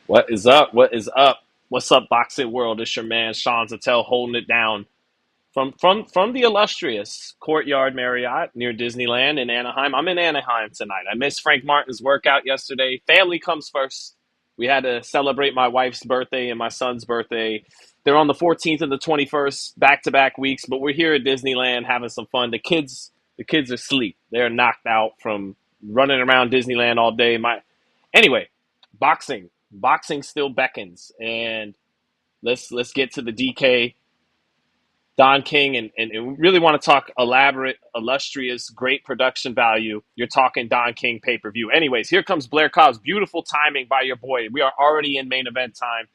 What is up? What is up? What's up, boxing world? It's your man Sean Zittel holding it down from the illustrious Courtyard Marriott near Disneyland in Anaheim. I'm in Anaheim tonight. I missed Frank Martin's workout yesterday. Family comes first. We had to celebrate my wife's birthday and my son's birthday. They're on the 14th and the 21st, back-to-back weeks, but we're here at Disneyland having some fun. The kids are asleep. They're knocked out from running around Disneyland all day. Anyway, boxing still beckons, and let's get to the DK Don King, and we really want to talk elaborate, illustrious, great production value. You're talking Don King pay-per-view. Anyways, here comes Blair Cobbs. Beautiful timing by your boy. We are already in main event time.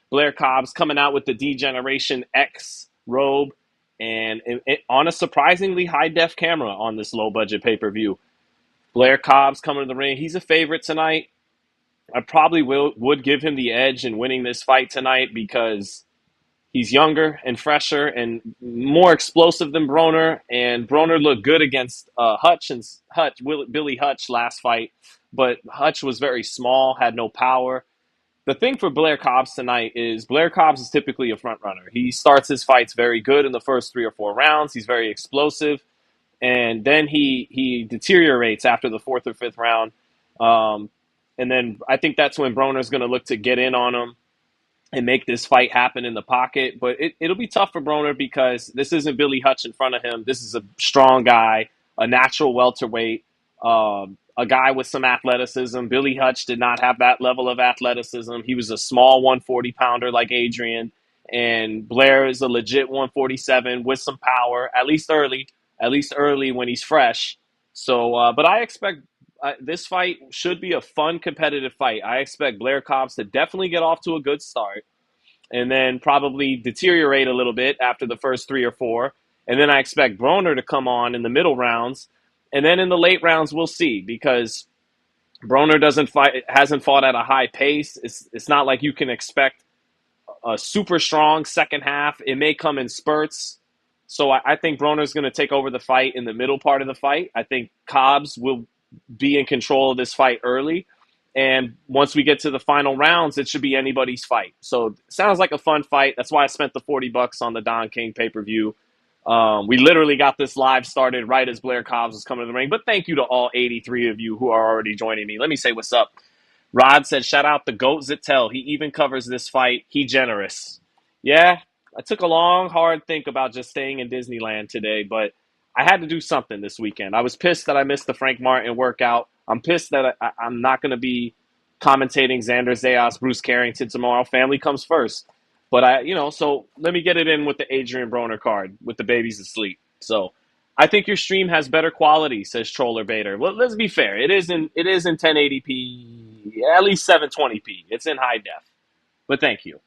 Blair Cobbs coming out with the D-Generation X robe and on a surprisingly high-def camera on this low-budget pay-per-view. Blair Cobbs coming to the ring. He's a favorite tonight. I probably would give him the edge in winning this fight tonight because he's younger and fresher and more explosive than Broner. And Broner looked good against Billy Hutch last fight, but Hutch was very small, had no power. The thing for Blair Cobbs tonight is Blair Cobbs is typically a front runner. He starts his fights very good in the first 3 or 4 rounds. He's very explosive, and then he deteriorates after the fourth or fifth round. And then I think that's when Broner's going to look to get in on him and make this fight happen in the pocket. But it'll be tough for Broner because this isn't Billy Hutch in front of him. This is a strong guy, a natural welterweight, a guy with some athleticism. Billy Hutch did not have that level of athleticism. He was a small 140-pounder like Adrien. And Blair is a legit 147 with some power, at least early when he's fresh. So, but I expect this fight should be a fun, competitive fight. I expect Blair Cobbs to definitely get off to a good start and then probably deteriorate a little bit after the first 3 or 4. And then I expect Broner to come on in the middle rounds. And then in the late rounds, we'll see because Broner hasn't fought at a high pace. It's not like you can expect a super strong second half. It may come in spurts. So I think Broner's going to take over the fight in the middle part of the fight. I think Cobbs will be in control of this fight early. And once we get to the final rounds, it should be anybody's fight. So it sounds like a fun fight. That's why I spent the $40 on the Don King pay-per-view. We literally got this live started right as Blair Cobbs was coming to the ring. But thank you to all 83 of you who are already joining me. Let me say what's up. Rod said, shout out the GOAT Zittel. He even covers this fight. He generous. Yeah, I took a long, hard think about just staying in Disneyland today, but I had to do something this weekend. I was pissed that I missed the Frank Martin workout. I'm pissed that I'm not going to be commentating Xander Zayas, Bruce Carrington tomorrow. Family comes first. But so let me get it in with the Adrien Broner card with the babies asleep. So I think your stream has better quality, says Troller Bader. Well, let's be fair. It is in 1080p, at least 720p. It's in high def. But thank you.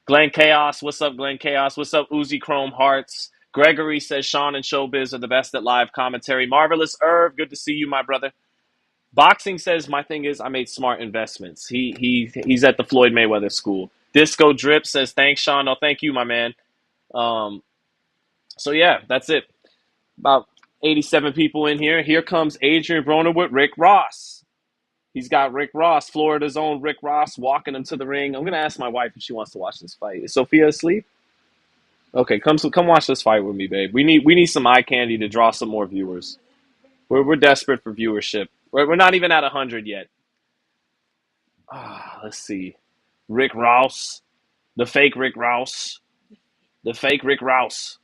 Glenn Chaos, what's up, Glenn Chaos? What's up, Uzi Chrome Hearts? Gregory says Sean and Showbiz are the best at live commentary. Marvelous Irv, good to see you, my brother. Boxing says my thing is I made smart investments. He's at the Floyd Mayweather school. Disco Drip says thanks, Sean. No, thank you, my man. So yeah, that's it. About 87 people in here. Here comes Adrien Broner with Rick Ross. He's got Rick Ross, Florida's own Rick Ross, walking him to the ring. I'm gonna ask my wife if she wants to watch this fight. Is Sophia asleep? Okay, come watch this fight with me, babe. We need some eye candy to draw some more viewers. We're desperate for viewership. We're not even at 100 yet. Let's see. Rick Ross, the fake Rick Ross,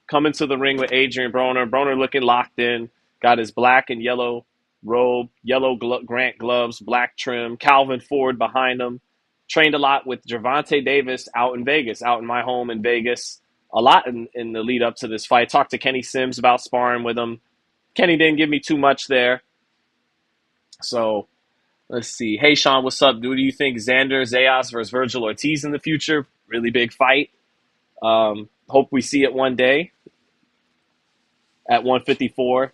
coming to the ring with Adrien Broner. Broner looking locked in. Got his black and yellow robe, yellow Grant gloves, black trim. Calvin Ford behind him. Trained a lot with Gervonta Davis out in Vegas, out in my home in Vegas. A lot in the lead up to this fight. Talked to Kenny Sims about sparring with him. Kenny didn't give me too much there. So let's see. Hey, Sean, what's up, dude? Do you think Xander Zayas versus Virgil Ortiz in the future? Really big fight. Hope we see it one day at 154.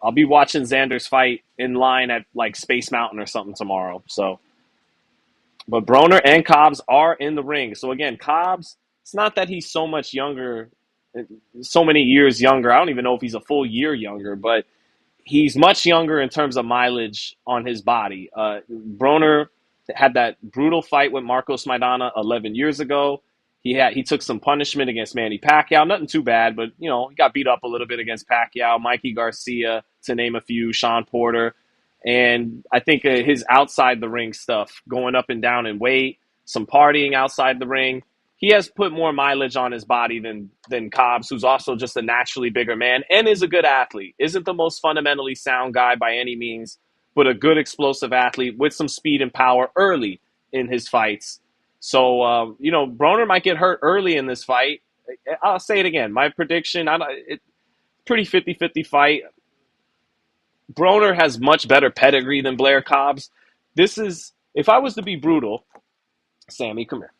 I'll be watching Xander's fight in line at like Space Mountain or something tomorrow. So, but Broner and Cobbs are in the ring. So again, Cobbs, it's not that he's so much younger, so many years younger. I don't even know if he's a full year younger, but he's much younger in terms of mileage on his body. Broner had that brutal fight with Marcos Maidana 11 years ago. He took some punishment against Manny Pacquiao, nothing too bad, but he got beat up a little bit against Pacquiao, Mikey Garcia, to name a few, Sean Porter, and I think his outside the ring stuff, going up and down in weight, some partying outside the ring, he has put more mileage on his body than Cobbs, who's also just a naturally bigger man and is a good athlete. Isn't the most fundamentally sound guy by any means, but a good explosive athlete with some speed and power early in his fights. So, Broner might get hurt early in this fight. I'll say it again. My prediction, pretty 50-50 fight. Broner has much better pedigree than Blair Cobbs. If I was to be brutal, Sammy, come here.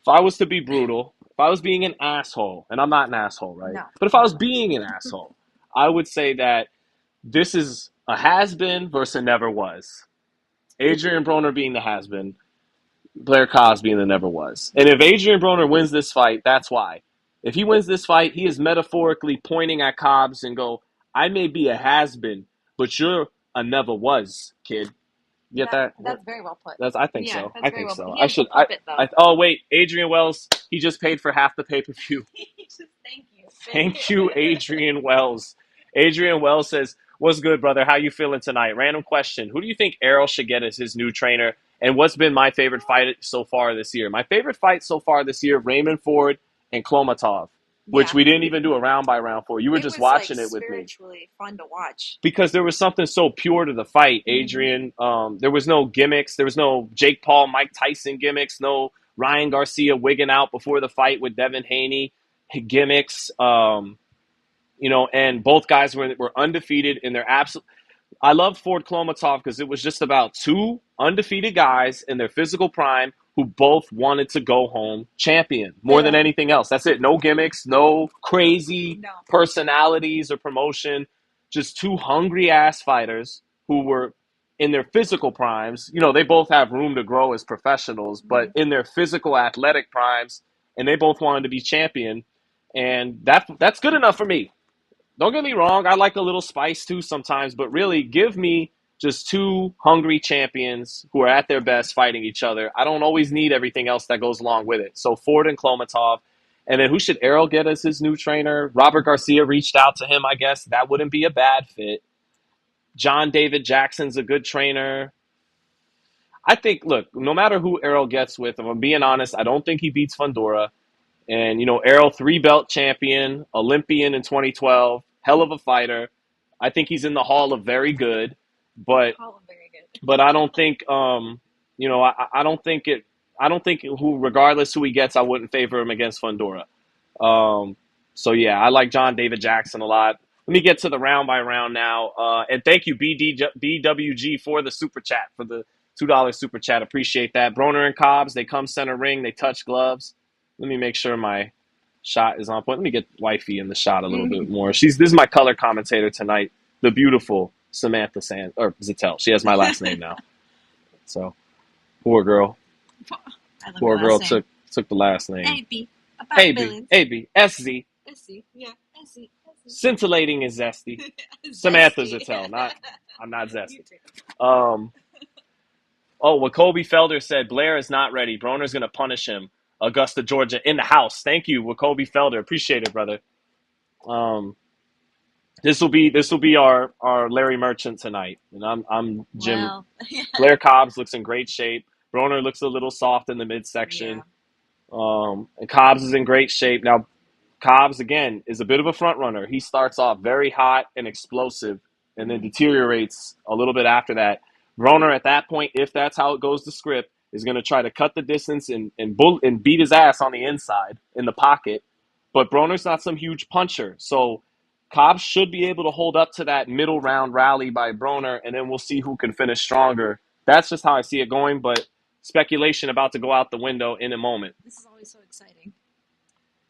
If I was to be brutal, if I was being an asshole, and I'm not an asshole, right? No. But if I was being an asshole, I would say that this is a has-been versus a never was. Adrien Broner being the has-been, Blair Cobbs being the never was. And if Adrien Broner wins this fight, that's why. If he wins this fight, he is metaphorically pointing at Cobbs and go, I may be a has-been, but you're a never was, kid. Get that? That's very well put. I think so. That's I very think well so. put. I should. Oh wait, Adrian Wells. He just paid for half the pay-per-view. Thank you. Thank you, Adrian Wells. Adrian Wells says, "What's good, brother? How you feeling tonight?" Random question: who do you think Errol should get as his new trainer? And what's been my favorite fight so far this year? My favorite fight so far this year: Raymond Ford and Klomatov, which we didn't even do a round by round for. You were just watching it with me. Spiritually fun to watch Because there was something so pure to the fight, Adrian. There was no gimmicks. There was no Jake Paul, Mike Tyson gimmicks. No Ryan Garcia wigging out before the fight with Devin Haney gimmicks. And both guys were undefeated in their absolute. I love Ford Klomatov because it was just about two undefeated guys in their physical prime who both wanted to go home champion more than anything else. That's it. No gimmicks, no crazy personalities or promotion. Just two hungry ass fighters who were in their physical primes. They both have room to grow as professionals, but in their physical athletic primes, and they both wanted to be champion. And that's good enough for me. Don't get me wrong, I like a little spice too sometimes, but really give me just two hungry champions who are at their best fighting each other. I don't always need everything else that goes along with it. So Ford and Klomatov. And then who should Errol get as his new trainer? Robert Garcia reached out to him, I guess. That wouldn't be a bad fit. John David Jackson's a good trainer. I think, look, no matter who Errol gets with, if I'm being honest, I don't think he beats Fundora. And, Errol, 3-belt champion, Olympian in 2012, hell of a fighter. I think he's in the Hall of Very Good, but I don't think, I don't think regardless who he gets, I wouldn't favor him against Fundora. So yeah, I like John David Jackson a lot. Let me get to the round by round now. And thank you, BWG, for the super chat, for the $2 super chat. Appreciate that. Broner and Cobbs, they come center ring, they touch gloves. Let me make sure my shot is on point. Let me get wifey in the shot a little bit more. This is my color commentator tonight, the beautiful Samantha Zittel. She has my last name now. So, poor girl. Poor girl took the last name. A-B, S-Z. S-Z, yeah, S-Z. Scintillating and zesty. Samantha Zittel, I'm not zesty. What Kobe Felder said, Blair is not ready. Broner's going to punish him. Augusta, Georgia, in the house. Thank you, Wakobe Felder. Appreciate it, brother. This will be our Larry Merchant tonight, and I'm Jim. Well, Blair Cobbs looks in great shape. Broner looks a little soft in the midsection. And Cobbs is in great shape. Now, Cobbs again is a bit of a front runner. He starts off very hot and explosive, and then deteriorates a little bit after that. Broner at that point, if that's how it goes to script, is going to try to cut the distance and beat his ass on the inside in the pocket. But Broner's not some huge puncher. So Cobbs should be able to hold up to that middle round rally by Broner, and then we'll see who can finish stronger. That's just how I see it going, but speculation about to go out the window in a moment. This is always so exciting.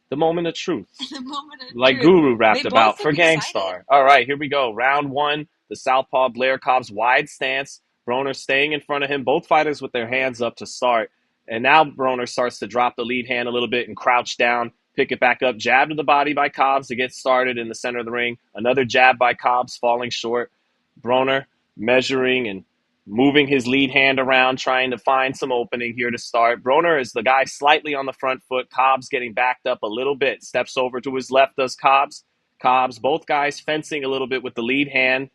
The moment of truth. The moment of like truth. Guru rapped about for excited. Gangstar. All right, here we go. Round one, the southpaw Blair Cobbs wide stance. Broner staying in front of him. Both fighters with their hands up to start. And now Broner starts to drop the lead hand a little bit and crouch down, pick it back up. Jab to the body by Cobbs to get started in the center of the ring. Another jab by Cobbs falling short. Broner measuring and moving his lead hand around, trying to find some opening here to start. Broner is the guy slightly on the front foot. Cobbs getting backed up a little bit. Steps over to his left, does Cobbs. Cobbs, both guys fencing a little bit with the lead hand.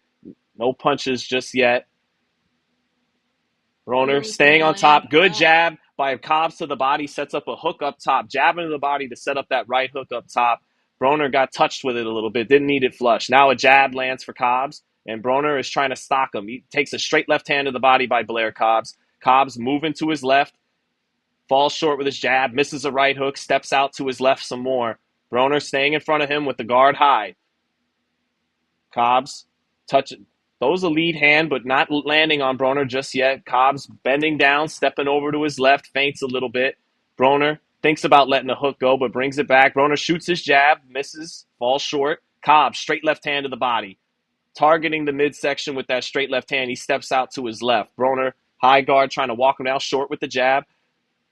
No punches just yet. Broner staying on top. Good jab by Cobbs to the body. Sets up a hook up top. Jab into the body to set up that right hook up top. Broner got touched with it a little bit. Didn't need it flush. Now a jab lands for Cobbs. And Broner is trying to stock him. He takes a straight left hand to the body by Blair Cobbs. Cobbs moving to his left. Falls short with his jab. Misses a right hook. Steps out to his left some more. Broner staying in front of him with the guard high. Cobbs throws a lead hand, but not landing on Broner just yet. Cobbs bending down, stepping over to his left, feints a little bit. Broner thinks about letting the hook go, but brings it back. Broner shoots his jab, misses, falls short. Cobbs, straight left hand to the body. Targeting the midsection with that straight left hand, he steps out to his left. Broner, high guard, trying to walk him down short with the jab.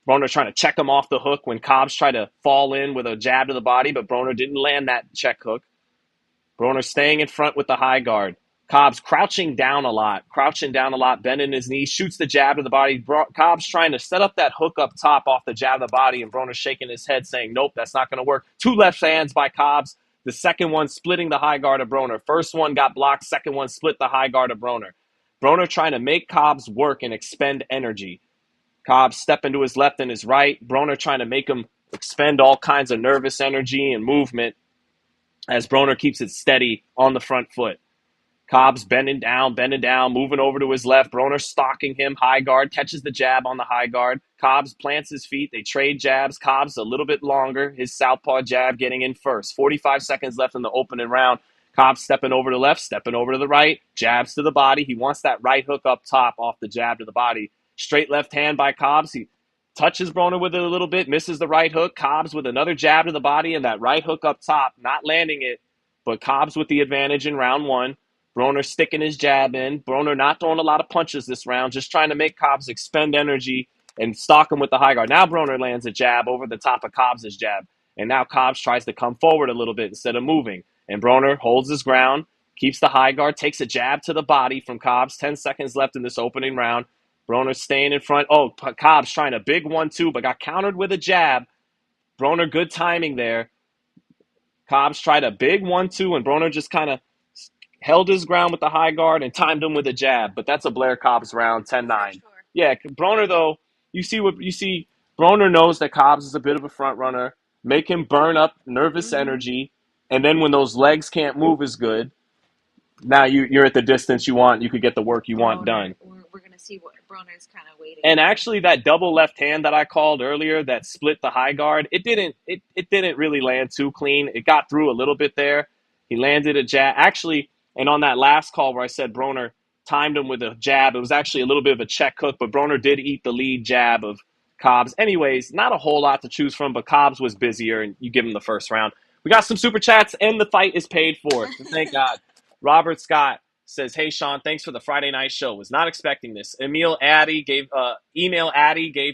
Broner trying to check him off the hook when Cobbs tried to fall in with a jab to the body, but Broner didn't land that check hook. Broner staying in front with the high guard. Cobbs crouching down a lot, bending his knees, shoots the jab to the body. Cobbs trying to set up that hook up top off the jab to the body, and Broner shaking his head saying, nope, that's not going to work. Two left hands by Cobbs. The second one splitting the high guard of Broner. First one got blocked. Second one split the high guard of Broner. Broner trying to make Cobbs work and expend energy. Cobbs stepping to his left and his right. Broner trying to make him expend all kinds of nervous energy and movement as Broner keeps it steady on the front foot. Cobbs bending down, moving over to his left. Broner stalking him, high guard, catches the jab on the high guard. Cobbs plants his feet. They trade jabs. Cobbs a little bit longer. His southpaw jab getting in first. 45 seconds left in the opening round. Cobbs stepping over to the left, stepping over to the right. Jabs to the body. He wants that right hook up top off the jab to the body. Straight left hand by Cobbs. He touches Broner with it a little bit, misses the right hook. Cobbs with another jab to the body and that right hook up top, not landing it, but Cobbs with the advantage in round one. Broner sticking his jab in. Broner not throwing a lot of punches this round, just trying to make Cobbs expend energy and stalk him with the high guard. Now Broner lands a jab over the top of Cobbs' jab. And now Cobbs tries to come forward a little bit instead of moving. And Broner holds his ground, keeps the high guard, takes a jab to the body from Cobbs. 10 seconds left in this opening round. Broner staying in front. Oh, Cobbs trying a big 1-2, but got countered with a jab. Broner, good timing there. Cobbs tried a big 1-2, and Broner just kind of held his ground with the high guard and timed him with a jab. But that's a Blair Cobbs round, 10-9. Sure. Yeah, Broner, though, you see. Broner knows that Cobbs is a bit of a front runner. Make him burn up nervous energy, and then when those legs can't move as good, now you're at the distance you want. You could get the work you want done. We're going to see what Broner's kind of waiting. And actually, that double left hand that I called earlier that split the high guard, it didn't really land too clean. It got through a little bit there. He landed a jab. Actually, and on that last call where I said Broner timed him with a jab, it was actually a little bit of a check hook, but Broner did eat the lead jab of Cobbs. Anyways, not a whole lot to choose from, but Cobbs was busier, and you give him the first round. We got some super chats, and the fight is paid for. So thank God. Robert Scott says, hey, Sean, thanks for the Friday night show. Was not expecting this. Email Addy gave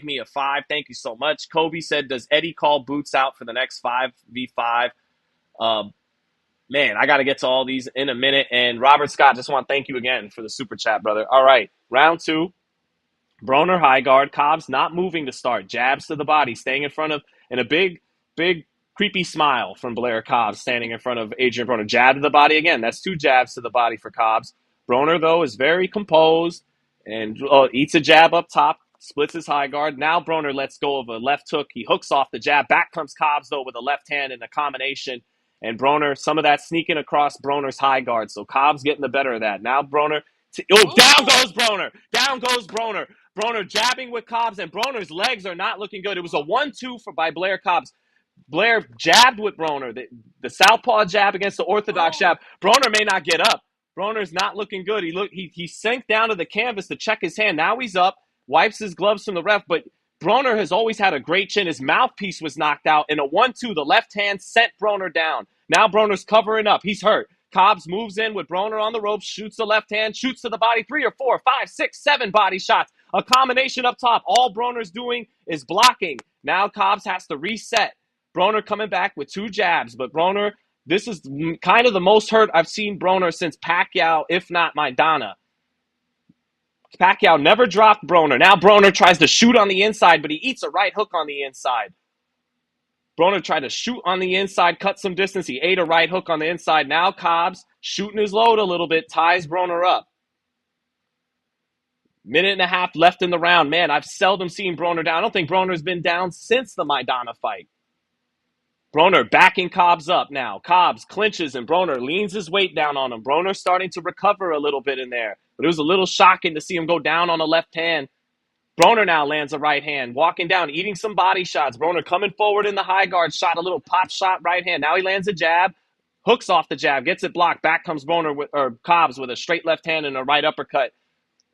me a 5. Thank you so much. Kobe said, does Eddie call Boots out for the next 5v5? Man, I got to get to all these in a minute. And Robert Scott, just want to thank you again for the super chat, brother. All right, round 2. Broner high guard. Cobbs not moving to start. Jabs to the body, staying in front of, and a big creepy smile from Blair Cobbs standing in front of Adrien Broner. Jab to the body again. That's 2 jabs to the body for Cobbs. Broner, though, is very composed and eats a jab up top, splits his high guard. Now Broner lets go of a left hook. He hooks off the jab. Back comes Cobbs, though, with a left hand in a combination. And Broner, some of that sneaking across Broner's high guard. So Cobbs getting the better of that. Now Broner, down goes Broner. Down goes Broner. Broner jabbing with Cobbs, and Broner's legs are not looking good. It was a 1-2 by Blair Cobbs. Blair jabbed with Broner, the southpaw jab against the orthodox jab. Broner may not get up. Broner's not looking good. He sank down to the canvas to check his hand. Now he's up, wipes his gloves from the ref, but Broner has always had a great chin. His mouthpiece was knocked out. In a 1-2, the left hand sent Broner down. Now Broner's covering up. He's hurt. Cobbs moves in with Broner on the ropes, shoots the left hand, shoots to the body, 3 or 4, 5, 6, 7 body shots. A combination up top. All Broner's doing is blocking. Now Cobbs has to reset. Broner coming back with 2 jabs, but Broner, this is kind of the most hurt I've seen Broner since Pacquiao, if not Maidana. Pacquiao never dropped Broner. Now Broner tries to shoot on the inside, but he eats a right hook on the inside. Broner tried to shoot on the inside, cut some distance. He ate a right hook on the inside. Now Cobbs shooting his load a little bit, ties Broner up. Minute and a half left in the round. Man, I've seldom seen Broner down. I don't think Broner's been down since the Maidana fight. Broner backing Cobbs up now. Cobbs clinches and Broner leans his weight down on him. Broner starting to recover a little bit in there. But it was a little shocking to see him go down on the left hand. Broner now lands a right hand, walking down, eating some body shots. Broner coming forward in the high guard, shot a little pop shot right hand. Now he lands a jab, hooks off the jab, gets it blocked. Back comes Cobbs with a straight left hand and a right uppercut,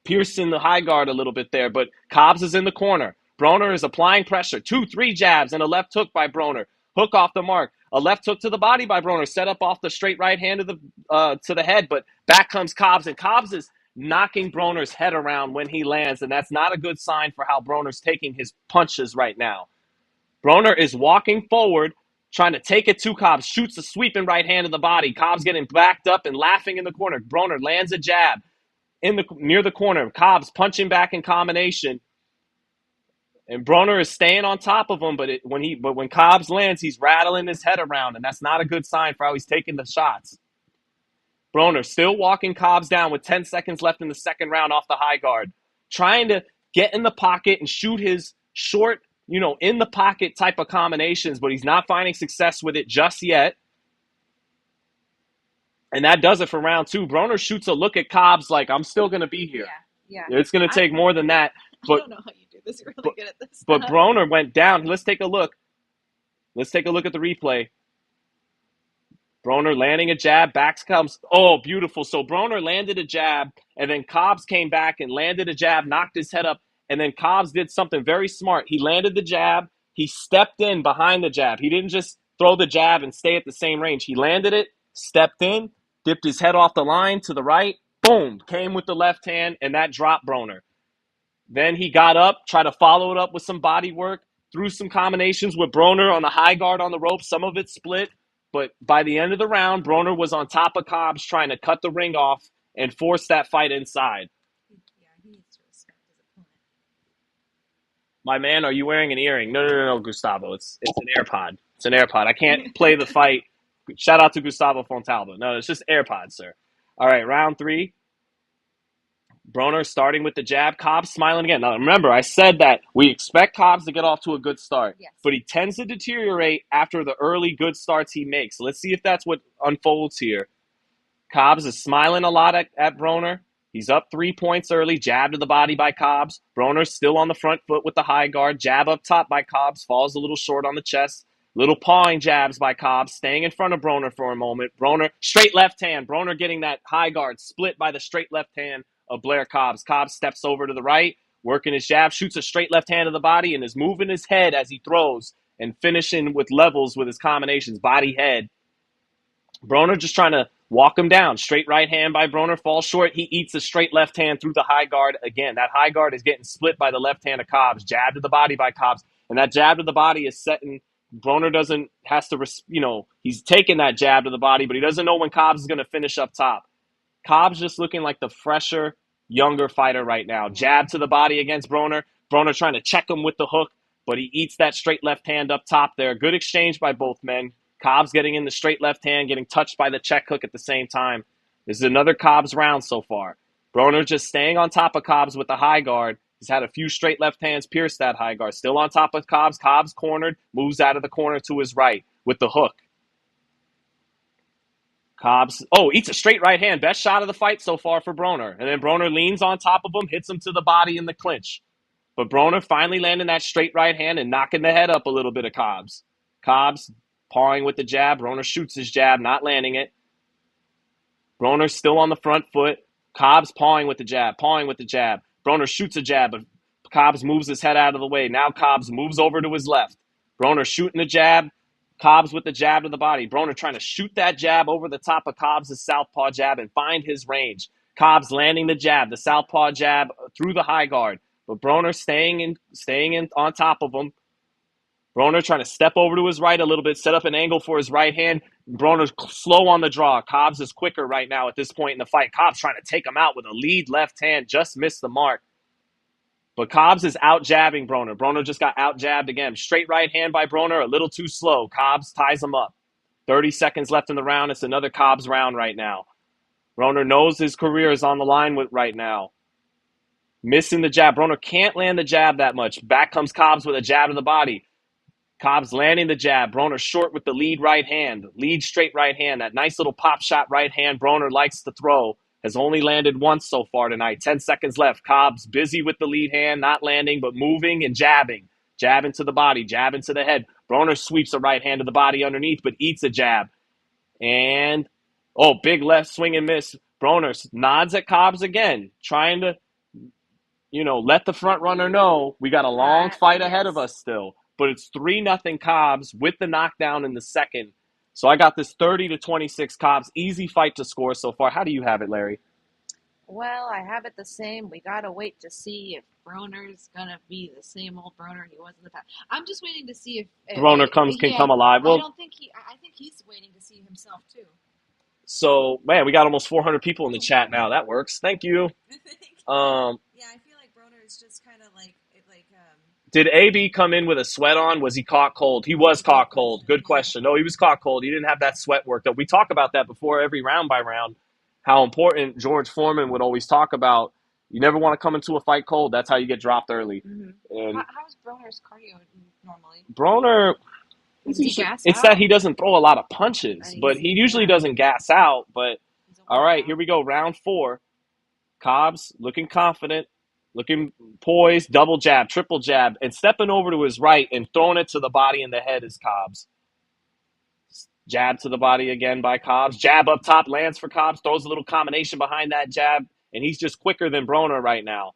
piercing the high guard a little bit there. But Cobbs is in the corner. Broner is applying pressure. 2-3 jabs and a left hook by Broner. Hook off the mark. A left hook to the body by Broner. Set up off the straight right hand to the head. But back comes Cobbs, and Cobbs is knocking Broner's head around when he lands, and that's not a good sign for how Broner's taking his punches right now. Broner is walking forward, trying to take it to Cobbs, shoots a sweeping right hand to the body. Cobbs getting backed up and laughing in the corner. Broner lands a jab near the corner. Cobbs punching back in combination. And Broner is staying on top of him, but when Cobbs lands, he's rattling his head around, and that's not a good sign for how he's taking the shots. Broner still walking Cobbs down with 10 seconds left in the second round off the high guard, trying to get in the pocket and shoot his short, in the pocket type of combinations, but he's not finding success with it just yet. And that does it for round two. Broner shoots a look at Cobbs like, I'm still going to be here. Yeah. It's going to take more than that. But, I don't know how you do this. You're really good at this. But Broner went down. Let's take a look. Let's take a look at the replay. Broner landing a jab, back comes. Oh, beautiful. So Broner landed a jab, and then Cobbs came back and landed a jab, knocked his head up, and then Cobbs did something very smart. He landed the jab. He stepped in behind the jab. He didn't just throw the jab and stay at the same range. He landed it, stepped in, dipped his head off the line to the right, boom, came with the left hand, and that dropped Broner. Then he got up, tried to follow it up with some body work, threw some combinations with Broner on the high guard on the rope. Some of it split. But by the end of the round, Broner was on top of Cobbs trying to cut the ring off and force that fight inside. Yeah, he needs to respect his opponent. My man, are you wearing an earring? No, Gustavo. It's an AirPod. It's an AirPod. I can't play the fight. Shout out to Gustavo Fontalba. No, it's just AirPods, sir. All right, round three. Broner starting with the jab. Cobbs smiling again. Now, remember, I said that we expect Cobbs to get off to a good start. Yes. But he tends to deteriorate after the early good starts he makes. So let's see if that's what unfolds here. Cobbs is smiling a lot at Broner. He's up 3 points early. Jab to the body by Cobbs. Broner still on the front foot with the high guard. Jab up top by Cobbs. Falls a little short on the chest. Little pawing jabs by Cobbs. Staying in front of Broner for a moment. Broner, straight left hand. Broner getting that high guard split by the straight left hand of Blair Cobbs. Cobbs steps over to the right, working his jab, shoots a straight left hand to the body, and is moving his head as he throws and finishing with levels with his combinations, body, head. Broner just trying to walk him down. Straight right hand by Broner, falls short. He eats a straight left hand through the high guard. Again, that high guard is getting split by the left hand of Cobbs. Jab to the body by Cobbs. And that jab to the body is setting. Broner he's taking that jab to the body, but he doesn't know when Cobbs is going to finish up top. Cobbs just looking like the fresher, younger fighter right now. Jab to the body against Broner. Broner trying to check him with the hook, but he eats that straight left hand up top there. Good exchange by both men. Cobbs getting in the straight left hand, getting touched by the check hook at the same time. This is another Cobbs round so far. Broner just staying on top of Cobbs with the high guard. He's had a few straight left hands pierce that high guard. Still on top of Cobbs. Cobbs cornered, moves out of the corner to his right with the hook. Cobbs, eats a straight right hand. Best shot of the fight so far for Broner. And then Broner leans on top of him, hits him to the body in the clinch. But Broner finally landing that straight right hand and knocking the head up a little bit of Cobbs. Cobbs pawing with the jab. Broner shoots his jab, not landing it. Broner still on the front foot. Cobbs pawing with the jab. Broner shoots a jab, but Cobbs moves his head out of the way. Now Cobbs moves over to his left. Broner shooting the jab. Cobbs with the jab to the body. Broner trying to shoot that jab over the top of Cobbs' southpaw jab and find his range. Cobbs landing the jab, the southpaw jab through the high guard. But Broner staying in on top of him. Broner trying to step over to his right a little bit, set up an angle for his right hand. Broner's slow on the draw. Cobbs is quicker right now at this point in the fight. Cobbs trying to take him out with a lead left hand, just missed the mark. But Cobbs is out jabbing Broner. Broner just got out jabbed again. Straight right hand by Broner, a little too slow. Cobbs ties him up. 30 seconds left in the round. It's another Cobbs round right now. Broner knows his career is on the line right now. Missing the jab. Broner can't land the jab that much. Back comes Cobbs with a jab to the body. Cobbs landing the jab. Broner short with the lead right hand. Lead straight right hand. That nice little pop shot right hand Broner likes to throw. Has only landed once so far tonight. 10 seconds left. Cobbs busy with the lead hand, not landing, but moving and jabbing. Jabbing to the body, jabbing to the head. Broner sweeps a right hand to the body underneath, but eats a jab. And, big left swing and miss. Broner nods at Cobbs again, trying to, let the front runner know we got a long fight ahead of us still. But it's 3-0 Cobbs with the knockdown in the second. So I got this 30-26 Cobbs. Easy fight to score so far. How do you have it, Larry? Well, I have it the same. We gotta wait to see if Broner's gonna be the same old Broner he was in the past. I'm just waiting to see if Broner can come alive. Well, I don't think I think he's waiting to see himself too. So, man, we got almost 400 people in the chat now. That works. Thank you. Yeah, I feel like Broner is just kind of like. Did AB come in with a sweat on? Was he caught cold? He was caught cold. Good question. No, he was caught cold. He didn't have that sweat worked up. We talk about that before every round by round, how important George Foreman would always talk about. You never want to come into a fight cold. That's how you get dropped early. Mm-hmm. And how's Broner's cardio normally? Broner, it's that he doesn't throw a lot of punches, but he usually doesn't gas out. But all right, here we go. Round 4. Cobbs looking confident. Looking poised, double jab, triple jab, and stepping over to his right and throwing it to the body and the head is Cobbs. Jab to the body again by Cobbs. Jab up top, lands for Cobbs, throws a little combination behind that jab, and he's just quicker than Broner right now.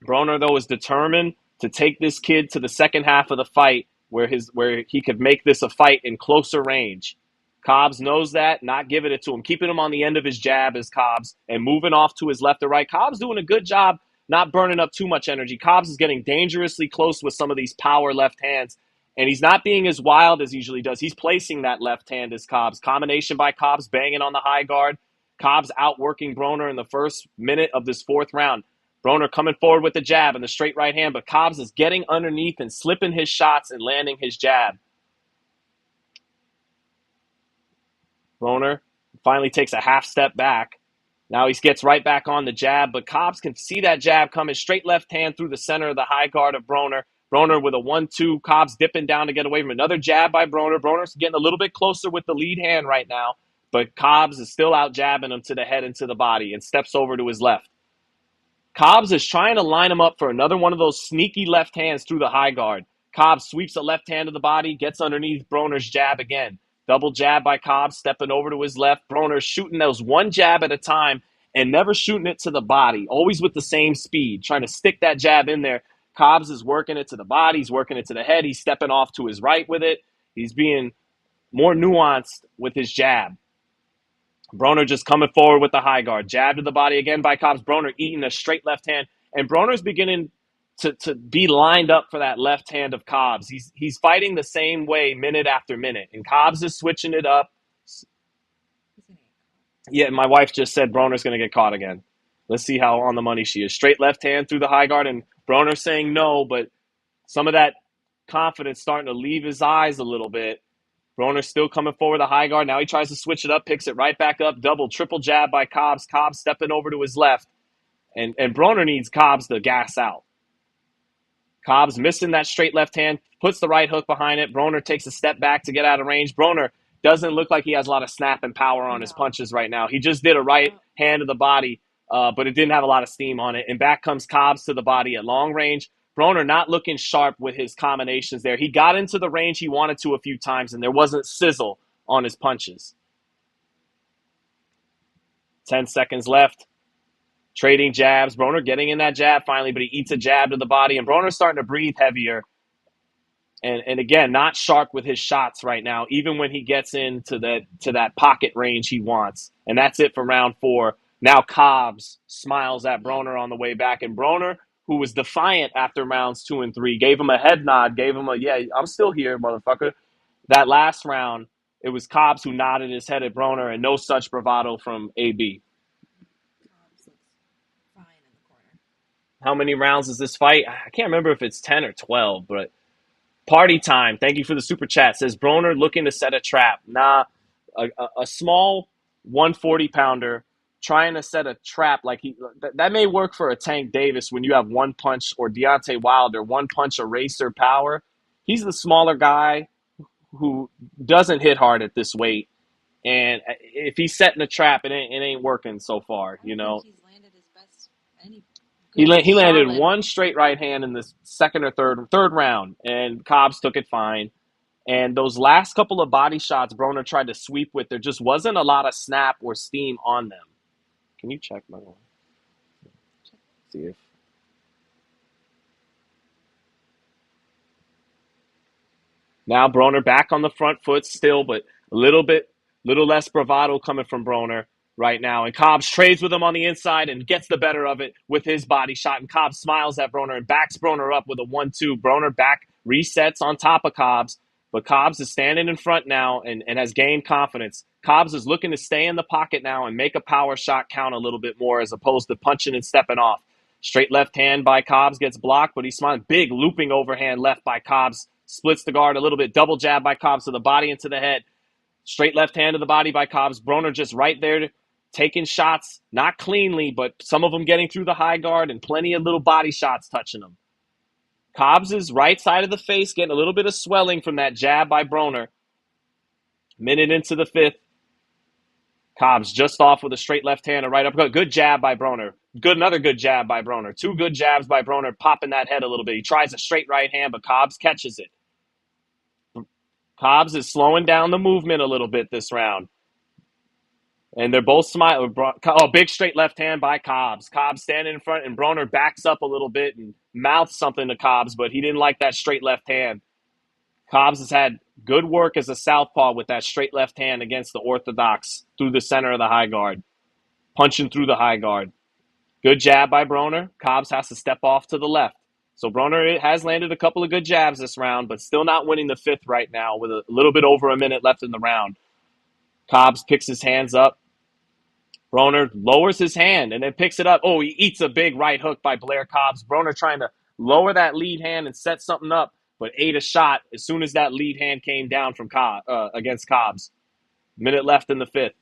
Broner, though, is determined to take this kid to the second half of the fight where he could make this a fight in closer range. Cobbs knows that, not giving it to him, keeping him on the end of his jab as Cobbs and moving off to his left or right. Cobbs doing a good job not burning up too much energy. Cobbs is getting dangerously close with some of these power left hands, and he's not being as wild as he usually does. He's placing that left hand as Cobbs. Combination by Cobbs, banging on the high guard. Cobbs outworking Broner in the first minute of this 4th round. Broner coming forward with the jab and the straight right hand, but Cobbs is getting underneath and slipping his shots and landing his jab. Broner finally takes a half step back. Now he gets right back on the jab, but Cobbs can see that jab coming. Straight left hand through the center of the high guard of Broner. Broner with a 1-2. Cobbs dipping down to get away from another jab by Broner. Broner's getting a little bit closer with the lead hand right now, but Cobbs is still out jabbing him to the head and to the body and steps over to his left. Cobbs is trying to line him up for another one of those sneaky left hands through the high guard. Cobbs sweeps a left hand to the body, gets underneath Broner's jab again. Double jab by Cobbs, stepping over to his left. Broner shooting those one jab at a time and never shooting it to the body, always with the same speed, trying to stick that jab in there. Cobbs is working it to the body. He's working it to the head. He's stepping off to his right with it. He's being more nuanced with his jab. Broner just coming forward with the high guard. Jab to the body again by Cobbs. Broner eating a straight left hand. And Broner's beginning to be lined up for that left hand of Cobbs. He's fighting the same way minute after minute. And Cobbs is switching it up. Yeah, my wife just said Broner's going to get caught again. Let's see how on the money she is. Straight left hand through the high guard. And Broner saying no, but some of that confidence starting to leave his eyes a little bit. Broner still coming forward the high guard. Now he tries to switch it up, picks it right back up. Double, triple jab by Cobbs. Cobbs stepping over to his left. And Broner needs Cobbs to gas out. Cobbs missing that straight left hand, puts the right hook behind it. Broner takes a step back to get out of range. Broner doesn't look like he has a lot of snap and power on his punches right now. He just did a right hand to the body, but it didn't have a lot of steam on it. And back comes Cobbs to the body at long range. Broner not looking sharp with his combinations there. He got into the range he wanted to a few times, and there wasn't sizzle on his punches. 10 seconds left. Trading jabs. Broner getting in that jab finally, but he eats a jab to the body, and Broner's starting to breathe heavier. And again, not sharp with his shots right now, even when he gets into that pocket range he wants. And that's it for round 4. Now Cobbs smiles at Broner on the way back, and Broner, who was defiant after rounds 2 and 3, gave him a head nod, gave him a, yeah, I'm still here, motherfucker. That last round, it was Cobbs who nodded his head at Broner, and no such bravado from AB. Cobbs looks fine in the corner. How many rounds is this fight? I can't remember if it's 10 or 12, but party time. Thank you for the super chat. Says Broner looking to set a trap. Nah, a small 140-pounder trying to set a trap like that may work for a Tank Davis when you have one punch, or Deontay Wilder, one punch eraser power. He's the smaller guy who doesn't hit hard at this weight. And if he's setting a trap, it ain't working so far, I don't think he's landed his best. Any He landed solid. one straight right hand in the second or third round, and Cobbs took it fine. And those last couple of body shots Broner tried to sweep with, there just wasn't a lot of snap or steam on them. Can you check my one? See if. Now Broner back on the front foot still, but a little less bravado coming from Broner right now. And Cobbs trades with him on the inside and gets the better of it with his body shot. And Cobbs smiles at Broner and backs Broner up with a 1-2. Broner back resets on top of Cobbs, but Cobbs is standing in front now and has gained confidence. Cobbs is looking to stay in the pocket now and make a power shot count a little bit more as opposed to punching and stepping off. Straight left hand by Cobbs gets blocked, but he's smiling. Big looping overhand left by Cobbs. Splits the guard a little bit. Double jab by Cobbs to the body and to the head. Straight left hand to the body by Cobbs. Broner just right there taking shots, not cleanly, but some of them getting through the high guard and plenty of little body shots touching him. Cobbs' right side of the face getting a little bit of swelling from that jab by Broner. Minute into the fifth. Cobbs just off with a straight left hand, a right uppercut. Good jab by Broner. Another good jab by Broner. Two good jabs by Broner, popping that head a little bit. He tries a straight right hand, but Cobbs catches it. Cobbs is slowing down the movement a little bit this round. And they're both smiling. Oh, big straight left hand by Cobbs. Cobbs standing in front, and Broner backs up a little bit and mouths something to Cobbs, but he didn't like that straight left hand. Cobbs has had good work as a southpaw with that straight left hand against the orthodox through the center of the high guard, punching through the high guard. Good jab by Broner. Cobbs has to step off to the left. So Broner has landed a couple of good jabs this round, but still not winning the fifth right now with a little bit over a minute left in the round. Cobbs picks his hands up. Broner lowers his hand and then picks it up. Oh, he eats a big right hook by Blair Cobbs. Broner trying to lower that lead hand and set something up, but ate a shot as soon as that lead hand came down from against Cobbs. Minute left in the fifth.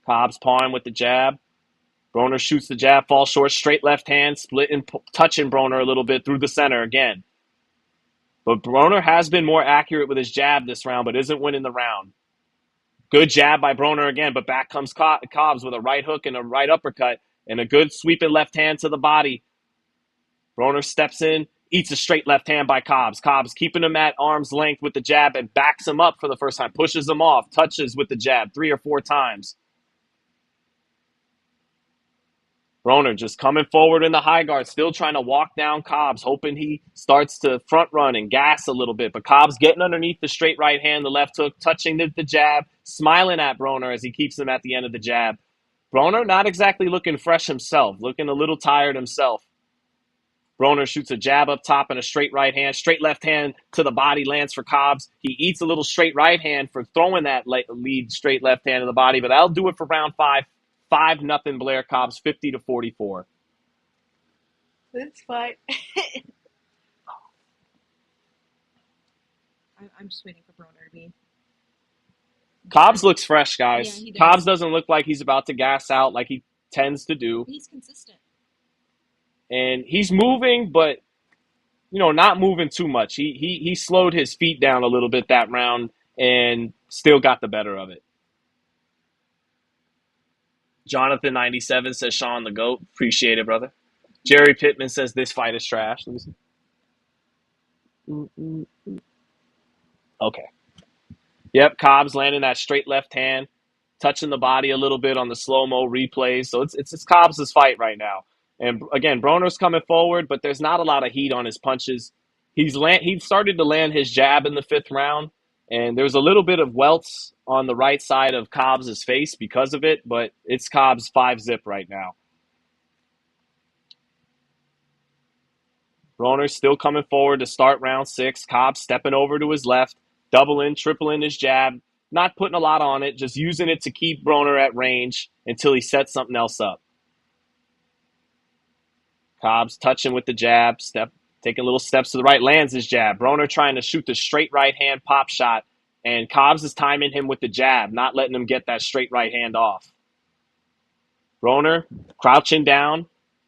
Cobbs pawing with the jab. Broner shoots the jab, falls short, straight left hand, splitting, touching Broner a little bit through the center again. But Broner has been more accurate with his jab this round, but isn't winning the round. Good jab by Broner again, but back comes Cobbs with a right hook and a right uppercut and a good sweeping left hand to the body. Broner steps in, eats a straight left hand by Cobbs. Cobbs keeping him at arm's length with the jab and backs him up for the first time, pushes him off, touches with the jab 3 or 4 times. Broner just coming forward in the high guard, still trying to walk down Cobbs, hoping he starts to front run and gas a little bit. But Cobbs getting underneath the straight right hand, the left hook, touching the jab, smiling at Broner as he keeps him at the end of the jab. Broner not exactly looking fresh himself, looking a little tired himself. Broner shoots a jab up top and a straight right hand. Straight left hand to the body lands for Cobbs. He eats a little straight right hand for throwing that lead straight left hand to the body, but that'll do it for round 5. 5-0 Blair Cobbs, 50-44. That's fine. I'm just waiting for Broner to be. Cobbs looks fresh, guys. Yeah, he does. Cobbs doesn't look like he's about to gas out like he tends to do. He's consistent. And he's moving, but not moving too much. He slowed his feet down a little bit that round and still got the better of it. Jonathan 97 says Sean the GOAT. Appreciate it, brother. Jerry Pittman says this fight is trash. Let me see. Okay. Yep, Cobbs landing that straight left hand, touching the body a little bit on the slow-mo replays. So it's Cobbs' fight right now. And again, Broner's coming forward, but there's not a lot of heat on his punches. He started to land his jab in the 5th round, and there's a little bit of welts on the right side of Cobbs' face because of it, but it's Cobbs 5-0 right now. Broner still coming forward to start round 6. Cobbs stepping over to his left, doubling, tripling his jab, not putting a lot on it, just using it to keep Broner at range until he sets something else up. Cobbs touching with the jab, taking little steps to the right, lands his jab. Broner trying to shoot the straight right hand pop shot, and Cobbs is timing him with the jab, not letting him get that straight right hand off. Broner crouching down,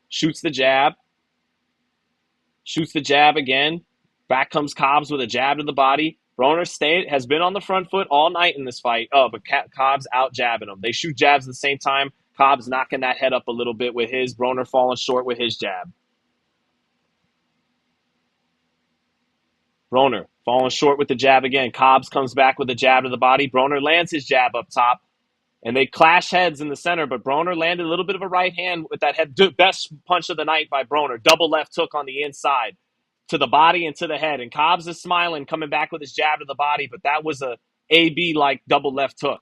shoots the jab again. Back comes Cobbs with a jab to the body. Broner has been on the front foot all night in this fight. Oh, but Cobbs out jabbing him. They shoot jabs at the same time. Cobbs knocking that head up a little bit with his. Broner falling short with his jab. Broner falling short with the jab again. Cobbs comes back with a jab to the body. Broner lands his jab up top. And they clash heads in the center, but Broner landed a little bit of a right hand with that head. Best punch of the night by Broner. Double left hook on the inside to the body and to the head. And Cobbs is smiling, coming back with his jab to the body, but that was a AB-like double left hook.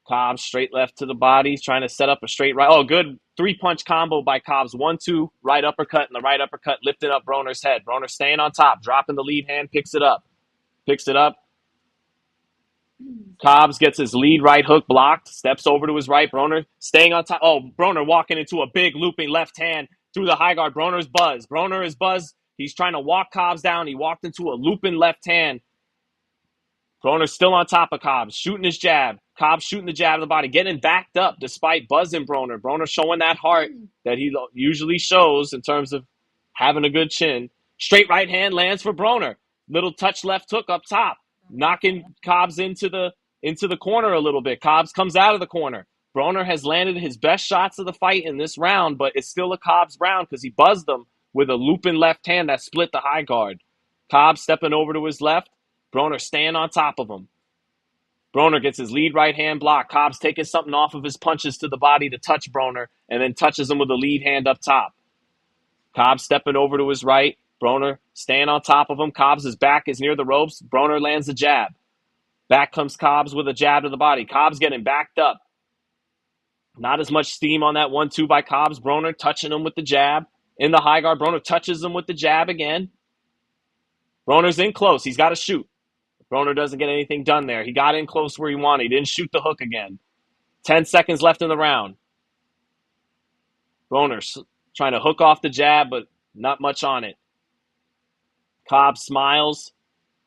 Cobbs straight left to the body. He's trying to set up a straight right. Oh, good 3-punch combo by Cobbs. 1-2, right uppercut, and the right uppercut lifting up Broner's head. Broner staying on top, dropping the lead hand, picks it up. Cobbs gets his lead right hook blocked, steps over to his right. Broner staying on top. Oh, Broner walking into a big looping left hand through the high guard. Broner is buzzed. He's trying to walk Cobbs down. He walked into a looping left hand. Broner still on top of Cobbs, shooting his jab. Cobbs shooting the jab of the body, getting backed up despite buzzing Broner. Broner showing that heart that he usually shows in terms of having a good chin. Straight right hand lands for Broner. Little touch left hook up top, knocking Cobbs into the corner a little bit. Cobbs comes out of the corner. Broner has landed his best shots of the fight in this round, but it's still a Cobbs round because he buzzed them with a looping left hand that split the high guard. Cobbs stepping over to his left. Broner staying on top of him. Broner gets his lead right hand blocked. Cobbs taking something off of his punches to the body to touch Broner, and then touches him with a lead hand up top. Cobbs stepping over to his right. Broner staying on top of him. Cobbs' back is near the ropes. Broner lands a jab. Back comes Cobbs with a jab to the body. Cobbs getting backed up. Not as much steam on that 1-2 by Cobbs. Broner touching him with the jab. In the high guard, Broner touches him with the jab again. Broner's in close. He's got to shoot. Broner doesn't get anything done there. He got in close where he wanted. He didn't shoot the hook again. 10 seconds left in the round. Broner trying to hook off the jab, but not much on it. Cobbs smiles,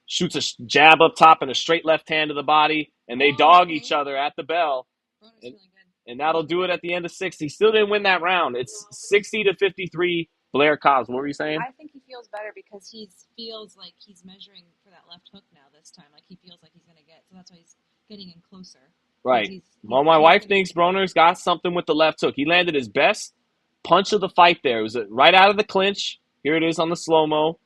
shoots a jab up top and a straight left hand to the body, and they dog each other at the bell. And that'll do it at the end of 6. He still didn't win that round. It's 60-53, Blair Cobbs. What were you saying? I think he feels better because he feels like he's measuring for that left hook now this time. Like he feels like he's going to get. So that's why he's getting in closer. Right. Well, my wife thinks Broner's got something with the left hook. He landed his best punch of the fight there. It was right out of the clinch. Here it is on the slow-mo.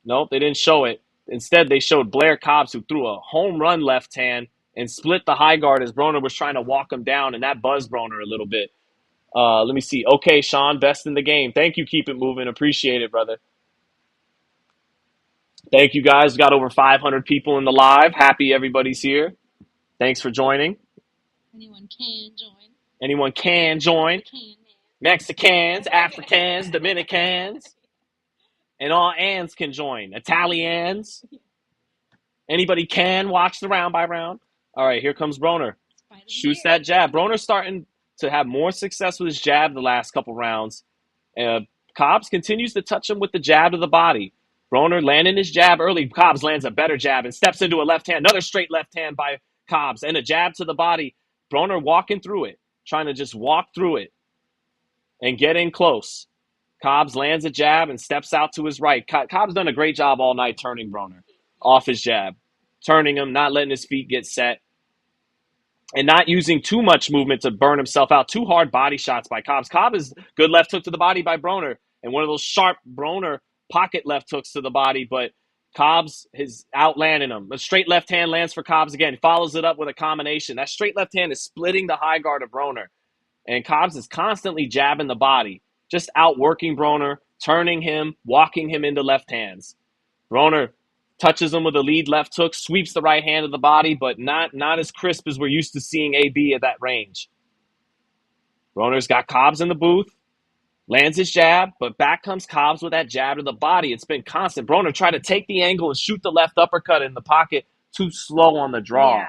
Nope, they didn't show it. Instead, they showed Blair Cobbs, who threw a home run left hand and split the high guard as Broner was trying to walk him down, and that buzzed Broner a little bit. Let me see. Okay, Sean, best in the game. Thank you. Keep it moving. Appreciate it, brother. Thank you, guys. Got over 500 people in the live. Happy everybody's here. Thanks for joining. Anyone can join. Mexicans, Africans, Dominicans, and all ands can join. Italians. Anybody can watch the round by round. All right, here comes Broner. Shoots that jab. Broner's starting to have more success with his jab the last couple rounds. Cobbs continues to touch him with the jab to the body. Broner landing his jab early. Cobbs lands a better jab and steps into a left hand. Another straight left hand by Cobbs and a jab to the body. Broner walking through it, trying to just walk through it and get in close. Cobbs lands a jab and steps out to his right. Cobbs done a great job all night turning Broner off his jab. Turning him, not letting his feet get set. And not using too much movement to burn himself out. 2 hard body shots by Cobbs. Cobbs is good left hook to the body by Broner. And one of those sharp Broner pocket left hooks to the body. But Cobbs is outlanding him. A straight left hand lands for Cobbs again. Follows it up with a combination. That straight left hand is splitting the high guard of Broner. And Cobbs is constantly jabbing the body. Just outworking Broner, turning him, walking him into left hands. Broner touches him with a lead left hook, sweeps the right hand of the body, but not as crisp as we're used to seeing AB at that range. Broner's got Cobbs in the booth. Lands his jab, but back comes Cobbs with that jab to the body. It's been constant. Broner tried to take the angle and shoot the left uppercut in the pocket. Too slow on the draw. Yeah.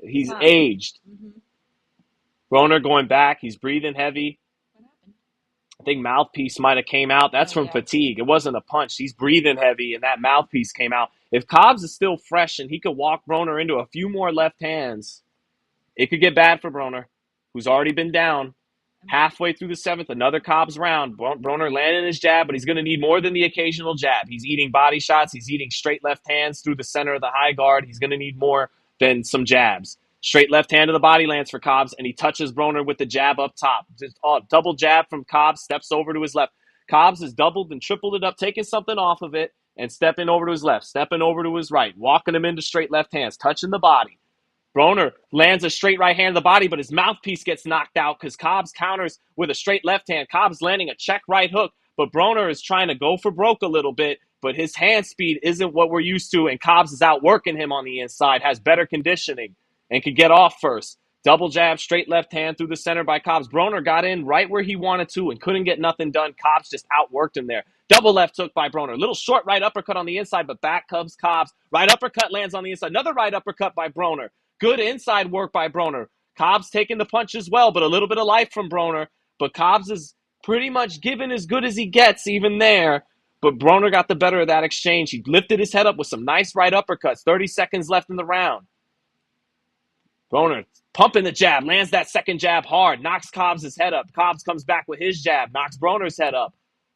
He's Huh. aged. Mm-hmm. Broner going back. He's breathing heavy. What happened? I think mouthpiece might have came out. That's from fatigue. It wasn't a punch. He's breathing heavy, and that mouthpiece came out. If Cobbs is still fresh and he could walk Broner into a few more left hands, it could get bad for Broner, who's already been down. Halfway through the seventh, another Cobbs round. Broner landing his jab, but he's going to need more than the occasional jab. He's eating body shots. He's eating straight left hands through the center of the high guard. He's going to need more than some jabs. Straight left hand to the body lands for Cobbs, and he touches Broner with the jab up top. Just double jab from Cobbs, steps over to his left. Cobbs has doubled and tripled it up, taking something off of it, and stepping over to his left, stepping over to his right, walking him into straight left hands, touching the body. Broner lands a straight right hand to the body, but his mouthpiece gets knocked out because Cobbs counters with a straight left hand. Cobbs landing a check right hook, but Broner is trying to go for broke a little bit, but his hand speed isn't what we're used to, and Cobbs is outworking him on the inside, has better conditioning, and can get off first. Double jab, straight left hand through the center by Cobbs. Broner got in right where he wanted to and couldn't get nothing done. Cobbs just outworked him there. Double left hook by Broner. Little short right uppercut on the inside, but back comes Cobbs. Right uppercut lands on the inside. Another right uppercut by Broner. Good inside work by Broner. Cobbs taking the punch as well, but a little bit of life from Broner. But Cobbs is pretty much giving as good as he gets even there. But Broner got the better of that exchange. He lifted his head up with some nice right uppercuts. 30 seconds left in the round. Broner pumping the jab, lands that second jab hard, knocks Cobbs' head up. Cobbs comes back with his jab, knocks Broner's head up.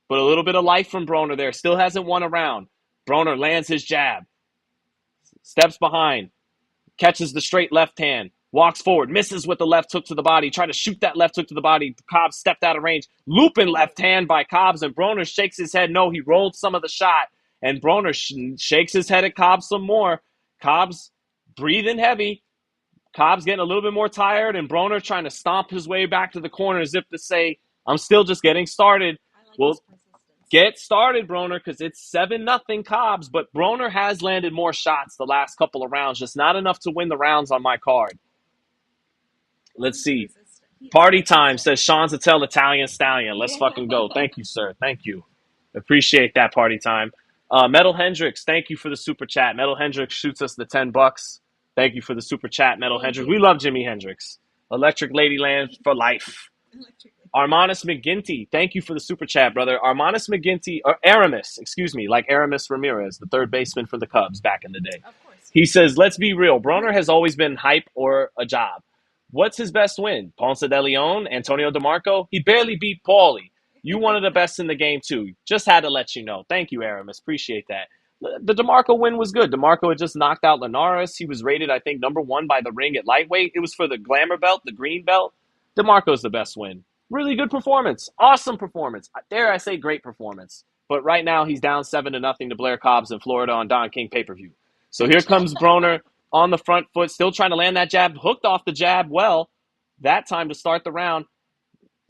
But a little bit of life from Broner there. Still hasn't won a round. Broner lands his jab. Steps behind. Catches the straight left hand, walks forward, misses with the left hook to the body, tried to shoot that left hook to the body. Cobbs stepped out of range, looping left hand by Cobbs, and Broner shakes his head. No, he rolled some of the shot, and Broner shakes his head at Cobbs some more. Cobbs breathing heavy. Cobbs getting a little bit more tired, and Broner trying to stomp his way back to the corner as if to say, I'm still just getting started. Well, get started, Broner, because it's 7-0 Cobbs, but Broner has landed more shots the last couple of rounds, just not enough to win the rounds on my card. Let's see. Party time, says Sean Zittel, Italian Stallion. Let's fucking go. Thank you, sir. Thank you. Appreciate that, party time. Metal Hendrix, thank you for the super chat. Metal Hendrix shoots us the $10. Thank you for the super chat, Metal Hendrix. We love Jimi Hendrix. Electric Ladyland for life. Armanis McGinty, thank you for the super chat, brother. Armanis McGinty, or Aramis, excuse me, like Aramis Ramirez, the third baseman for the Cubs back in the day. Of course. He says, let's be real. Broner has always been hype or a job. What's his best win? Ponce de Leon, Antonio DeMarco? He barely beat Paulie. You one of the best in the game, too. Just had to let you know. Thank you, Aramis. Appreciate that. The DeMarco win was good. DeMarco had just knocked out Linares. He was rated, I think, #1 by the ring at lightweight. It was for the glamour belt, the green belt. DeMarco's the best win. Really good performance. Awesome performance. Dare I say great performance. But right now he's down 7-0 to Blair Cobbs in Florida on Don King pay-per-view. So here comes Broner on the front foot, still trying to land that jab, hooked off the jab well. That time to start the round.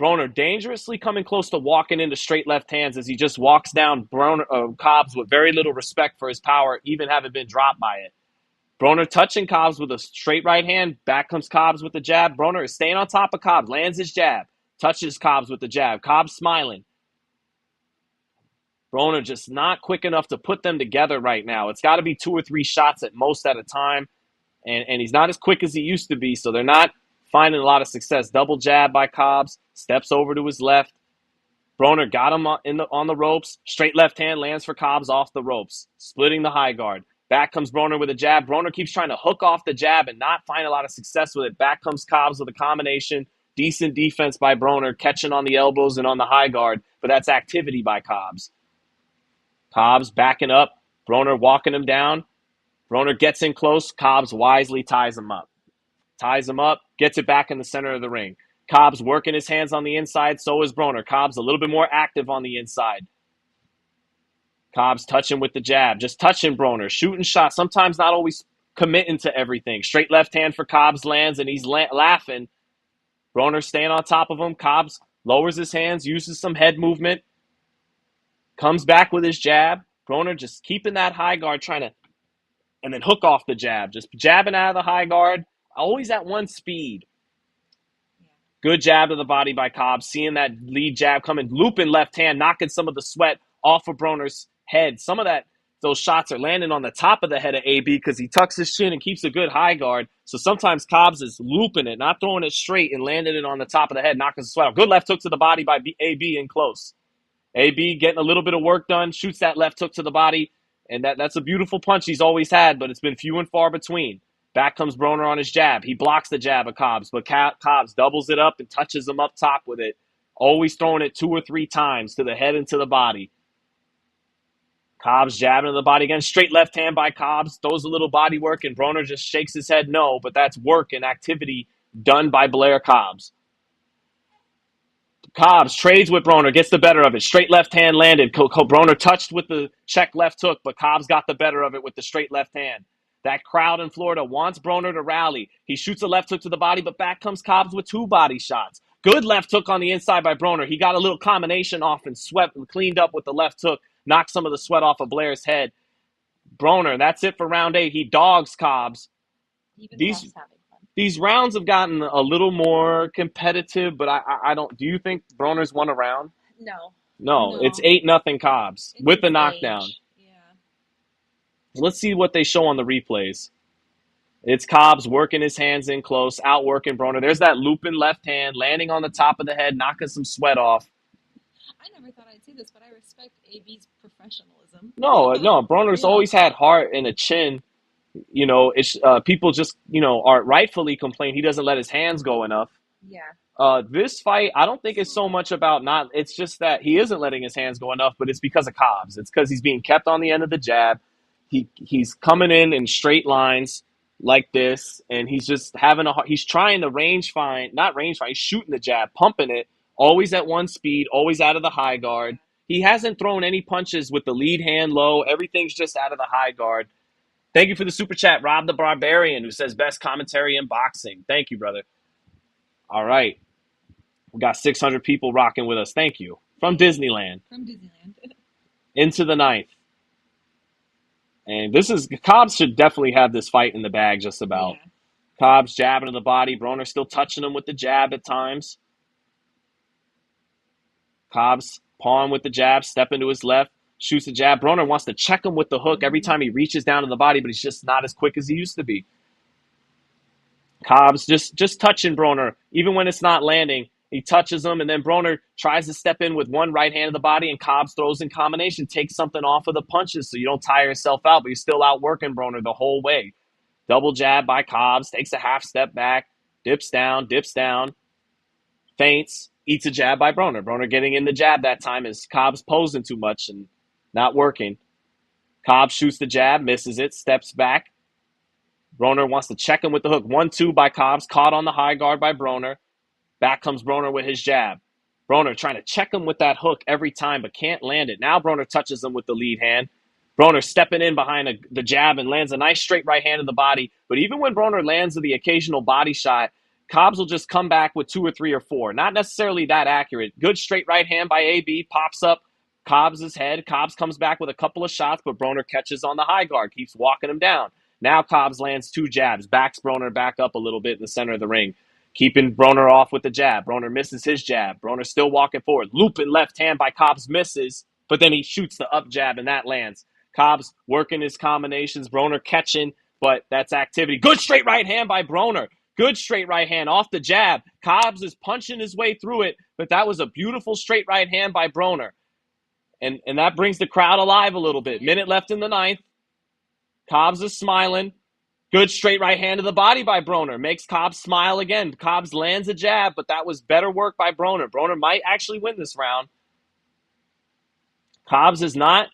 Broner dangerously coming close to walking into straight left hands as he just walks down Cobbs with very little respect for his power, even having been dropped by it. Broner touching Cobbs with a straight right hand. Back comes Cobbs with the jab. Broner is staying on top of Cobbs, lands his jab, touches Cobbs with the jab. Cobbs smiling. Broner just not quick enough to put them together right now. It's got to be 2 or 3 shots at most at a time, and he's not as quick as he used to be, so they're not finding a lot of success. Double jab by Cobbs, steps over to his left. Broner got him on the ropes. Straight left hand lands for Cobbs off the ropes, splitting the high guard. Back comes Broner with a jab. Broner keeps trying to hook off the jab and not find a lot of success with it. Back comes Cobbs with a combination. Decent defense by Broner, catching on the elbows and on the high guard, but that's activity by Cobbs. Cobbs backing up. Broner walking him down. Broner gets in close. Cobbs wisely ties him up. Gets it back in the center of the ring. Cobbs working his hands on the inside, so is Broner. Cobbs a little bit more active on the inside. Cobbs touching with the jab, just touching Broner, shooting shots, sometimes not always committing to everything. Straight left hand for Cobbs lands, and he's laughing. Broner staying on top of him. Cobbs lowers his hands, uses some head movement, comes back with his jab. Broner just keeping that high guard, trying to, and then hook off the jab, just jabbing out of the high guard, always at one speed. Good jab to the body by Cobbs, seeing that lead jab coming, looping left hand, knocking some of the sweat off of Broner's head. Some of those shots are landing on the top of the head of AB because he tucks his chin and keeps a good high guard. So sometimes Cobbs is looping it, not throwing it straight and landing it on the top of the head, knocking the sweat off. Good left hook to the body by AB in close. AB getting a little bit of work done, shoots that left hook to the body, and that's a beautiful punch he's always had, but it's been few and far between. Back comes Broner on his jab. He blocks the jab of Cobbs, but Cobbs doubles it up and touches him up top with it, always throwing it 2 or 3 times to the head and to the body. Cobbs jabbing to the body again. Straight left hand by Cobbs, throws a little body work, and Broner just shakes his head no, but that's work and activity done by Blair Cobbs. Cobbs trades with Broner, gets the better of it. Straight left hand landed. Broner touched with the check left hook, but Cobbs got the better of it with the straight left hand. That crowd in Florida wants Broner to rally. He shoots a left hook to the body, but back comes Cobbs with 2 body shots. Good left hook on the inside by Broner. He got a little combination off and swept and cleaned up with the left hook, knocked some of the sweat off of Blair's head. Broner, that's it for round 8. He dogs Cobbs. Even These Cobbs having fun. these rounds have gotten a little more competitive, but I don't. Do you think Broner's won a round? No. No, No. it's 8-0 Cobbs It's with the his knockdown. age. Yeah. Let's see what they show on the replays. It's Cobbs working his hands in close, outworking Broner. There's that looping left hand, landing on the top of the head, knocking some sweat off. I never thought I'd say this, but I respect AB's professionalism. No, Broner's Yeah. always had heart and a chin. You know, it's people just are rightfully complain he doesn't let his hands go enough. Yeah. This fight, I don't think it's so much about not. It's just that he isn't letting his hands go enough, but it's because of Cobbs. It's because he's being kept on the end of the jab. He's coming in straight lines like this, and he's just he's trying to not range find. He's shooting the jab, pumping it, always at one speed, always out of the high guard. He hasn't thrown any punches with the lead hand low. Everything's just out of the high guard. Thank you for the super chat, Rob the Barbarian, who says best commentary in boxing. Thank you, brother. All right. We got 600 people rocking with us. Thank you. From Disneyland. Into the 9th. And Cobbs should definitely have this fight in the bag just about. Yeah. Cobbs jabbing to the body. Broner still touching him with the jab at times. Cobbs pawing with the jab, stepping to his left, shoots the jab. Broner wants to check him with the hook every time he reaches down to the body, but he's just not as quick as he used to be. Cobbs just touching Broner. Even when it's not landing, he touches him, and then Broner tries to step in with one right hand of the body, and Cobbs throws in combination, takes something off of the punches so you don't tire yourself out, but you're still outworking Broner the whole way. Double jab by Cobbs, takes a half step back, dips down, feints, eats a jab by Broner. Broner getting in the jab that time as Cobbs posing too much and not working. Cobbs shoots the jab, misses it, steps back. Broner wants to check him with the hook. 1-2 by Cobbs, caught on the high guard by Broner. Back comes Broner with his jab. Broner trying to check him with that hook every time, but can't land it. Now Broner touches him with the lead hand. Broner stepping in behind the jab and lands a nice straight right hand in the body. But even when Broner lands the occasional body shot, Cobbs will just come back with 2 or 3 or 4. Not necessarily that accurate. Good straight right hand by AB, pops up Cobbs' head. Cobbs comes back with a couple of shots, but Broner catches on the high guard, keeps walking him down. Now Cobbs lands 2 jabs, backs Broner back up a little bit in the center of the ring, keeping Broner off with the jab. Broner misses his jab. Broner still walking forward. Looping left hand by Cobbs misses, but then he shoots the up jab, and that lands. Cobbs working his combinations. Broner catching, but that's activity. Good straight right hand by Broner. Good straight right hand off the jab. Cobbs is punching his way through it, but that was a beautiful straight right hand by Broner. And that brings the crowd alive a little bit. Minute left in the 9th. Cobbs is smiling. Good straight right hand to the body by Broner. Makes Cobbs smile again. Cobbs lands a jab, but that was better work by Broner. Broner might actually win this round. Cobbs is not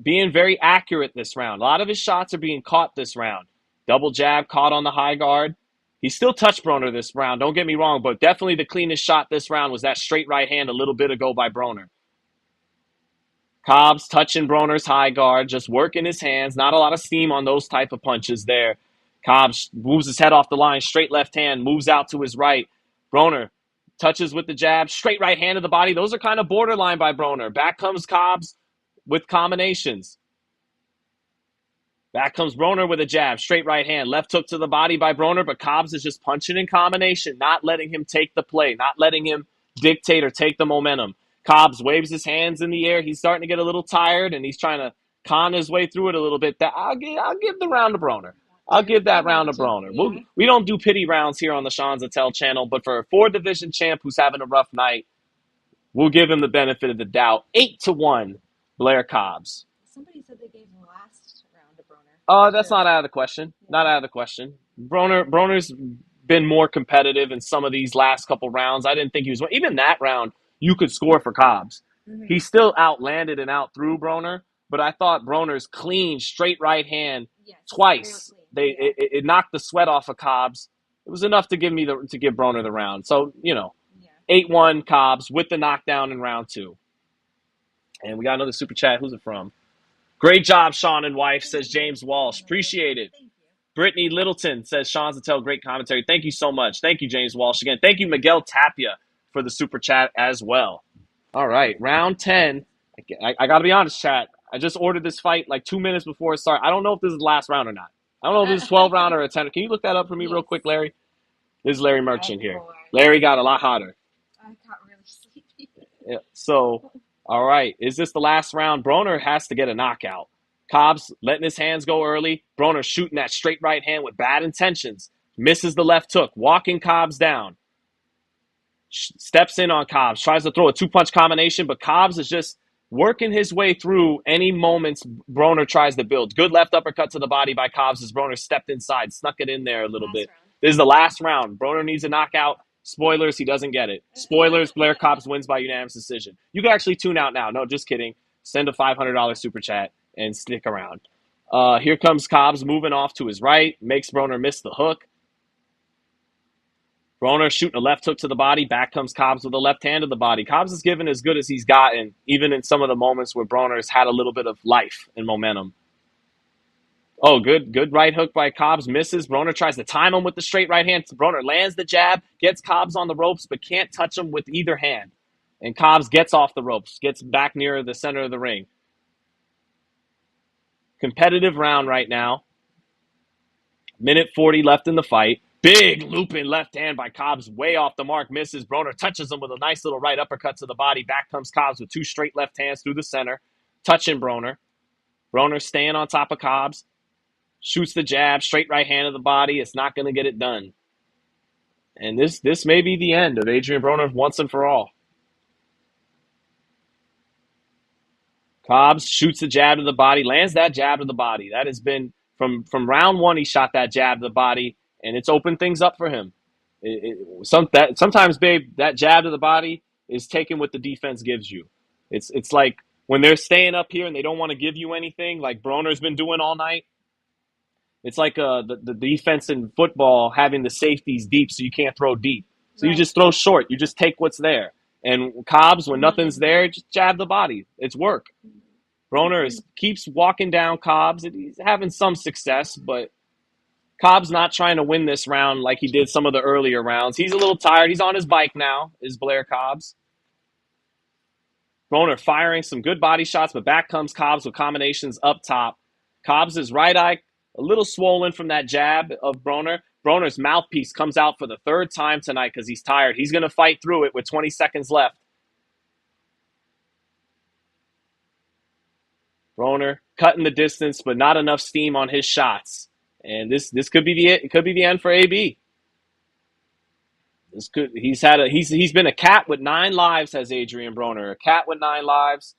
being very accurate this round. A lot of his shots are being caught this round. Double jab caught on the high guard. He still touched Broner this round, don't get me wrong, but definitely the cleanest shot this round was that straight right hand a little bit ago by Broner. Cobbs touching Broner's high guard, just working his hands. Not a lot of steam on those type of punches there. Cobbs moves his head off the line, straight left hand, moves out to his right. Broner touches with the jab, straight right hand to the body. Those are kind of borderline by Broner. Back comes Cobbs with combinations. Back comes Broner with a jab, straight right hand, left hook to the body by Broner, but Cobbs is just punching in combination, not letting him take the play, not letting him dictate or take the momentum. Cobbs waves his hands in the air. He's starting to get a little tired, and he's trying to con his way through it a little bit. I'll give the round to Broner. I'll give that round to Broner. We don't do pity rounds here on the Sean Zittel channel, but for a 4-division champ who's having a rough night, we'll give him the benefit of the doubt. 8-1, Blair Cobbs. Somebody said they gave the last round to Broner. That's not out of the question. Not out of the question. Broner's been more competitive in some of these last couple rounds. I didn't think he was. Even that round, you could score for Cobbs. Mm-hmm. He still outlanded and outthrew Broner, but I thought Broner's clean, straight right hand twice. It knocked the sweat off of Cobbs. It was enough to give Broner the round. So 8-1 Cobbs with the knockdown in round 2. And we got another super chat. Who's it from? Great job, Sean and wife, says James Walsh. Appreciate it. Thank you. Brittany Littleton says, Sean Zittel, great commentary. Thank you so much. Thank you, James Walsh. Again, thank you, Miguel Tapia, for the super chat as well. All right, round 10. I got to be honest, chat. I just ordered this fight like 2 minutes before it started. I don't know if this is the last round or not. I don't know if this is 12 round or a 10. Can you look that up for me real quick, Larry? This is Larry Merchant here. Larry got a lot hotter. I got really sleepy. Yeah, so, all right. Is this the last round? Broner has to get a knockout. Cobbs letting his hands go early. Broner shooting that straight right hand with bad intentions. Misses the left hook. Walking Cobbs down. Steps in on Cobbs. Tries to throw a 2-punch combination, but Cobbs is just working his way through any moments Broner tries to build. Good left uppercut to the body by Cobbs as Broner stepped inside. Snuck it in there a little bit. This is the last round. Broner needs a knockout. Spoilers, he doesn't get it. Spoilers, Blair Cobbs wins by unanimous decision. You can actually tune out now. No, just kidding. Send a $500 super chat and stick around. Here comes Cobbs moving off to his right. Makes Broner miss the hook. Broner shooting a left hook to the body. Back comes Cobbs with a left hand to the body. Cobbs is given as good as he's gotten, even in some of the moments where Broner's had a little bit of life and momentum. Oh, good right hook by Cobbs. Misses. Broner tries to time him with the straight right hand. Broner lands the jab, gets Cobbs on the ropes, but can't touch him with either hand. And Cobbs gets off the ropes, gets back near the center of the ring. Competitive round right now. Minute 40 left in the fight. Big looping left hand by Cobbs, way off the mark, misses. Broner touches him with a nice little right uppercut to the body. Back comes Cobbs with 2 straight left hands through the center, touching Broner. Broner staying on top of Cobbs. Shoots the jab, straight right hand to the body. It's not going to get it done. And this may be the end of Adrien Broner once and for all. Cobbs shoots the jab to the body, lands that jab to the body. That has been, from round 1, he shot that jab to the body, and it's opened things up for him. Sometimes, babe, that jab to the body is taking what the defense gives you. It's like when they're staying up here and they don't want to give you anything, like Broner's been doing all night. It's like the defense in football having the safeties deep so you can't throw deep. So you just throw short. You just take what's there. And Cobbs, when nothing's there, just jab the body. It's work. Broner keeps walking down Cobbs. He's having some success, but Cobbs not trying to win this round like he did some of the earlier rounds. He's a little tired. He's on his bike now, is Blair Cobbs. Broner firing some good body shots, but back comes Cobbs with combinations up top. Cobbs' right eye a little swollen from that jab of Broner. Broner's mouthpiece comes out for the 3rd time tonight because he's tired. He's going to fight through it with 20 seconds left. Broner cutting the distance, but not enough steam on his shots. And this could be the it could be the end for AB. He's been a cat with 9 lives, has Adrien Broner. A cat with 9 lives,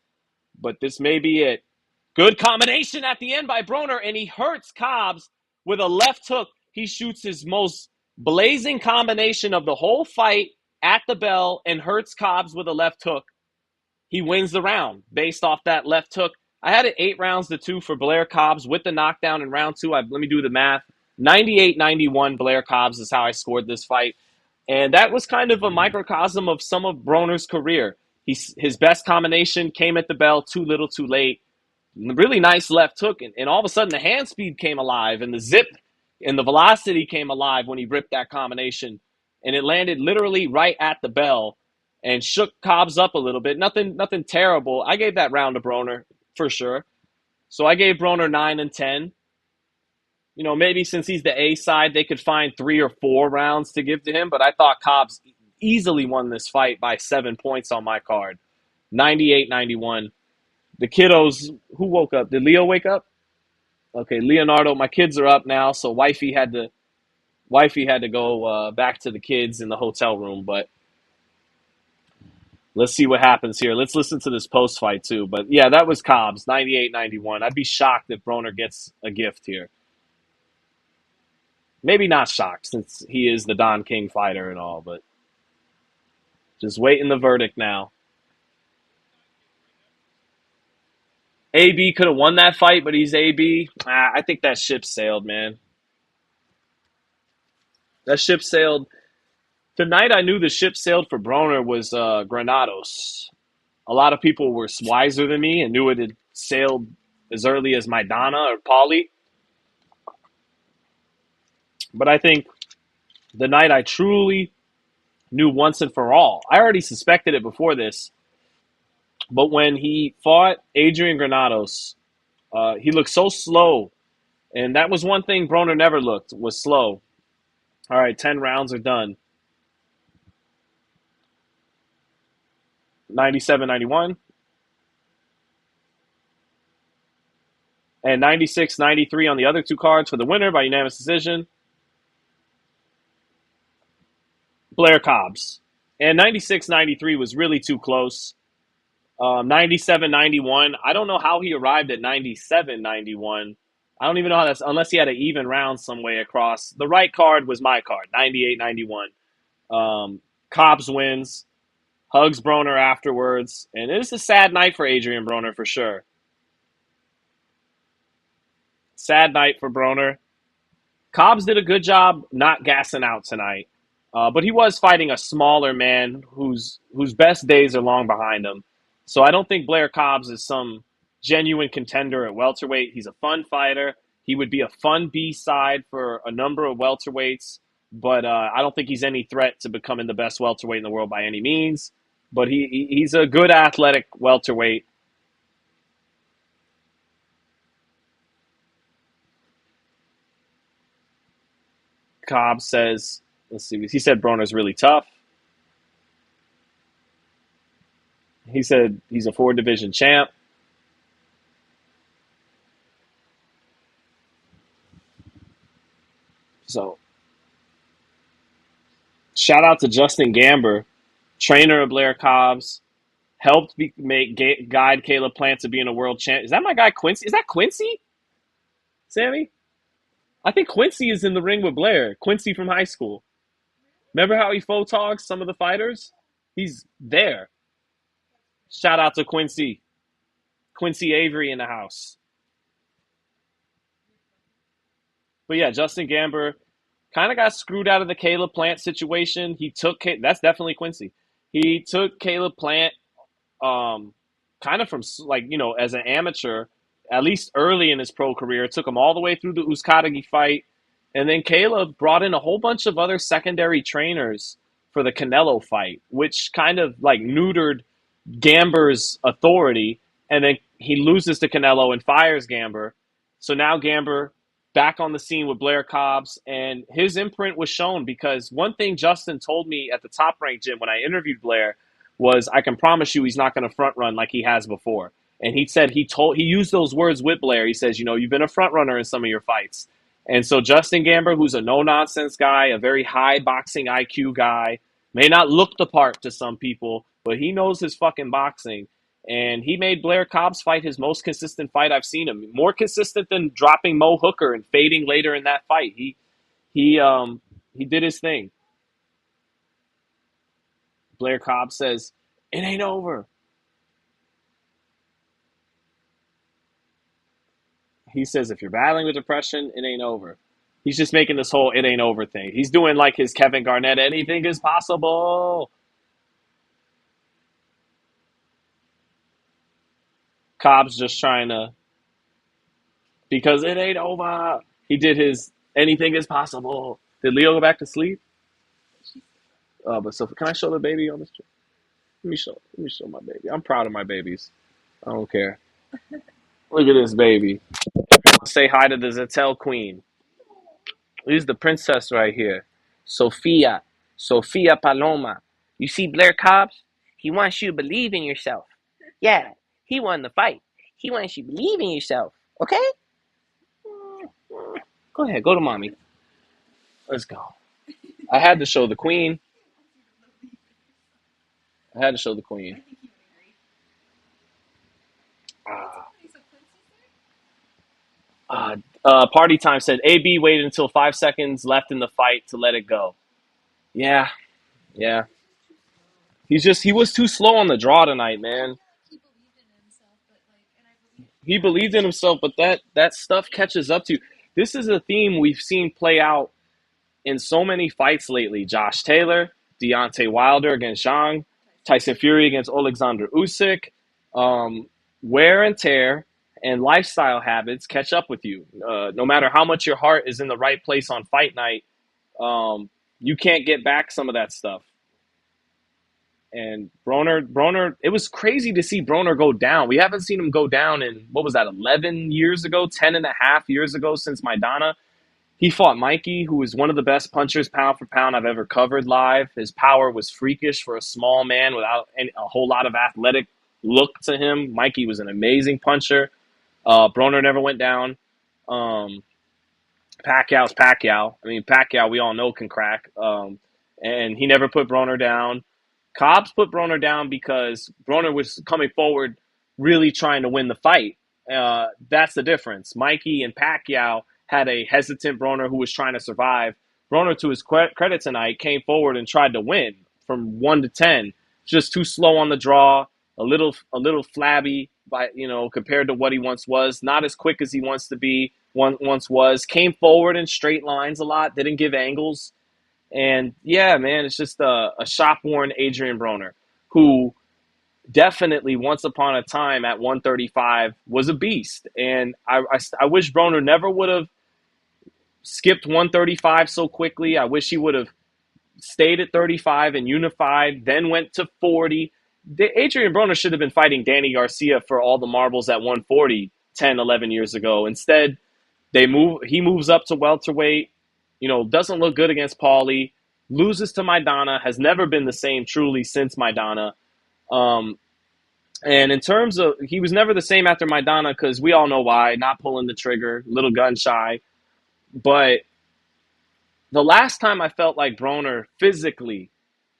but this may be it. Good combination at the end by Broner, and he hurts Cobbs with a left hook. He shoots his most blazing combination of the whole fight at the bell and hurts Cobbs with a left hook. He wins the round based off that left hook. I had it 8-2 for Blair Cobbs with the knockdown in round 2. Let me do the math. 98-91 Blair Cobbs is how I scored this fight. And that was kind of a microcosm of some of Broner's career. His best combination came at the bell, too little, too late. Really nice left hook. And all of a sudden the hand speed came alive and the zip and the velocity came alive when he ripped that combination. And it landed literally right at the bell and shook Cobbs up a little bit. Nothing terrible. I gave that round to Broner for sure. So I gave Broner 9 and 10. maybe since he's the A side, they could find 3 or 4 rounds to give to him. But I thought Cobbs easily won this fight by 7 points on my card, 98-91. The kiddos, who woke up? Did Leo wake up? Okay, Leonardo. My kids are up now, so wifey had to go back to the kids in the hotel room. But let's see what happens here. Let's listen to this post fight too. But yeah, that was Cobbs, 98-91. I'd be shocked if Broner gets a gift here. Maybe not shocked since he is the Don King fighter and all, but just waiting the verdict now. AB could have won that fight, but he's AB. I think that ship sailed, man. That ship sailed. The night I knew the ship sailed for Broner was Granados. A lot of people were wiser than me and knew it had sailed as early as Maidana or Pauly. But I think the night I truly knew once and for all, I already suspected it before this, but when he fought Adrien Granados, he looked so slow. And that was one thing Broner never looked, was slow. All right, 10 rounds are done. 97-91. And 96-93 on the other two cards for the winner by unanimous decision. Blair Cobbs. And 96-93 was really too close. 97-91. I don't know how he arrived at 97-91. I don't even know how that's, unless he had an even round some way across. The right card was my card, 98-91. Cobbs wins, hugs Broner afterwards, and it is a sad night for Adrien Broner for sure. Sad night for Broner. Cobbs did a good job not gassing out tonight, but he was fighting a smaller man whose best days are long behind him. So I don't think Blair Cobbs is some genuine contender at welterweight. He's a fun fighter. He would be a fun B-side for a number of welterweights, but I don't think he's any threat to becoming the best welterweight in the world by any means. But he's a good athletic welterweight. Cobbs says, let's see, he said Broner's really tough. He said he's a 4-division champ. So, shout out to Justin Gamber, trainer of Blair Cobbs, helped guide Caleb Plant to being a world champ. Is that my guy Quincy? Is that Quincy? Sammy? I think Quincy is in the ring with Blair. Quincy from high school. Remember how he photogs some of the fighters? He's there. Shout out to Quincy. Quincy Avery in the house. But yeah, Justin Gamber kind of got screwed out of the Caleb Plant situation. That's definitely Quincy. He took Caleb Plant kind of from, like, as an amateur, at least early in his pro career, took him all the way through the Uzcategui fight. And then Caleb brought in a whole bunch of other secondary trainers for the Canelo fight, which kind of like neutered Gamber's authority. And then he loses to Canelo and fires Gamber. So now Gamber back on the scene with Blair Cobbs, and his imprint was shown because one thing Justin told me at the Top Rank gym when I interviewed Blair was, I can promise you he's not going to front run like he has before. And he said he used those words with Blair. He says, you've been a front runner in some of your fights. And so Justin Gamber, who's a no-nonsense guy, a very high boxing IQ guy, may not look the part to some people, but he knows his fucking boxing. And he made Blair Cobbs fight his most consistent fight I've seen him. More consistent than dropping Mo Hooker and fading later in that fight. He did his thing. Blair Cobbs says, it ain't over. He says, if you're battling with depression, it ain't over. He's just making this whole it ain't over thing. He's doing like his Kevin Garnett, anything is possible. Cobbs just trying to, because it ain't over. He did his anything is possible. Did Leo go back to sleep? But so can I show the baby on this trip? Let me show my baby. I'm proud of my babies. I don't care. Look at this baby. Say hi to the Zittel Queen. Here's the princess right here. Sophia. Sophia Paloma. You see Blair Cobbs? He wants you to believe in yourself. Yeah, he won the fight. He wants you to believe in yourself. Okay? Go ahead, go to mommy. Let's go. I had to show the queen. I had to show the queen. Uh, Party time said AB waited until 5 seconds left in the fight to let it go. Yeah, yeah. He was too slow on the draw tonight, man. He believed in himself, but that stuff catches up to you. This is a theme we've seen play out in so many fights lately. Josh Taylor, Deontay Wilder against Zhang, Tyson Fury against Alexander Usyk. Wear and tear and lifestyle habits catch up with you. No matter how much your heart is in the right place on fight night, you can't get back some of that stuff. And Broner, it was crazy to see Broner go down. We haven't seen him go down in, what was that, 11 years ago, 10 and a half years ago since Maidana. He fought Mikey, who was one of the best punchers pound for pound I've ever covered live. His power was freakish for a small man without a whole lot of athletic look to him. Mikey was an amazing puncher. Broner never went down. Pacquiao's Pacquiao. I mean, Pacquiao, we all know, can crack. And he never put Broner down. Cobbs put Broner down because Broner was coming forward really trying to win the fight. That's the difference. Mikey and Pacquiao had a hesitant Broner who was trying to survive. Broner, to his credit tonight, came forward and tried to win from 1 to 10. Just too slow on the draw, a little flabby by compared to what he once was. Not as quick as he wants to be. Once was. Came forward in straight lines a lot. Didn't give angles. And yeah, man, it's just a shop-worn Adrien Broner, who definitely once upon a time at 135 was a beast. And I wish Broner never would have skipped 135 so quickly. I wish he would have stayed at 35 and unified, then went to 40. Adrien Broner should have been fighting Danny Garcia for all the marbles at 140 10, 11 years ago. Instead, he moves up to welterweight, doesn't look good against Paulie, loses to Maidana, has never been the same truly since Maidana. And in terms of, he was never the same after Maidana because we all know why, not pulling the trigger, little gun shy. But the last time I felt like Broner physically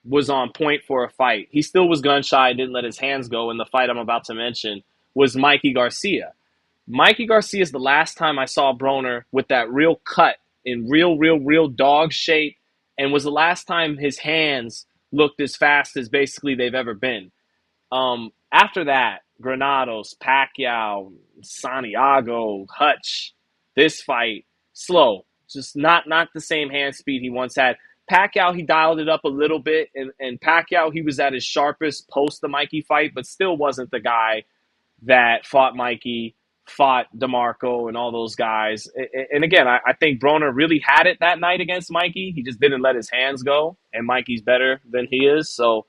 was on point for a fight, he still was gun shy, didn't let his hands go in the fight I'm about to mention, was Mikey Garcia. Mikey Garcia is the last time I saw Broner with that real cut in real dog shape, and was the last time his hands looked as fast as basically they've ever been. After that, Granados, Pacquiao, Santiago, Hutch, this fight, slow. Just not the same hand speed he once had. Pacquiao, he dialed it up a little bit, and Pacquiao, he was at his sharpest post the Mikey fight, but still wasn't the guy that fought Mikey, fought DeMarco, and all those guys. And again, I think Broner really had it that night against Mikey. He just didn't let his hands go, and Mikey's better than he is. So,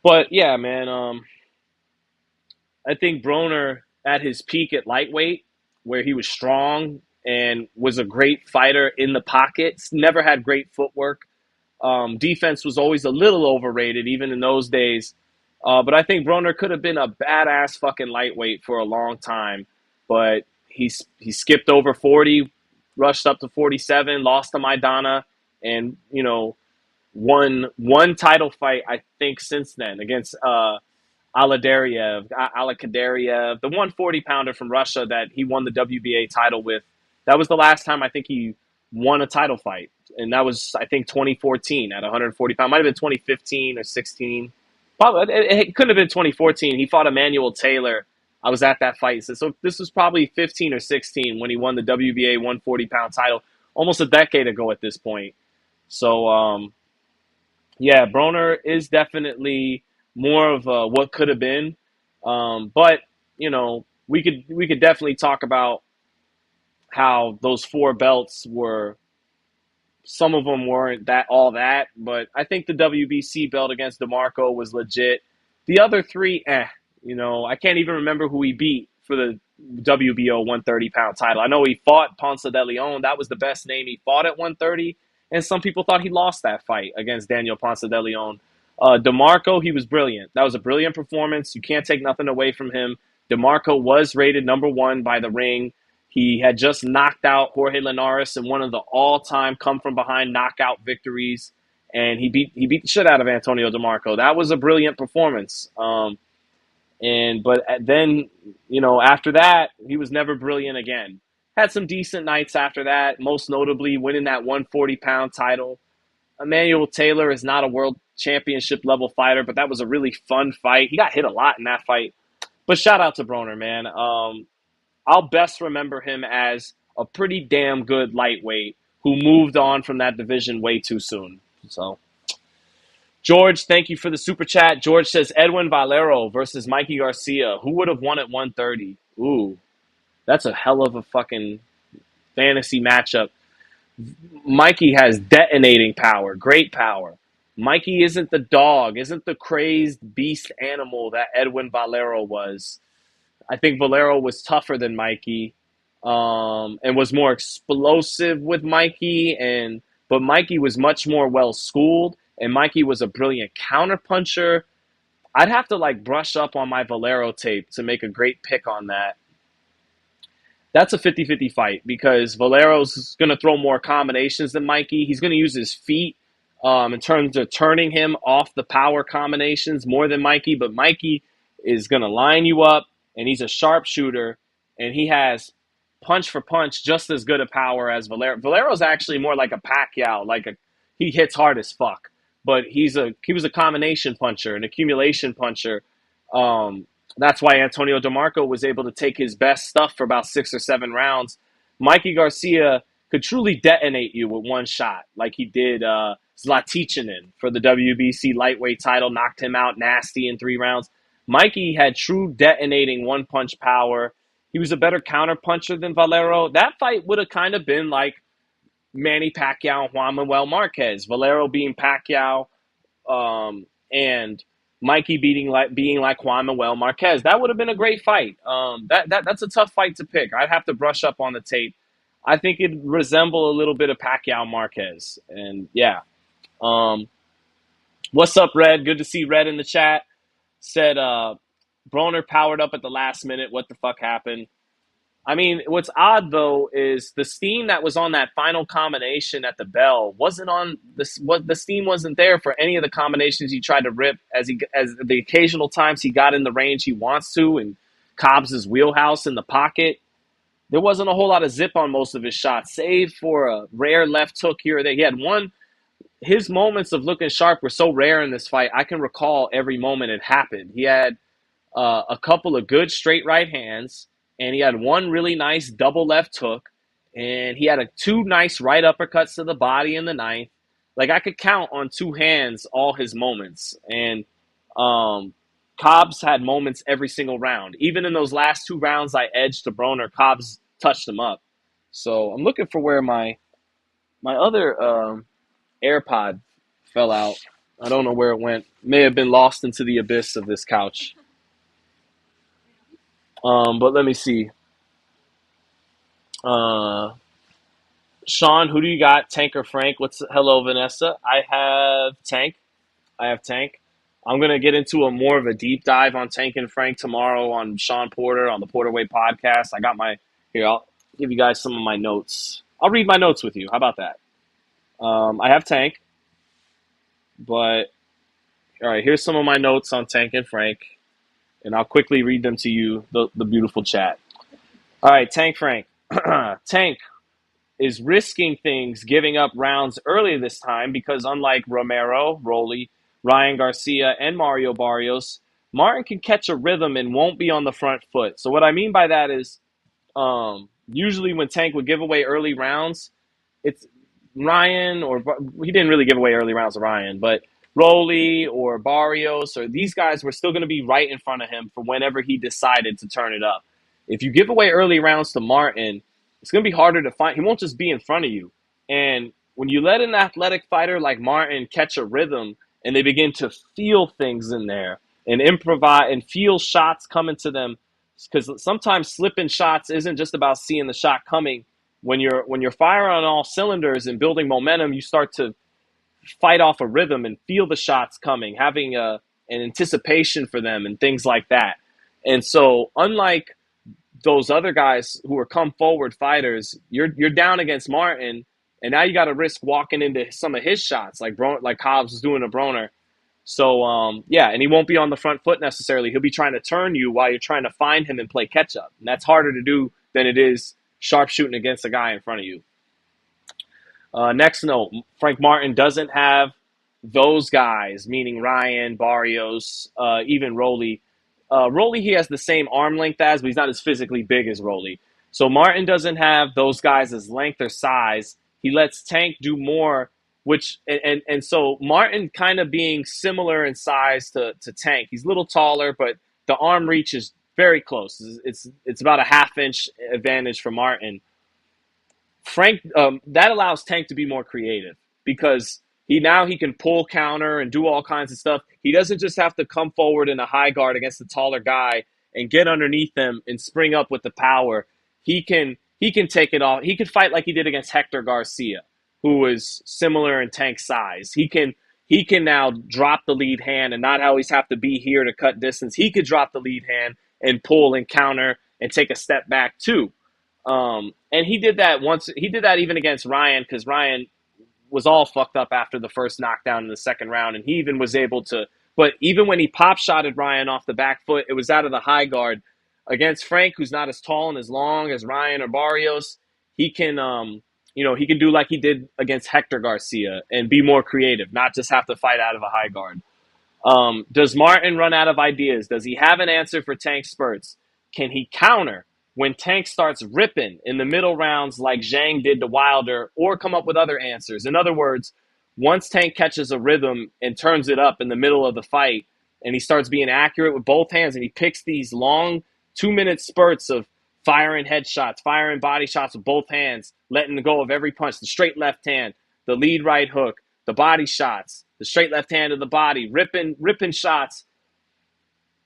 but yeah, man, I think Broner at his peak at lightweight, where he was strong and was a great fighter in the pockets, never had great footwork. Defense was always a little overrated, even in those days. But I think Broner could have been a badass fucking lightweight for a long time. But he skipped over 40, rushed up to 47, lost to Maidana, and, won one title fight, I think, since then against Alakaderiev, the 140-pounder from Russia that he won the WBA title with. That was the last time I think he won a title fight. And that was, I think, 2014 at 140 pounds. Might have been 2015 or 16. Probably, it couldn't have been 2014. He fought Emmanuel Taylor. I was at that fight. So this was probably 15 or 16 when he won the WBA 140-pound title, almost a decade ago at this point. So, yeah, Broner is definitely more of what could have been. But, we could definitely talk about how those 4 belts were, some of them weren't all that, but I think the WBC belt against DeMarco was legit. The other 3, I can't even remember who he beat for the WBO 130-pound title. I know he fought Ponce de Leon. That was the best name he fought at 130. And some people thought he lost that fight against Daniel Ponce de Leon. DeMarco, he was brilliant. That was a brilliant performance. You can't take nothing away from him. DeMarco was rated #1 by the Ring. He had just knocked out Jorge Linares in one of the all-time come-from-behind knockout victories, and he beat the shit out of Antonio DeMarco. That was a brilliant performance. But then, after that, he was never brilliant again. Had some decent nights after that, most notably winning that 140-pound title. Emmanuel Taylor is not a world championship level fighter, but that was a really fun fight. He got hit a lot in that fight. But shout out to Broner, man. I'll best remember him as a pretty damn good lightweight who moved on from that division way too soon. So, George, thank you for the super chat. George says Edwin Valero versus Mikey Garcia. Who would have won at 130? Ooh, that's a hell of a fucking fantasy matchup. Mikey has detonating power, great power. Mikey isn't the dog, isn't the crazed beast animal that Edwin Valero was. I think Valero was tougher than Mikey, and was more explosive with Mikey, but Mikey was much more well schooled, and Mikey was a brilliant counterpuncher. I'd have to brush up on my Valero tape to make a great pick on that. That's a 50-50 fight because Valero's going to throw more combinations than Mikey. He's going to use his feet in terms of turning him off the power combinations more than Mikey, but Mikey is going to line you up, and he's a sharpshooter, and he has punch for punch just as good a power as Valero. Valero's actually more like a Pacquiao, he hits hard as fuck, but he was a combination puncher, an accumulation puncher. That's why Antonio DeMarco was able to take his best stuff for about 6 or 7 rounds. Mikey Garcia could truly detonate you with one shot, like he did Zlaticanin for the WBC lightweight title, knocked him out nasty in 3 rounds. Mikey had true detonating one-punch power. He was a better counterpuncher than Valero. That fight would have kind of been like Manny Pacquiao and Juan Manuel Marquez. Valero being Pacquiao, and Mikey being like Juan Manuel Marquez. That would have been a great fight. That's a tough fight to pick. I'd have to brush up on the tape. I think it'd resemble a little bit of Pacquiao Marquez. And yeah. What's up, Red? Good to see Red in the chat. Said Broner powered up at the last minute. What the fuck happened? I mean, what's odd though is the steam that was on that final combination at the bell wasn't on this. What the steam wasn't there for any of the combinations he tried to rip as the occasional times he got in the range he wants to and Cobbs' wheelhouse in the pocket. There wasn't a whole lot of zip on most of his shots, save for a rare left hook here or there. He had one. His moments of looking sharp were so rare in this fight. I can recall every moment it happened. He had a couple of good straight right hands, and he had one really nice double left hook, and he had 2 nice right uppercuts to the body in the 9th. I could count on 2 hands all his moments. And Cobbs had moments every single round. Even in those last 2 rounds I edged to Broner, Cobbs touched him up. So I'm looking for where my other AirPod fell out. I don't know where it went. May have been lost into the abyss of this couch. But let me see. Sean, who do you got? Tank or Frank? Hello, Vanessa. I have Tank. I'm going to get into more of a deep dive on Tank and Frank tomorrow on Sean Porter on the Porter Way podcast. I'll give you guys some of my notes. I'll read my notes with you. How about that? I have Tank, but all right, here's some of my notes on Tank and Frank, and I'll quickly read them to you, the beautiful chat. All right, Tank Frank. Tank is risking things giving up rounds early this time because unlike Romero, Rolly, Ryan Garcia, and Mario Barrios, Martin can catch a rhythm and won't be on the front foot. So what I mean by that is usually when Tank would give away early rounds, it's Ryan, or he didn't really give away early rounds to Ryan, but Rolly or Barrios or these guys were still going to be right in front of him for whenever he decided to turn it up. If you give away early rounds to Martin, it's going to be harder to find. He won't just be in front of you. And when you let an athletic fighter like Martin catch a rhythm and they begin to feel things in there and improvise and feel shots coming to them because sometimes slipping shots isn't just about seeing the shot coming. When you're firing on all cylinders and building momentum, you start to fight off a rhythm and feel the shots coming, having an anticipation for them and things like that. And so, unlike those other guys who are come forward fighters, you're down against Martin, and now you got to risk walking into some of his shots, like Cobbs was doing to Broner. So yeah, and he won't be on the front foot necessarily. He'll be trying to turn you while you're trying to find him and play catch up, and that's harder to do than it is sharpshooting against a guy in front of you. Next note, Frank Martin doesn't have those guys, meaning Ryan, Barrios, even Rolly. Rolly, he has the same arm length as, but he's not as physically big as Rolly. So Martin doesn't have those guys as length or size. He lets Tank do more, and so Martin kind of being similar in size to Tank. He's a little taller, but the arm reach is very close. It's about a half-inch advantage for Martin. Frank, that allows Tank to be more creative because he can pull counter and do all kinds of stuff. He doesn't just have to come forward in a high guard against the taller guy and get underneath them and spring up with the power. He can take it off. He could fight like he did against Hector Garcia, who was similar in Tank's size. He can now drop the lead hand and not always have to be here to cut distance. He could drop the lead hand and pull and counter and take a step back too. And he did that once. He did that even against Ryan because Ryan was all fucked up after the first knockdown in the second round, and he even was able to. But even when he pop shotted Ryan off the back foot, it was out of the high guard. Against Frank, who's not as tall and as long as Ryan or Barrios, he can he can do like he did against Hector Garcia and be more creative, not just have to fight out of a high guard. Does Martin run out of ideas? Does he have an answer for Tank spurts? Can he counter when Tank starts ripping in the middle rounds like Zhang did to Wilder, or come up with other answers? In other words, once Tank catches a rhythm and turns it up in the middle of the fight and he starts being accurate with both hands and he picks these long 2-minute spurts of firing headshots, firing body shots with both hands, letting go of every punch, the straight left hand, the lead right hook, the body shots, the straight left hand to the body, ripping shots.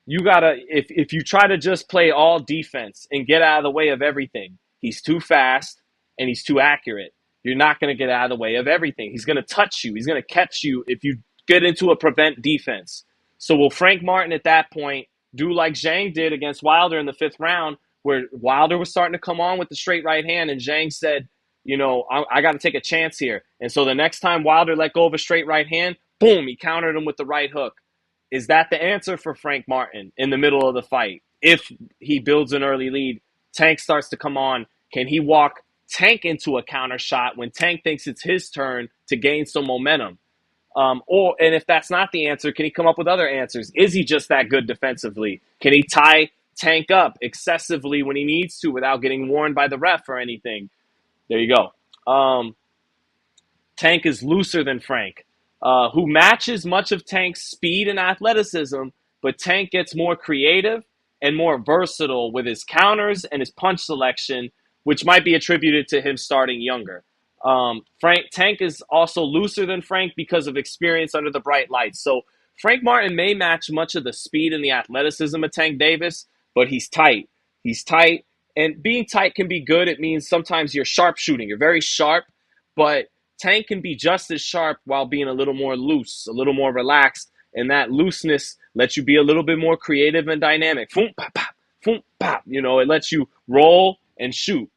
You gotta, if you try to just play all defense and get out of the way of everything, he's too fast and he's too accurate. You're not going to get out of the way of everything. He's going to touch you. He's going to catch you if you get into a prevent defense. So will Frank Martin at that point do like Zhang did against Wilder in the 5th round, where Wilder was starting to come on with the straight right hand and Zhang said, I got to take a chance here. And so the next time Wilder let go of a straight right hand, boom, he countered him with the right hook. Is that the answer for Frank Martin in the middle of the fight? If he builds an early lead, Tank starts to come on, can he walk Tank into a counter shot when Tank thinks it's his turn to gain some momentum? And if that's not the answer, can he come up with other answers? Is he just that good defensively? Can he tie Tank up excessively when he needs to without getting warned by the ref or anything? There you go. Tank is looser than Frank, who matches much of Tank's speed and athleticism, but Tank gets more creative and more versatile with his counters and his punch selection, which might be attributed to him starting younger. Tank is also looser than Frank because of experience under the bright lights. So Frank Martin may match much of the speed and the athleticism of Tank Davis, but he's tight. He's tight, and being tight can be good. It means sometimes you're sharpshooting. You're very sharp, but Tank can be just as sharp while being a little more loose, a little more relaxed, and that looseness lets you be a little bit more creative and dynamic. Foom, pop, pop, foom, pop. It lets you roll and shoot,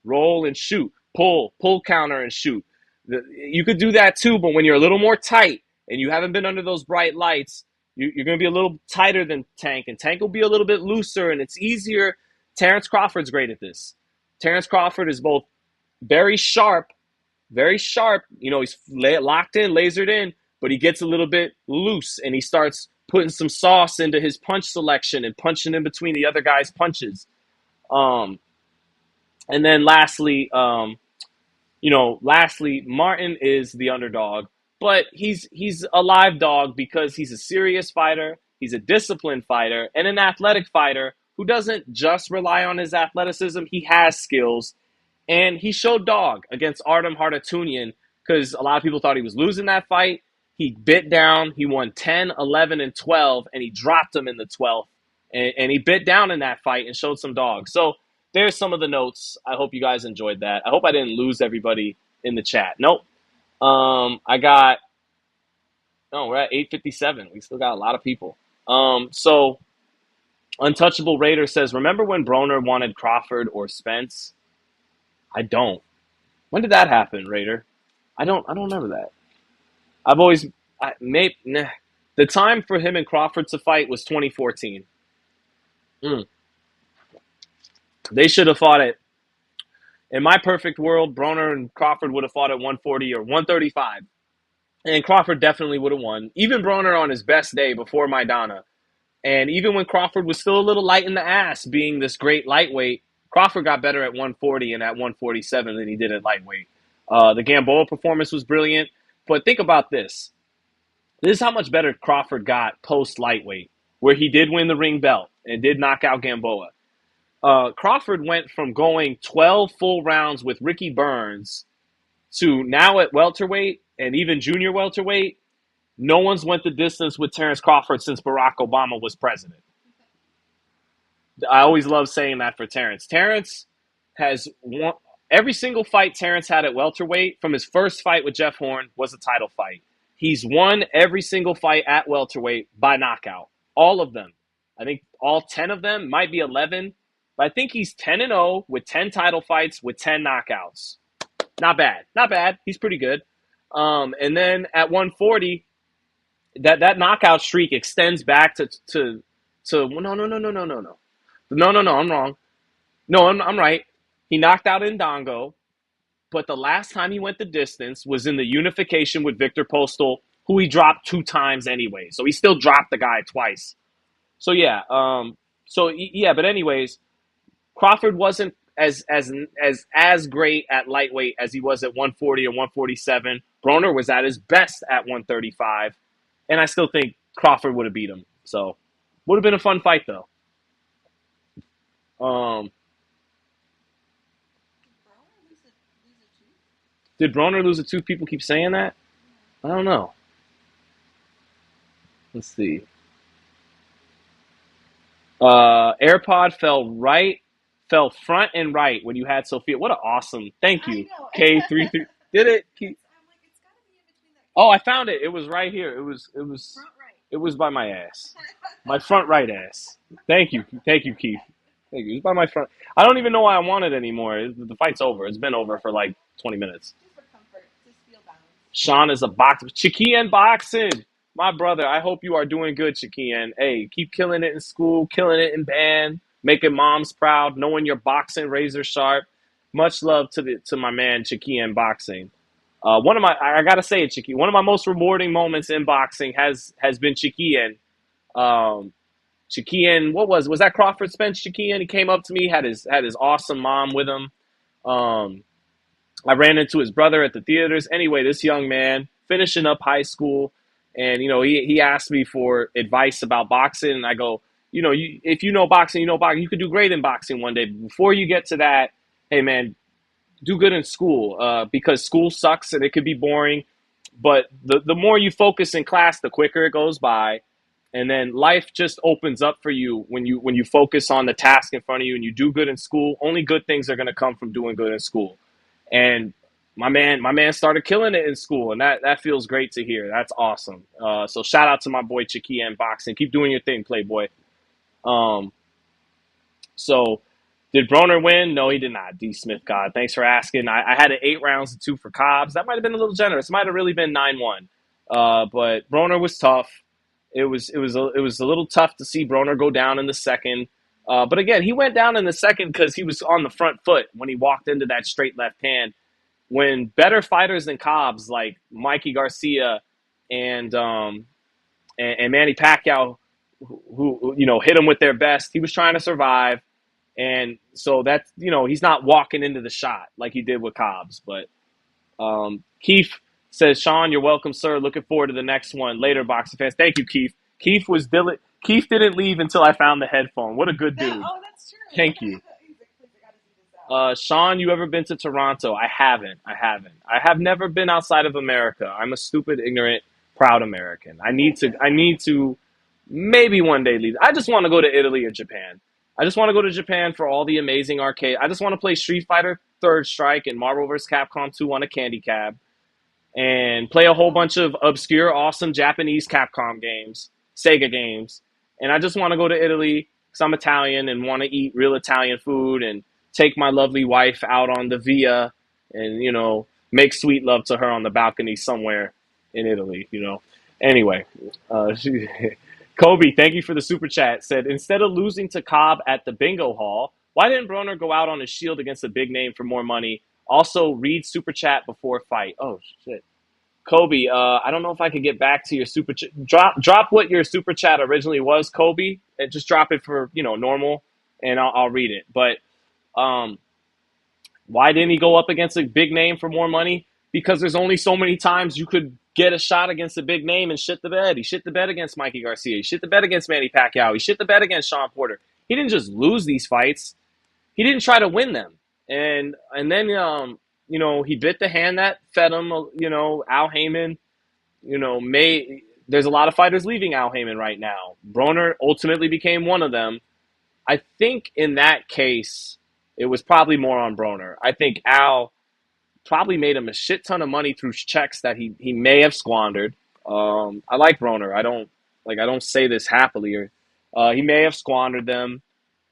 pull counter and shoot. You could do that too, but when you're a little more tight and you haven't been under those bright lights, you're going to be a little tighter than Tank, and Tank will be a little bit looser, and it's easier. Terrence Crawford's great at this. Terrence Crawford is both very sharp. He's locked in, lasered in, but he gets a little bit loose, and he starts putting some sauce into his punch selection and punching in between the other guy's punches. And then lastly, Martin is the underdog, but he's a live dog because he's a serious fighter, he's a disciplined fighter, and an athletic fighter who doesn't just rely on his athleticism. He has skills, and he showed dog against Artem Hardatunian because a lot of people thought he was losing that fight. He bit down, he won 10, 11, and 12, and he dropped him in the 12th, and he bit down in that fight and showed some dogs. So there's some of the notes. I hope you guys enjoyed that. I hope I didn't lose everybody in the chat. Nope. I got. No, we're at 8:57. We still got a lot of people. So Untouchable Raider says, remember when Broner wanted Crawford or Spence? I don't. When did that happen, Raider? I don't remember that. I've always nah. The time for him and Crawford to fight was 2014. They should have fought it. In my perfect world, Broner and Crawford would have fought at 140 or 135. And Crawford definitely would have won. Even Broner on his best day before Maidana. And even when Crawford was still a little light in the ass, being this great lightweight, Crawford got better at 140 and at 147 than he did at lightweight. The Gamboa performance was brilliant. But think about this. This is how much better Crawford got post-lightweight, where he did win the ring belt and did knock out Gamboa. Crawford went from going 12 full rounds with Ricky Burns to now at welterweight and even junior welterweight. No one's went the distance with Terrence Crawford since Barack Obama was president. I always love saying that for Terrence. Terrence has won every single fight Terrence had at welterweight from his first fight with Jeff Horn was a title fight. He's won every single fight at welterweight by knockout. All of them. I think all 10 of them, might be 11. But I think he's 10-0 with 10 title fights with 10 knockouts. Not bad. Not bad. He's pretty good. And then at 140, that knockout streak extends back to no, I'm wrong. No, I'm right. He knocked out Ndongo, but the last time he went the distance was in the unification with Victor Postal, who he dropped 2 times anyway. So he still dropped the guy twice. So yeah, but anyways, Crawford wasn't as great at lightweight as he was at 140 or 147. Broner was at his best at 135. And I still think Crawford would have beat him. So, would have been a fun fight, though. Did Broner lose a tooth? People keep saying that. I don't know. Let's see. AirPod fell front and right when you had Sophia. What an awesome. Thank you. K33. Did it? Oh, I found it. It was right here. It was Front right. It was by my ass. My front right ass. Thank you, Keith. Thank you. It's by my front. I don't even know why I want it anymore. The fight's over. It's been over for like 20 minutes. Just for comfort. Just feel balanced. Sean is a boxer. Chiquian boxing. My brother, I hope you are doing good, Chiquian. Hey, keep killing it in school, killing it in band, making moms proud, knowing your boxing razor sharp. Much love to my man, Chiquian boxing. I gotta say it, Chiqui. One of my most rewarding moments in boxing has been Chiquian. Chiquian, was that Crawford Spence Chiquian? He came up to me, had his awesome mom with him. I ran into his brother at the theaters. Anyway, this young man finishing up high school, and he asked me for advice about boxing, and I go, if you know boxing, you could do great in boxing one day. But before you get to that, hey man, do good in school, because school sucks and it could be boring. But the more you focus in class, the quicker it goes by. And then life just opens up for you when you focus on the task in front of you and you do good in school. Only good things are going to come from doing good in school. And my man started killing it in school, and that feels great to hear. That's awesome. So shout out to my boy Chiquian Boxing. Keep doing your thing, Playboy. So did Broner win? No, he did not. D. Smith God, thanks for asking. I had it 8 rounds to 2 for Cobbs. That might have been a little generous. It might have really been 9-1. But Broner was tough. It was a little tough to see Broner go down in the second. But again, he went down in the second because he was on the front foot when he walked into that straight left hand. When better fighters than Cobbs, like Mikey Garcia and Manny Pacquiao, who hit him with their best, he was trying to survive. And so that's, he's not walking into the shot like he did with Cobbs. But Keith says, Sean, you're welcome, sir. Looking forward to the next one. Later, boxing fans. Thank you, Keith. Keith didn't leave until I found the headphone. What a good dude. Oh, that's true. Thank you. Sean, you ever been to Toronto? I haven't. I have never been outside of America. I'm a stupid, ignorant, proud American. I need to Maybe one day leave. I just want to go to Italy or Japan. I just want to go to Japan for all the amazing arcade. I just want to play Street Fighter Third Strike and Marvel vs. Capcom 2 on a candy cab and play a whole bunch of obscure, awesome Japanese Capcom games, Sega games. And I just want to go to Italy because I'm Italian and want to eat real Italian food and take my lovely wife out on the via and, make sweet love to her on the balcony somewhere in Italy. Anyway, Kobe, thank you for the super chat. Said, instead of losing to Cobb at the bingo hall, why didn't Broner go out on his shield against a big name for more money? Also, read super chat before fight. Oh, shit. Kobe, I don't know if I can get back to your super chat. Drop what your super chat originally was, Kobe, and just drop it for normal, and I'll read it. But um, why didn't he go up against a big name for more money? Because there's only so many times you could get a shot against a big name and shit the bed. He shit the bed against Mikey Garcia. He shit the bed against Manny Pacquiao. He shit the bed against Sean Porter. He didn't just lose these fights. He didn't try to win them. And then he bit the hand that fed him. Al Heyman. There's a lot of fighters leaving Al Heyman right now. Broner ultimately became one of them. I think in that case, it was probably more on Broner. I think Al probably made him a shit ton of money through checks that he may have squandered. I like Broner. I don't say this happily. He may have squandered them,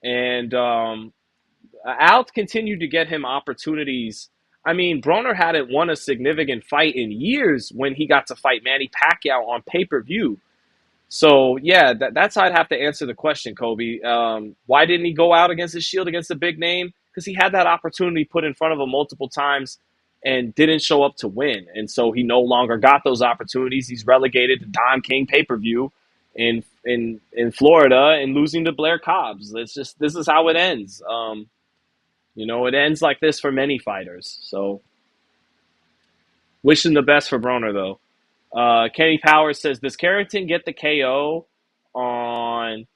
and Al continued to get him opportunities. I mean, Broner hadn't won a significant fight in years when he got to fight Manny Pacquiao on pay-per-view. So, yeah, that's how I'd have to answer the question, Kobe. Why didn't he go out against his shield against a big name? Because he had that opportunity put in front of him multiple times and didn't show up to win. And so he no longer got those opportunities. He's relegated to Don King pay-per-view in Florida and losing to Blair Cobbs. This is how it ends. It ends like this for many fighters. So, wishing the best for Broner, though. Kenny Powers says, does Carrington get the KO on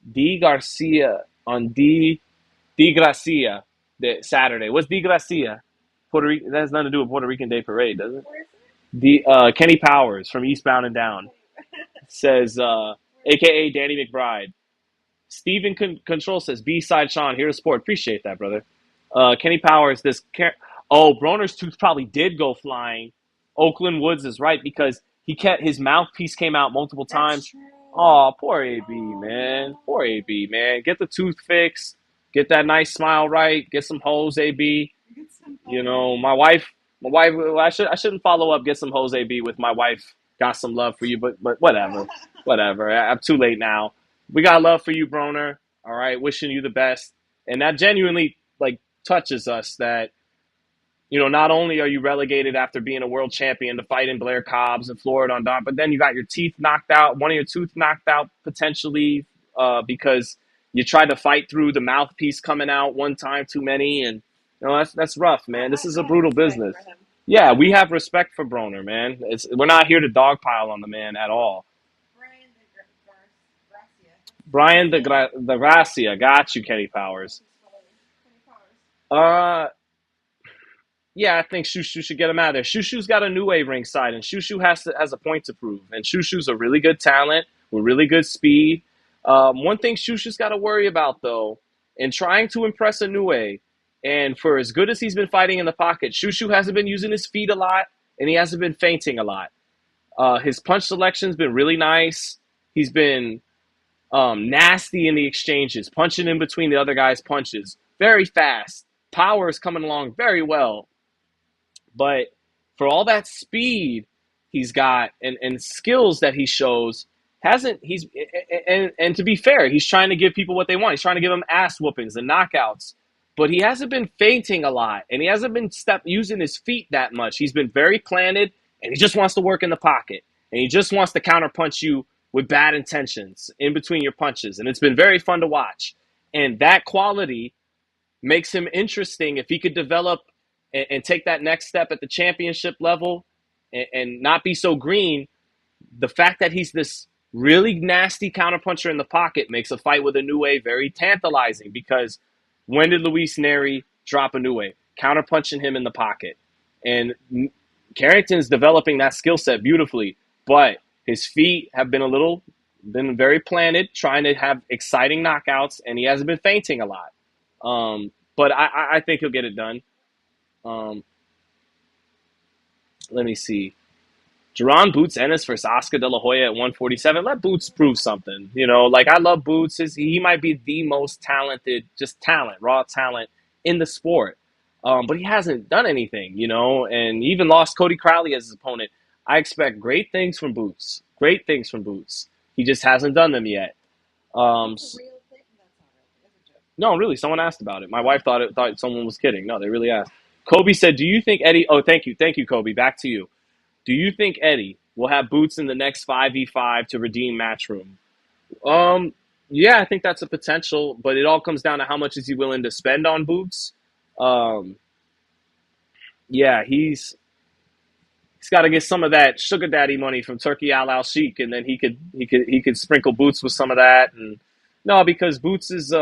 D. Gracia Saturday? What's D. Gracia? Puerto Rican. That has nothing to do with Puerto Rican Day Parade, does it? Kenny Powers from Eastbound and Down says, a.k.a. Danny McBride. Steven Control says, B-side Sean, here to support. Appreciate that, brother. Kenny Powers, Broner's tooth probably did go flying. Oakland Woods is right because his mouthpiece came out multiple times. Oh, poor AB, man. Poor AB, man. Get the tooth fixed. Get that nice smile right. Get some hoes, AB. My wife. I shouldn't follow up. Get some hoes, AB, with my wife. Got some love for you, but whatever, whatever. I'm too late now. We got love for you, Broner. All right, wishing you the best, and that genuinely touches us. That not only are you relegated after being a world champion to fight in Blair Cobbs in Florida on Don, but then you got your teeth knocked out, one of your tooth knocked out potentially because you tried to fight through the mouthpiece coming out one time too many, and that's rough, man. This is a brutal business. Yeah, we have respect for Broner, man. We're not here to dogpile on the man at all. Brian de Gracia, got you, Kenny Powers. Yeah, I think Shushu should get him out of there. Shushu's got a new wave ringside, and Shushu has a point to prove. And Shushu's a really good talent with really good speed. One thing Shushu's got to worry about, though, in trying to impress a new way, and for as good as he's been fighting in the pocket, Shushu hasn't been using his feet a lot, and he hasn't been feinting a lot. His punch selection's been really nice. He's been nasty in the exchanges, punching in between the other guy's punches. Very fast. Power is coming along very well. But for all that speed he's got and skills that he shows, and to be fair, he's trying to give people what they want. He's trying to give them ass whoopings and knockouts. But he hasn't been feinting a lot, and he hasn't been using his feet that much. He's been very planted, and he just wants to work in the pocket. And he just wants to counterpunch you with bad intentions in between your punches. And it's been very fun to watch. And that quality makes him interesting if he could develop and take that next step at the championship level and not be so green. The fact that he's this really nasty counterpuncher in the pocket makes a fight with Inoue very tantalizing, because when did Luis Neri drop Inoue? Counterpunching him in the pocket. And Carrington's developing that skill set beautifully, but his feet have been a little been very planted, trying to have exciting knockouts, and he hasn't been feinting a lot. But I think he'll get it done. Um, let me see. Jerron Boots Ennis versus Oscar De La Hoya at 147. Let Boots prove something. Like I love Boots. He might be the most talented, just talent, raw talent in the sport. But he hasn't done anything, and even lost Cody Crowley as his opponent. I expect great things from Boots. Great things from Boots. He just hasn't done them yet. Um, That's a real thing. That's not real. That's a joke. no, really, someone asked about it. My wife thought someone was kidding. No, they really asked. Kobe said, "Do you think Eddie?" Oh, thank you, Kobe. Back to you. Do you think Eddie will have Boots in the next 5v5 to redeem Matchroom? Um, yeah, I think that's a potential, but it all comes down to how much is he willing to spend on Boots. Um, yeah, he's got to get some of that sugar daddy money from Turkey Al Sheikh, and then he could sprinkle Boots with some of that. And no, because Boots is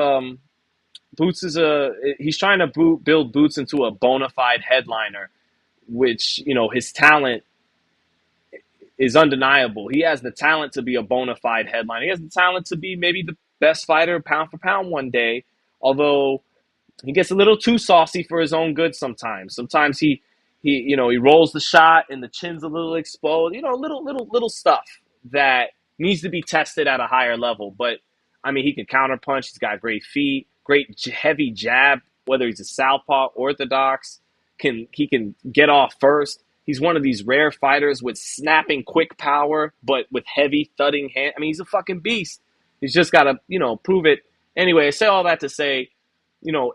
he's trying to build Boots into a bona fide headliner, which his talent is undeniable. He has the talent to be a bona fide headliner. He has the talent to be maybe the best fighter pound for pound one day. Although he gets a little too saucy for his own good sometimes. Sometimes he rolls the shot and the chin's a little exposed. Little stuff that needs to be tested at a higher level. But I mean, he can counterpunch. He's got great feet, great heavy jab. Whether he's a southpaw, orthodox, he can get off first. He's one of these rare fighters with snapping quick power, but with heavy thudding hand. I mean, he's a fucking beast. He's just got to, prove it. Anyway, I say all that to say,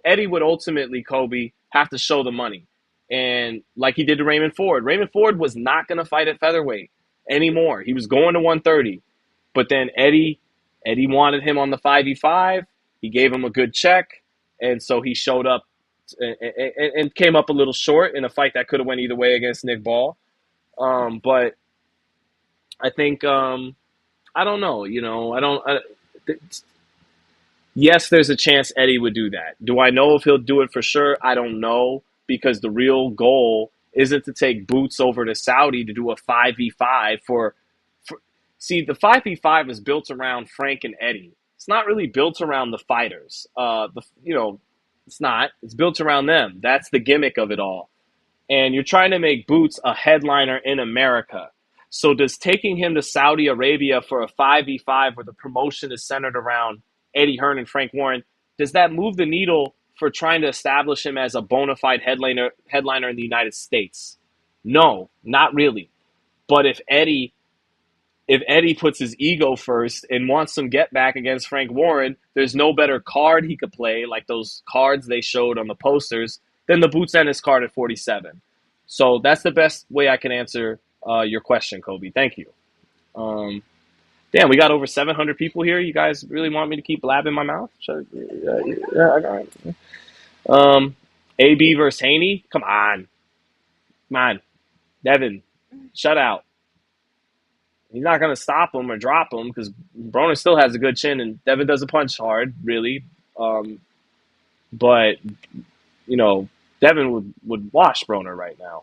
Eddie would ultimately, Kobe, have to show the money. And like he did to Raymond Ford. Raymond Ford was not going to fight at featherweight anymore. He was going to 130. But then Eddie wanted him on the 5v5. He gave him a good check. And so he showed up and came up a little short in a fight that could have went either way against Nick Ball. But I think, I don't know, yes, there's a chance Eddie would do that. Do I know if he'll do it for sure? I don't know, because the real goal isn't to take Boots over to Saudi to do a 5v5 see, the 5v5 is built around Frank and Eddie. It's not really built around the fighters. It's not. It's built around them. That's the gimmick of it all. And you're trying to make Boots a headliner in America. So does taking him to Saudi Arabia for a 5v5 where the promotion is centered around Eddie Hearn and Frank Warren, does that move the needle for trying to establish him as a bona fide headliner in the United States? No, not really. But if Eddie puts his ego first and wants some get back against Frank Warren, there's no better card he could play, like those cards they showed on the posters, than the Boots Ennis card at 47. So that's the best way I can answer your question, Kobe. Thank you. Damn, we got over 700 people here. You guys really want me to keep blabbing my mouth? Yeah, I got it. AB versus Haney? Come on. Devin, shut out. He's not going to stop him or drop him because Broner still has a good chin and Devin doesn't punch hard, really. But, Devin would wash Broner right now.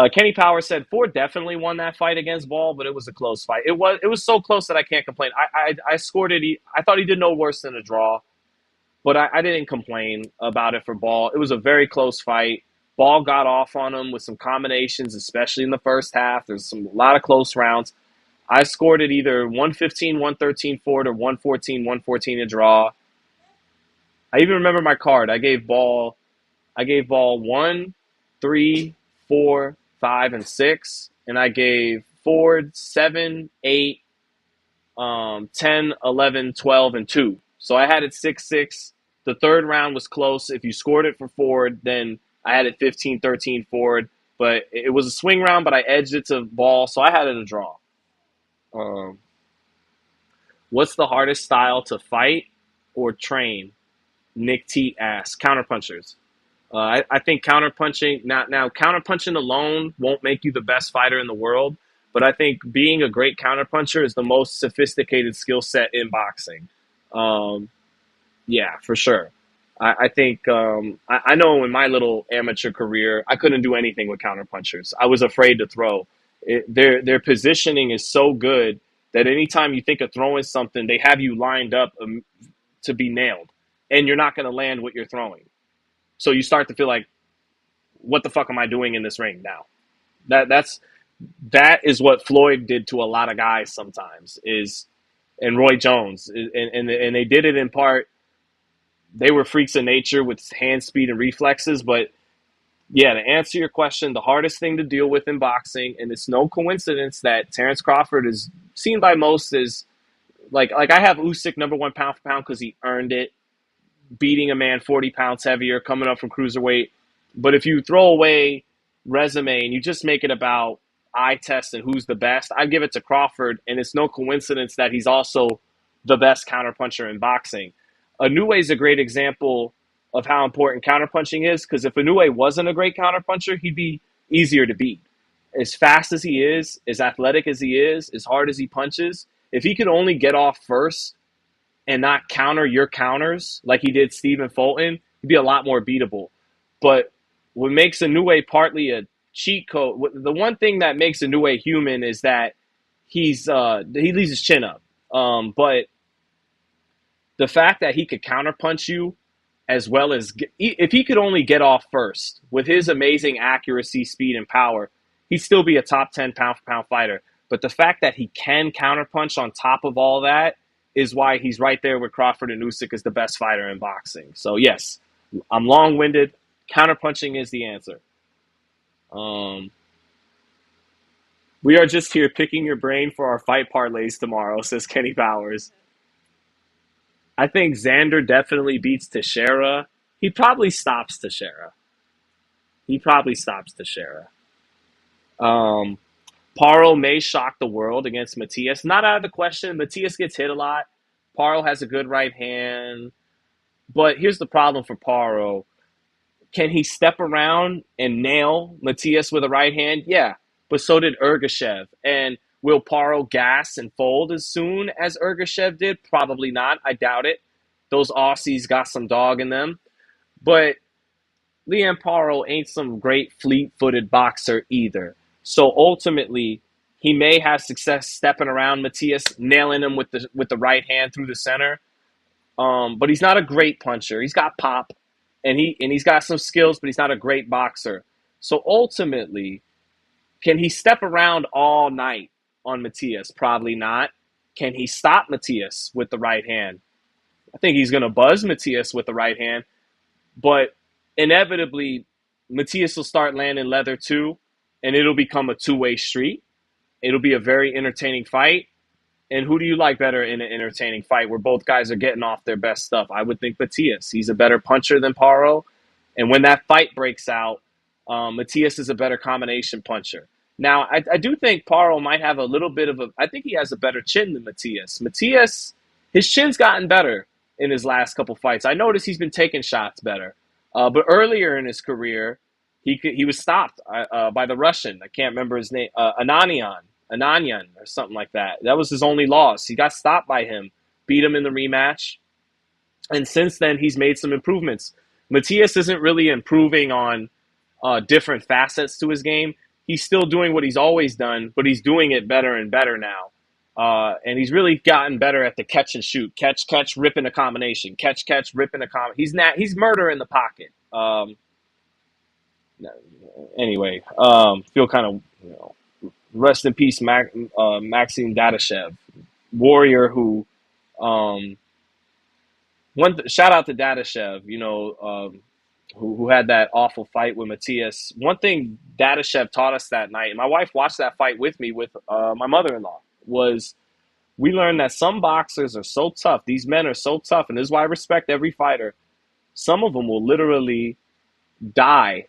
Kenny Power said Ford definitely won that fight against Ball, but it was a close fight. It was so close that I can't complain. I scored it. I thought he did no worse than a draw, but I didn't complain about it for Ball. It was a very close fight. Ball got off on him with some combinations, especially in the first half. There's a lot of close rounds. I scored it either 115, 113 Ford or 114, 114 a draw. I even remember my card. I gave Ball 1, 3, 4, 5, and 6. And I gave Ford 7, 8, 10, 11, 12, and 2. So I had it 6-6. The third round was close. If you scored it for Ford, then I had it 15-13 Ford. But it was a swing round, but I edged it to Ball, so I had it a draw. What's the hardest style to or train? Nick T asks. Counterpunchers. I think counterpunching now counterpunching alone won't make you the best fighter in the world, but I think being a great counterpuncher is the most sophisticated skill set in boxing. Yeah, for sure. I think I know in my little amateur career I couldn't do anything with counterpunchers. I was afraid to throw. Their positioning is so good that anytime you think of throwing something, they have you lined up to be nailed, and you're not going to land what you're throwing. So you start to feel like, what the fuck am I doing in this ring now? That is what Floyd did to a lot of guys sometimes, is and Roy Jones, and they did it in part. They were freaks of nature with hand speed and reflexes, but yeah, to answer your question, the hardest thing to deal with in boxing, and it's no coincidence that Terrence Crawford is seen by most as like I have Usyk number one pound for pound because he earned it, beating a man 40 pounds heavier, coming up from cruiserweight. But if you throw away resume and you just make it about eye test and who's the best, I give it to Crawford, and it's no coincidence that he's also the best counterpuncher in boxing. Inoue is a great example of how important counterpunching is, because if Inoue wasn't a great counterpuncher, he'd be easier to beat. As fast as he is, as athletic as he is, as hard as he punches, if he could only get off first and not counter your counters like he did Stephen Fulton, he'd be a lot more beatable. But what makes Inoue partly a cheat code, the one thing that makes Inoue human is that he leaves his chin up. But the fact that he could counterpunch you as well as if he could only get off first with his amazing accuracy, speed, and power, he'd still be a top 10 pound for pound fighter. But the fact that he can counterpunch on top of all that is why he's right there with Crawford and Usyk as the best fighter in boxing. So yes, I'm long-winded. Counterpunching is the answer. We are just here picking your brain for our fight parlays tomorrow, says Kenny Powers. I think Xander definitely beats Teixeira. He probably stops Teixeira. Paro may shock the world against Matias. Not out of the question. Matias gets hit a lot. Paro has a good right hand. But here's the problem for Paro. Can he step around and nail Matias with a right hand? Yeah, but so did Ergashev. And will Paro gas and fold as soon as Ergashev did? Probably not. I doubt it. Those Aussies got some dog in them. But Liam Paro ain't some great fleet-footed boxer either. So ultimately, he may have success stepping around Matias, nailing him with the right hand through the center. But he's not a great puncher. He's got pop, and he's got some skills, but he's not a great boxer. So ultimately, can he step around all night on Matias? Probably not. Can he stop Matias with the right hand? I think he's going to buzz Matias with the right hand, but inevitably, Matias will start landing leather too, and it'll become a two-way street. It'll be a very entertaining fight. And who do you like better in an entertaining fight where both guys are getting off their best stuff? I would think Matias. He's a better puncher than Paro. And when that fight breaks out, Matias is a better combination puncher. Now, I do think Paro might have a little bit of I think he has a better chin than Matias. Matias, his chin's gotten better in his last couple fights. I noticed he's been taking shots better. But earlier in his career, he was stopped by the Russian. I can't remember his name. Ananyan or something like that. That was his only loss. He got stopped by him, beat him in the rematch. And since then, he's made some improvements. Matias isn't really improving on different facets to his game. He's still doing what he's always done, but he's doing it better and better now. And he's really gotten better at the catch and shoot. Catch, rip in a combination. Catch, rip in a combination. He's murder in the pocket. Anyway, feel kind of, rest in peace, Maxim Dadashev, warrior who, shout out to Dadashev, who had that awful fight with Matias. One thing Dadashev taught us that night, and my wife watched that fight with me with my mother-in-law, was we learned that some boxers are so tough. These men are so tough, and this is why I respect every fighter. Some of them will literally die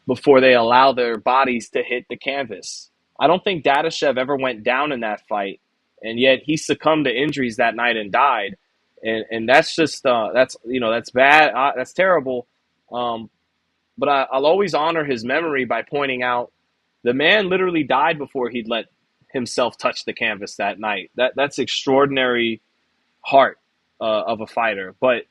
before they allow their bodies to hit the canvas. I don't think Dadashev ever went down in that fight, and yet he succumbed to injuries that night and died. And that's just that's bad. That's terrible. But I'll always honor his memory by pointing out the man literally died before he'd let himself touch the canvas that night. That's extraordinary heart of a fighter. But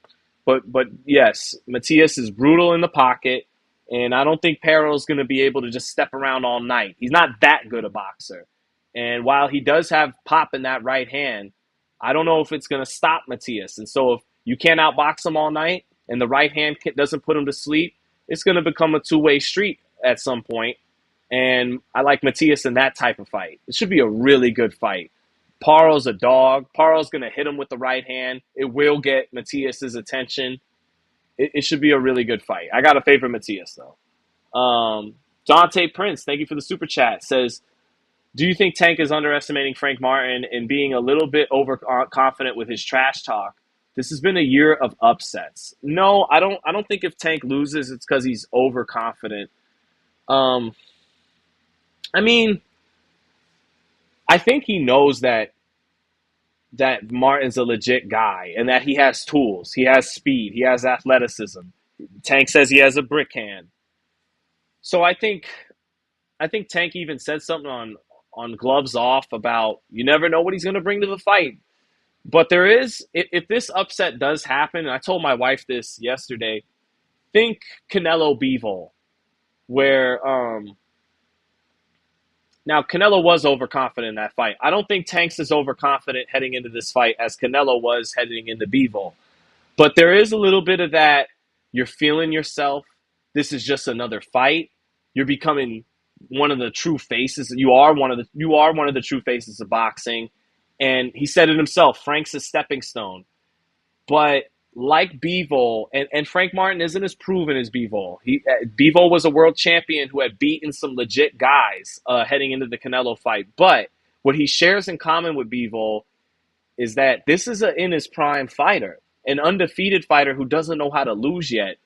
yes, Matias is brutal in the pocket. And I don't think Paro's going to be able to just step around all night. He's not that good a boxer. And while he does have pop in that right hand, I don't know if it's going to stop Matias. And so if you can't outbox him all night and the right hand doesn't put him to sleep, it's going to become a two-way street at some point. And I like Matias in that type of fight. It should be a really good fight. Paro's a dog. Paro's going to hit him with the right hand. It will get Matias's attention. It should be a really good fight. I got to favor Matias, though. Dante Prince, thank you for the super chat, says, do you think Tank is underestimating Frank Martin and being a little bit overconfident with his trash talk? This has been a year of upsets. No, I don't think if Tank loses, it's because he's overconfident. I mean, I think he knows that Martin's a legit guy and that he has tools. He has speed. He has athleticism. Tank says he has a brick hand. So I think Tank even said something on Gloves Off about you never know what he's going to bring to the fight. But there is, if this upset does happen, and I told my wife this yesterday, think Canelo Bivol, where now Canelo was overconfident in that fight. I don't think Tank's as overconfident heading into this fight as Canelo was heading into Bivol. But there is a little bit of that. You're feeling yourself. This is just another fight. You're becoming one of the true faces. You are one of the true faces of boxing. And he said it himself, Frank's a stepping stone. But like Bivol, and Frank Martin isn't as proven as Bivol. Bivol was a world champion who had beaten some legit guys heading into the Canelo fight. But what he shares in common with Bivol is that this is an in his prime fighter, an undefeated fighter who doesn't know how to lose yet.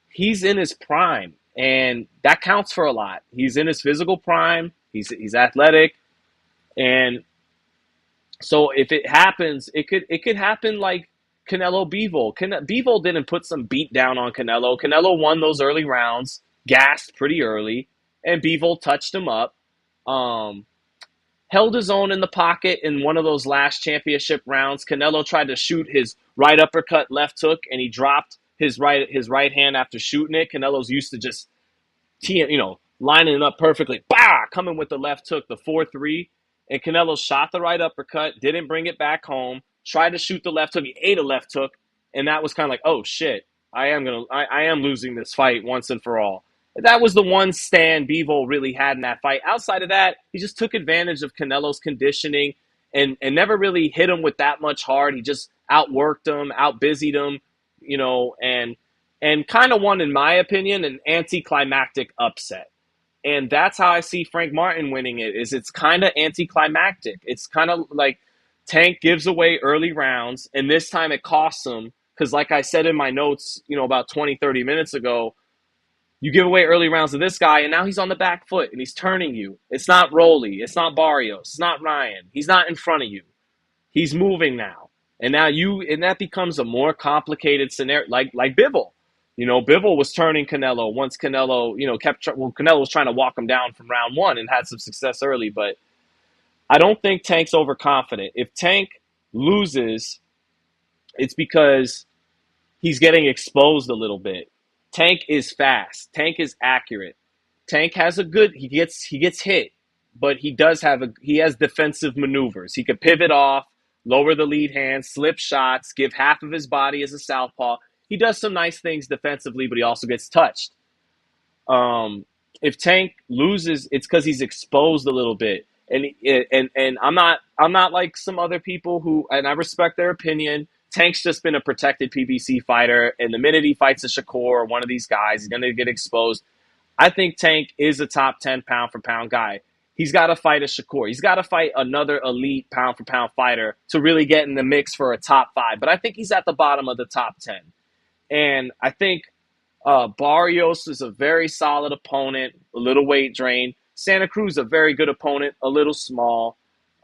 He's in his prime, and that counts for a lot. He's in his physical prime. He's athletic, and so if it happens, it could happen like Canelo Bivol. Bivol didn't put some beat down on Canelo. Canelo won those early rounds, gassed pretty early, and Bivol touched him up. Held his own in the pocket in one of those last championship rounds. Canelo tried to shoot his right uppercut, left hook, and he dropped his right hand after shooting it. Canelo's used to just lining it up perfectly, coming with the left hook, the 4-3. And Canelo shot the right uppercut, didn't bring it back home, tried to shoot the left hook. He ate a left hook, and that was kind of like, oh, shit, I am losing this fight once and for all. That was the one stand Bivol really had in that fight. Outside of that, he just took advantage of Canelo's conditioning and never really hit him with that much hard. He just outworked him, outbusied him, and kind of won, in my opinion, an anticlimactic upset. And that's how I see Frank Martin winning it, is it's kind of anticlimactic. It's kind of like Tank gives away early rounds, and this time it costs him because, like I said in my notes, about 20, 30 minutes ago, you give away early rounds to this guy, and now he's on the back foot, and he's turning you. It's not Rolly. It's not Barrios. It's not Ryan. He's not in front of you. He's moving now. And now that becomes a more complicated scenario, like Bivol. Bivol was turning Canelo once Canelo, Canelo was trying to walk him down from round one and had some success early. But I don't think Tank's overconfident. If Tank loses, it's because he's getting exposed a little bit. Tank is fast. Tank is accurate. Tank has he gets hit, but he has defensive maneuvers. He could pivot off, lower the lead hand, slip shots, give half of his body as a southpaw. He does some nice things defensively, but he also gets touched. If Tank loses, it's because he's exposed a little bit. And I'm not like some other people who, and I respect their opinion. Tank's just been a protected PBC fighter, and the minute he fights a Shakur or one of these guys, he's going to get exposed. I think Tank is a top 10 pound-for-pound guy. He's got to fight a Shakur. He's got to fight another elite pound-for-pound fighter to really get in the mix for a top 5. But I think he's at the bottom of the top 10. And I think Barrios is a very solid opponent, a little weight drain. Santa Cruz, a very good opponent, a little small.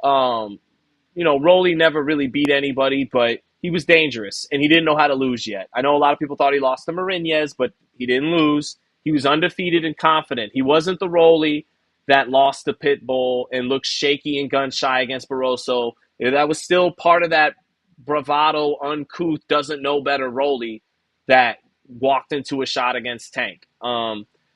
Rolly never really beat anybody, but he was dangerous, and he didn't know how to lose yet. I know a lot of people thought he lost to Marinez, but he didn't lose. He was undefeated and confident. He wasn't the Rolly that lost to Pitbull and looked shaky and gun-shy against Barroso. That was still part of that bravado, uncouth, doesn't know better Rolly that walked into a shot against Tank.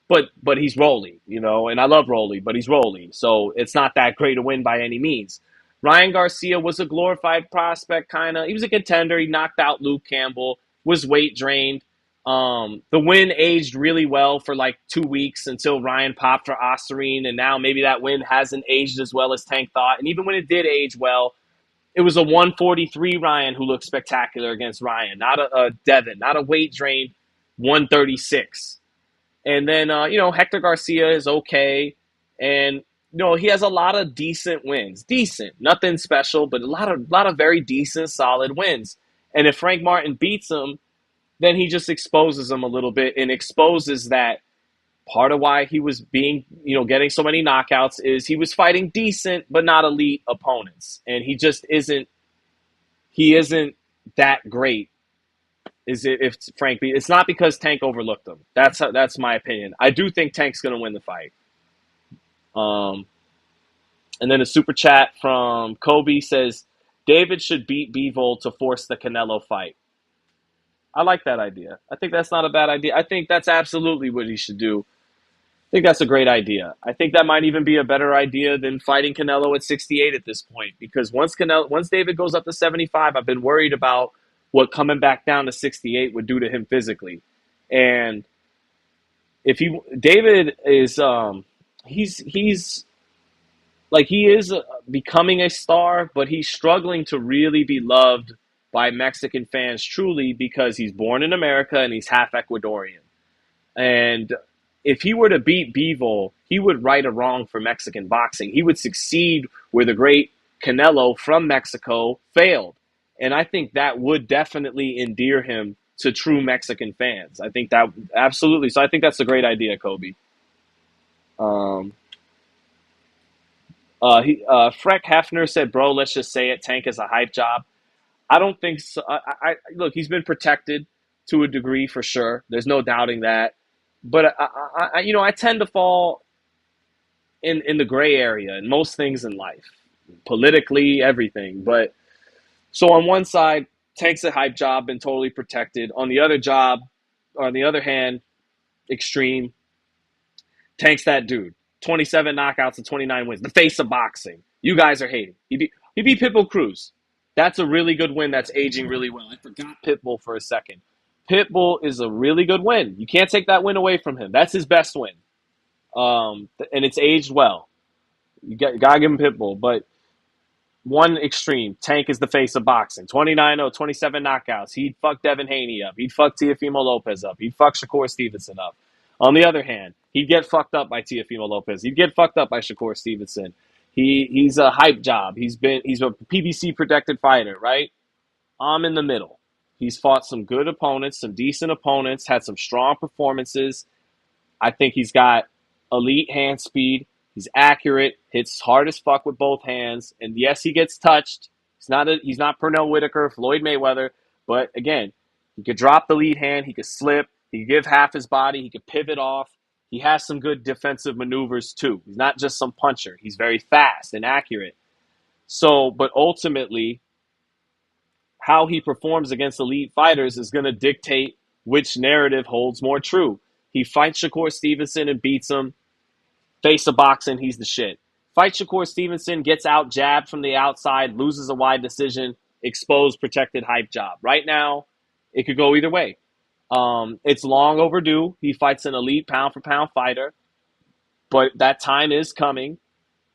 but he's Rolly, and I love Rolly, but he's Rolly, so it's not that great a win by any means. Ryan Garcia was a glorified prospect, kind of. He was a contender. He knocked out Luke Campbell, was weight drained. The win aged really well for like 2 weeks until Ryan popped for Ostarine, and now maybe that win hasn't aged as well as Tank thought. And even when it did age well, it was a 143 Ryan who looked spectacular against Ryan, not a Devin, not a weight drained 136. And then, Hector Garcia is okay. And, he has a lot of decent wins. Decent. Nothing special, but a lot of very decent, solid wins. And if Frank Martin beats him, then he just exposes him a little bit and exposes that part of why he was getting so many knockouts is he was fighting decent, but not elite opponents. And he isn't that great. Is it if Frank beat? It's not because Tank overlooked him. That's my opinion. I do think Tank's going to win the fight. And then a super chat from Kobe says David should beat Bivol to force the Canelo fight. I like that idea. I think that's not a bad idea. I think that's absolutely what he should do. I think that's a great idea. I think that might even be a better idea than fighting Canelo at 68 at this point, because once David goes up to 75, I've been worried about what coming back down to 68 would do to him physically. And if David is, he's like, he is becoming a star, but he's struggling to really be loved by Mexican fans truly because he's born in America and he's half Ecuadorian. And if he were to beat Bivol, he would right a wrong for Mexican boxing. He would succeed where the great Canelo from Mexico failed. And I think that would definitely endear him to true Mexican fans. I think that absolutely. So I think that's a great idea, Kobe. Freck Hefner said, "Bro, let's just say it. Tank is a hype job." I don't think so. Look, he's been protected to a degree for sure. There's no doubting that. But I tend to fall in the gray area in most things in life, politically, everything. But so on one side, Tank's a hype job, been totally protected. On the other hand, extreme. Tank's that dude. 27 knockouts and 29 wins. The face of boxing. You guys are hating. He beat Pitbull Cruz. That's a really good win that's aging really well. I forgot Pitbull for a second. Pitbull is a really good win. You can't take that win away from him. That's his best win. And it's aged well. You got to give him Pitbull. But one extreme, Tank is the face of boxing. 29-0, 27 knockouts. He'd fuck Devin Haney up. He'd fuck Teofimo Lopez up. He'd fuck Shakur Stevenson up. On the other hand, he'd get fucked up by Teofimo Lopez. He'd get fucked up by Shakur Stevenson. He's a hype job. He's a PBC protected fighter, right? I'm in the middle. He's fought some good opponents, some decent opponents, had some strong performances. I think he's got elite hand speed. He's accurate, hits hard as fuck with both hands. And yes, he gets touched. He's not Pernell Whitaker, Floyd Mayweather. But again, he could drop the lead hand. He could slip. He could give half his body. He could pivot off. He has some good defensive maneuvers too. He's not just some puncher. He's very fast and accurate. So, but ultimately, how he performs against elite fighters is going to dictate which narrative holds more true. He fights Shakur Stevenson and beats him. Face of boxing, he's the shit. Fight Shakur Stevenson, gets out jabbed from the outside, loses a wide decision, exposed, protected, hype job. Right now, it could go either way. It's long overdue. He fights an elite pound-for-pound fighter, but that time is coming.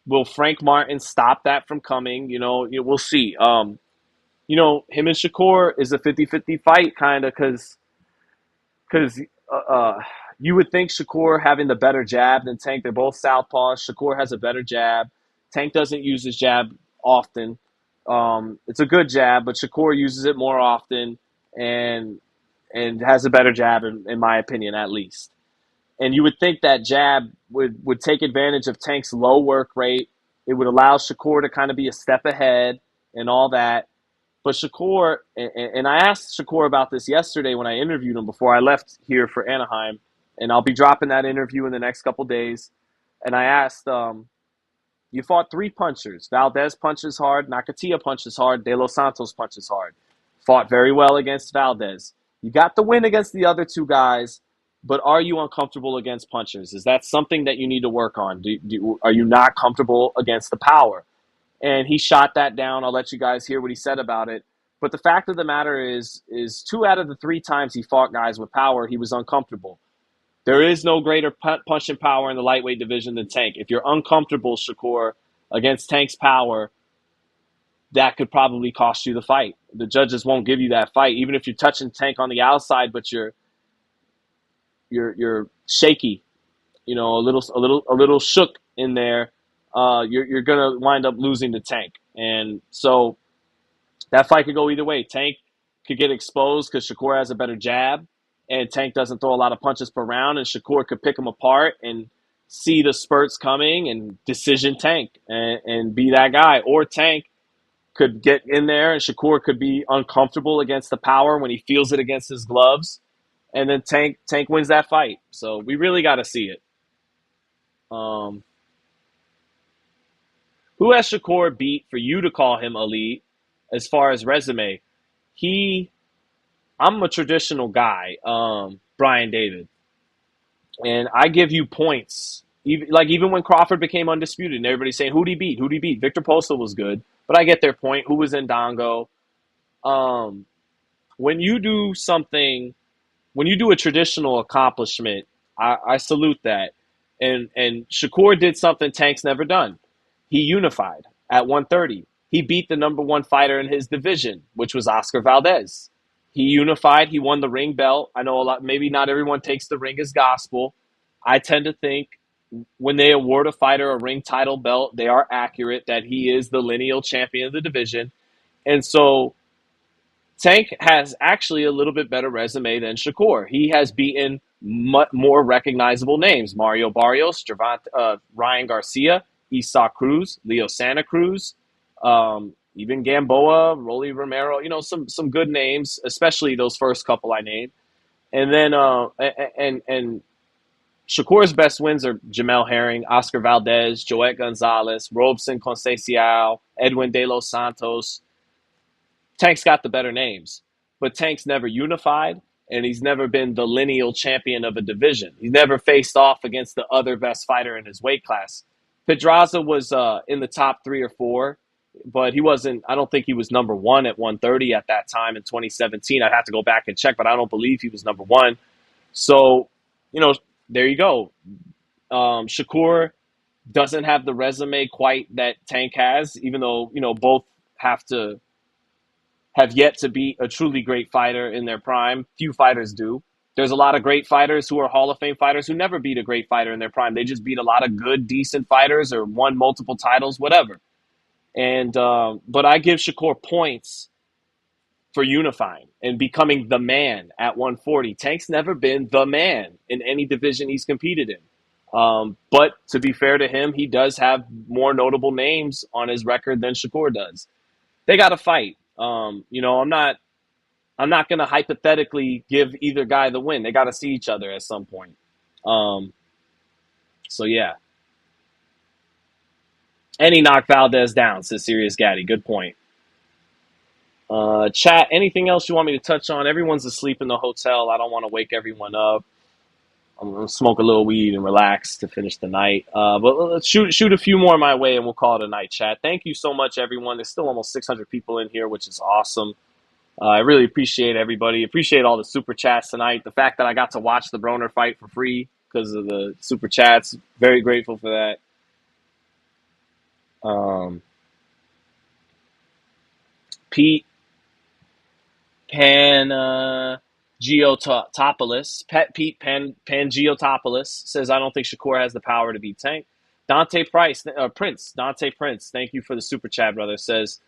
Will Frank Martin stop that from coming? We'll see. Him and Shakur is a 50-50 fight, kind of, because you would think Shakur having the better jab than Tank. They're both southpaws. Shakur has a better jab. Tank doesn't use his jab often. It's a good jab, but Shakur uses it more often and has a better jab, in my opinion, at least. And you would think that jab would take advantage of Tank's low work rate. It would allow Shakur to kind of be a step ahead and all that. But Shakur, and I asked Shakur about this yesterday when I interviewed him before I left here for Anaheim, and I'll be dropping that interview in the next couple days. And I asked, you fought three punchers. Valdez punches hard, Nakatia punches hard, De Los Santos punches hard. Fought very well against Valdez. You got the win against the other two guys, but are you uncomfortable against punchers? Is that something that you need to work on? Are you not comfortable against the power? And he shot that down. I'll let you guys hear what he said about it. But the fact of the matter is 2 out of the 3 times he fought guys with power, he was uncomfortable. There is no greater punching power in the lightweight division than Tank. If you're uncomfortable, Shakur, against Tank's power, that could probably cost you the fight. The judges won't give you that fight, even if you're touching Tank on the outside, but you're shaky, a little shook in there. You're gonna wind up losing to Tank, and so that fight could go either way. Tank could get exposed because Shakur has a better jab, and Tank doesn't throw a lot of punches per round, and Shakur could pick him apart and see the spurts coming and decision Tank and be that guy. Or Tank could get in there, and Shakur could be uncomfortable against the power when he feels it against his gloves, and then Tank wins that fight. So we really got to see it. Um, who has Shakur beat for you to call him elite as far as resume? I'm a traditional guy, Brian David, and I give you points. Even when Crawford became undisputed, and everybody's saying who'd he beat? Who'd he beat? Victor Postal was good, but I get their point. Who was in Dongo? Um, when you do something, when you do a traditional accomplishment, I salute that. And Shakur did something Tank's never done. He unified at 130. He beat the number 1 fighter in his division, which was Oscar Valdez. He unified. He won the ring belt. I know maybe not everyone takes the ring as gospel. I tend to think when they award a fighter a ring title belt, they are accurate that he is the lineal champion of the division. And so Tank has actually a little bit better resume than Shakur. He has beaten more recognizable names: Mario Barrios, Ryan Garcia, Esau Cruz, Leo Santa Cruz, even Gamboa, Rolly Romero. Some good names, especially those first couple I named. And then and Shakur's best wins are Jamel Herring, Oscar Valdez, Joet Gonzalez, Robson Conceição, Edwin De Los Santos. Tank's got the better names, but Tank's never unified, and he's never been the lineal champion of a division. He's never faced off against the other best fighter in his weight class. Pedraza was in the top 3 or 4, but he wasn't. I don't think he was number 1 at 130 at that time in 2017. I'd have to go back and check, but I don't believe he was number 1. So, there you go. Shakur doesn't have the resume quite that Tank has, even though both have yet to be a truly great fighter in their prime. Few fighters do. There's a lot of great fighters who are Hall of Fame fighters who never beat a great fighter in their prime. They just beat a lot of good, decent fighters or won multiple titles, whatever. And but I give Shakur points for unifying and becoming the man at 140. Tank's never been the man in any division he's competed in. But to be fair to him, he does have more notable names on his record than Shakur does. They got to fight. I'm not going to hypothetically give either guy the win. They got to see each other at some point. So yeah. And he knocked Valdez down, says Serious Gaddy. Good point. Chat, anything else you want me to touch on? Everyone's asleep in the hotel. I don't want to wake everyone up. I'm going to smoke a little weed and relax to finish the night. But let's shoot a few more my way and we'll call it a night, chat. Thank you so much, everyone. There's still almost 600 people in here, which is awesome. I really appreciate everybody. Appreciate all the super chats tonight. The fact that I got to watch the Broner fight for free because of the super chats. Very grateful for that. Pete Pangiotopoulos, Pete Pangiotopoulos says, I don't think Shakur has the power to beat Tank. Dante Prince, thank you for the super chat, brother, says,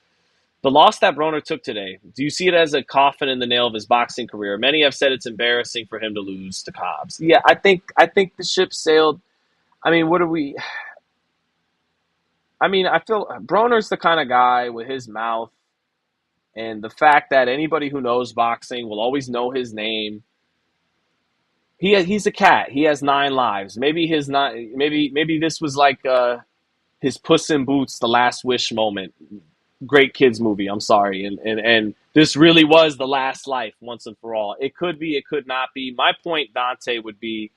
the loss that Broner took today, do you see it as a coffin in the nail of his boxing career? Many have said it's embarrassing for him to lose to Cobbs. Yeah, I think the ship sailed. I mean, I feel Broner's the kind of guy with his mouth and the fact that anybody who knows boxing will always know his name. He's a cat. He has 9 lives. Maybe this was like his Puss in Boots, The Last Wish moment. Great kids movie. I'm sorry, and this really was the last life once and for all. It could be, it could not be. My point, Dante, would be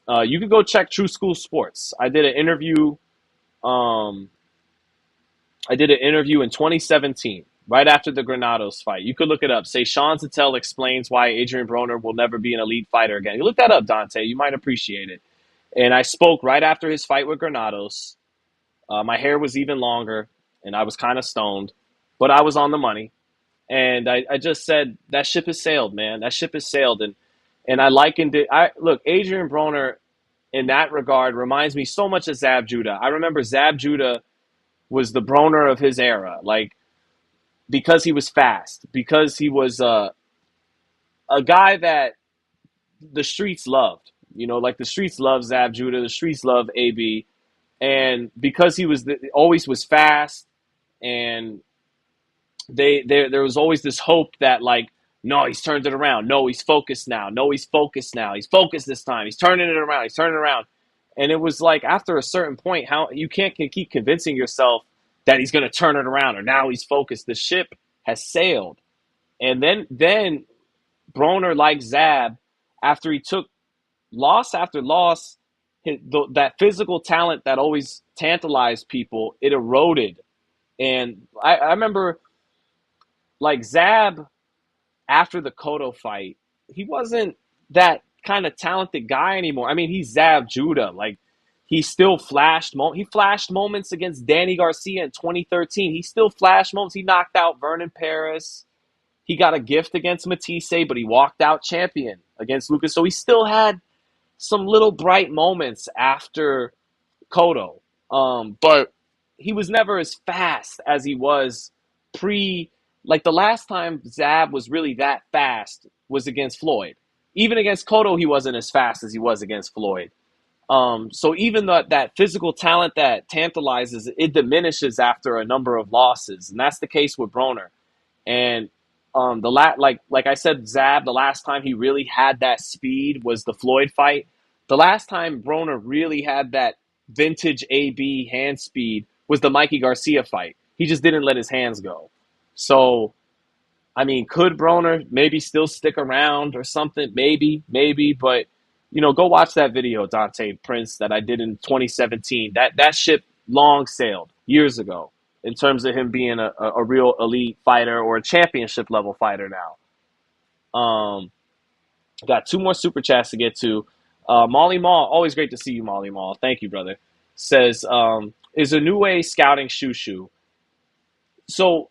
you could go check True School Sports. Um, I did an interview in 2017, right after the Granados fight. You could look it up. Say Sean Zittel explains why Adrien Broner will never be an elite fighter again. You look that up, Dante. You might appreciate it. And I spoke right after his fight with Granados. My hair was even longer, and I was kind of stoned, but I was on the money. And I just said that ship has sailed, man. That ship has sailed, and I likened it. I look, Adrien Broner in that regard reminds me so much of Zab Judah. I remember Zab Judah was the Broner of his era, like because he was fast, because he was a guy that the streets loved. You know, like the streets love Zab Judah, the streets love AB, and because he was always was fast, and there was always this hope that like, no, he's turned it around. No, he's focused now. No, he's focused now. He's focused this time. He's turning it around. He's turning it around. And it was like after a certain point, how you can't keep convincing yourself that he's going to turn it around or now he's focused. The ship has sailed. And then Broner, like Zab, after he took loss after loss, that physical talent that always tantalized people, it eroded. And I remember like Zab after the Cotto fight, he wasn't that kind of talented guy anymore. I mean, he's Zab Judah. Like he still flashed. He flashed moments against Danny Garcia in 2013. He still flashed moments. He knocked out Vernon Paris. He got a gift against Matisse, but he walked out champion against Lucas. So he still had some little bright moments after Cotto. But he was never as fast as he was pre. Like the last time Zab was really that fast was against Floyd. Even against Cotto, he wasn't as fast as he was against Floyd. So even that physical talent that tantalizes, it diminishes after a number of losses, and that's the case with Broner. And like I said, Zab, the last time he really had that speed was the Floyd fight. The last time Broner really had that vintage AB hand speed was the Mikey Garcia fight. He just didn't let his hands go. So, I mean, could Broner maybe still stick around or something? Maybe, but go watch that video, Dante Prince, that I did in 2017. That ship long sailed years ago in terms of him being a real elite fighter or a championship level fighter now. Got two more super chats to get to. Molly Mall, always great to see you, Molly Mall. Thank you, brother. Says, is Inoue scouting Shushu? So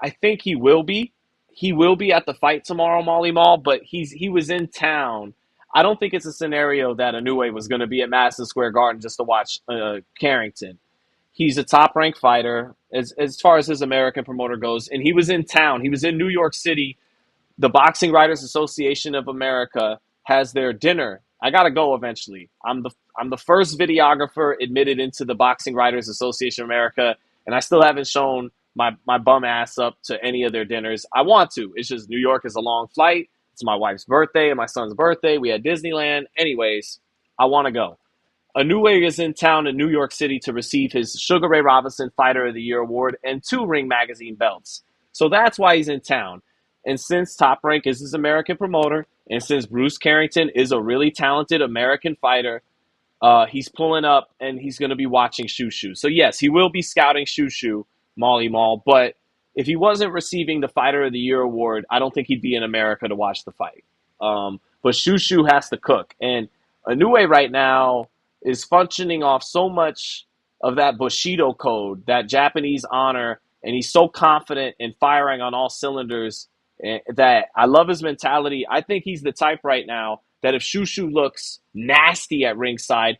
I think he will be. He will be at the fight tomorrow, Molly Mall, but he was in town. I don't think it's a scenario that Inoue was going to be at Madison Square Garden just to watch Carrington. He's a top-ranked fighter as far as his American promoter goes, and he was in town. He was in New York City. The Boxing Writers Association of America has their dinner. I gotta go eventually. I'm the first videographer admitted into the Boxing Writers Association of America, and I still haven't shown my bum ass up to any of their dinners. I want to. It's just New York is a long flight. It's my wife's birthday and my son's birthday. We had Disneyland. Anyways, I want to go. Inoue is in town in New York City to receive his Sugar Ray Robinson Fighter of the Year award and 2 Ring Magazine belts. So that's why he's in town. And since Top Rank is his American promoter, and since Bruce Carrington is a really talented American fighter, he's pulling up and he's going to be watching Shushu. So yes, he will be scouting Shushu, Molly Mall. But if he wasn't receiving the Fighter of the Year award, I don't think he'd be in America to watch the fight. But Shushu has to cook. And Inoue right now is functioning off so much of that Bushido code, that Japanese honor, and he's so confident in firing on all cylinders that I love his mentality. I think he's the type right now that if Shushu looks nasty at ringside,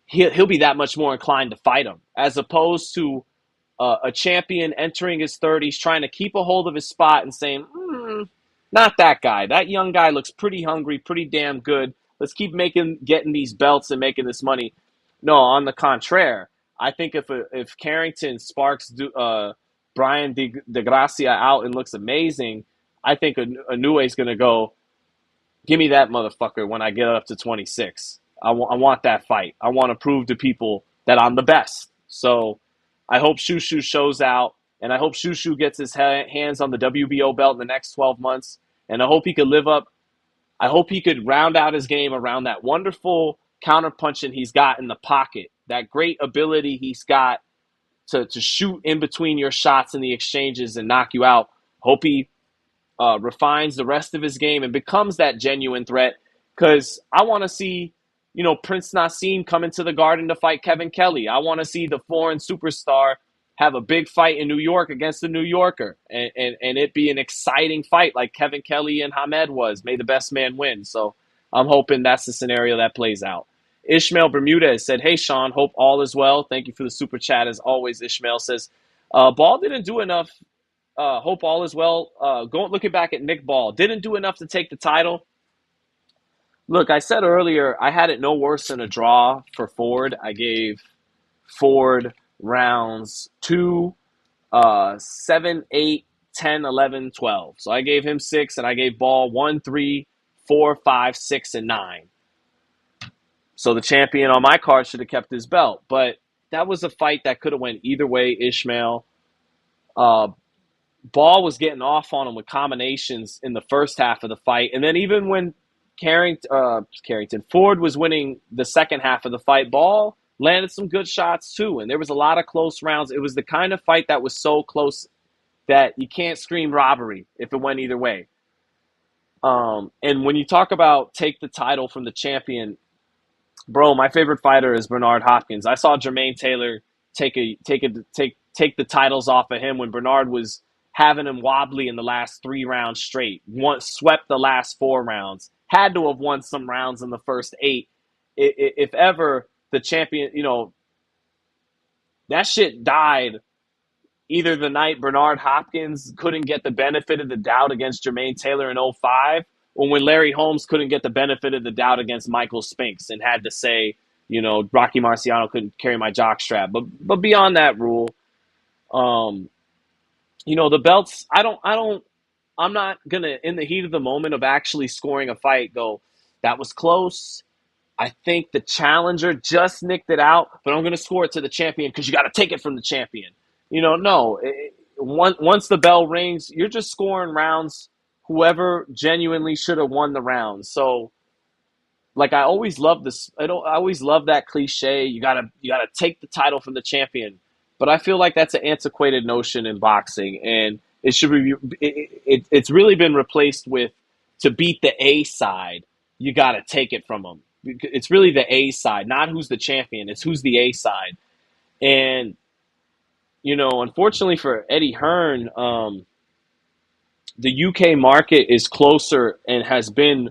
he'll be that much more inclined to fight him, as opposed to a champion entering his 30s, trying to keep a hold of his spot and saying, not that guy. That young guy looks pretty hungry, pretty damn good. Let's keep getting these belts and making this money. No, on the contrary, I think if Carrington sparks Brian De Gracia out and looks amazing, I think Inoue is going to go, give me that motherfucker when I get up to 26. I want that fight. I want to prove to people that I'm the best. So I hope Shushu shows out. And I hope Shushu gets his hands on the WBO belt in the next 12 months. And I hope he could live up. I hope he could round out his game around that wonderful counterpunching he's got in the pocket, that great ability he's got to shoot in between your shots in the exchanges and knock you out. Hope he refines the rest of his game and becomes that genuine threat. Because I want to see, Prince Nassim come into the Garden to fight Kevin Kelly. I want to see the foreign superstar have a big fight in New York against the New Yorker, and it be an exciting fight like Kevin Kelly and Hamed was. May the best man win. So I'm hoping that's the scenario that plays out. Ishmael Bermudez said, "Hey, Sean, hope all is well. Thank you for the super chat as always." Ishmael says, Ball didn't do enough. Hope all is well. Looking back at Nick Ball, didn't do enough to take the title. Look, I said earlier, I had it no worse than a draw for Ford. I gave Ford rounds 2, 7, 8, 10, 11, 12. So I gave him 6, and I gave Ball 1, 3, 4, 5, 6, and 9. So the champion on my card should have kept his belt. But that was a fight that could have went either way, Ishmael. Ball was getting off on him with combinations in the first half of the fight. And then even when Ford was winning the second half of the fight, Ball landed some good shots too. And there was a lot of close rounds. It was the kind of fight that was so close that you can't scream robbery if it went either way. And when you talk about take the title from the champion, bro, my favorite fighter is Bernard Hopkins. I saw Jermaine Taylor take the titles off of him when Bernard was having him wobbly in the last 3 rounds straight. Swept the last 4 rounds. Had to have won some rounds in the first 8. If ever the champion, that shit died either the night Bernard Hopkins couldn't get the benefit of the doubt against Jermaine Taylor in 05, or when Larry Holmes couldn't get the benefit of the doubt against Michael Spinks and had to say, Rocky Marciano couldn't carry my jockstrap. But beyond that rule, the belts, I'm not going to, in the heat of the moment of actually scoring a fight, go, that was close. I think the challenger just nicked it out, but I'm going to score it to the champion because you got to take it from the champion. No. Once the bell rings, you're just scoring rounds whoever genuinely should have won the round. So, like, I always love this. I always love that cliche. You gotta take the title from the champion. But I feel like that's an antiquated notion in boxing, and it should be. It's really been replaced with, to beat the A side, you got to take it from them. It's really the A side, not who's the champion. It's who's the A side. And, unfortunately for Eddie Hearn, the UK market is closer and has been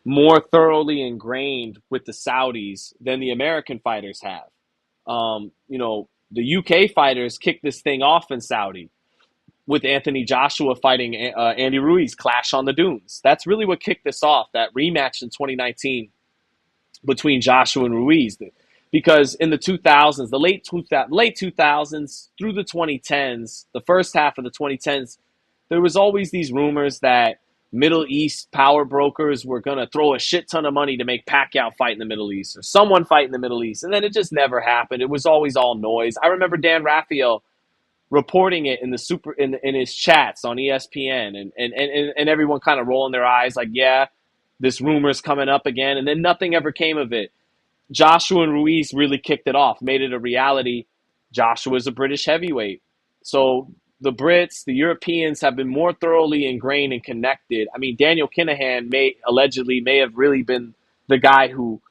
more thoroughly ingrained with the Saudis than the American fighters have. The UK fighters kicked this thing off in Saudi with Anthony Joshua fighting Andy Ruiz, Clash on the Dunes. That's really what kicked this off, that rematch in 2019 between Joshua and Ruiz. Because in the 2000s, the late 2000s through the 2010s, the first half of the 2010s, there was always these rumors that Middle East power brokers were going to throw a shit ton of money to make Pacquiao fight in the Middle East or someone fight in the Middle East. And then it just never happened. It was always all noise. I remember Dan Raphael reporting it in his chats on ESPN and everyone kind of rolling their eyes like, yeah, this rumor's coming up again. And then nothing ever came of it. Joshua and Ruiz really kicked it off, made it a reality. Joshua's a British heavyweight. So the Brits, the Europeans have been more thoroughly ingrained and connected. I mean, Daniel Kinahan may have really been the guy who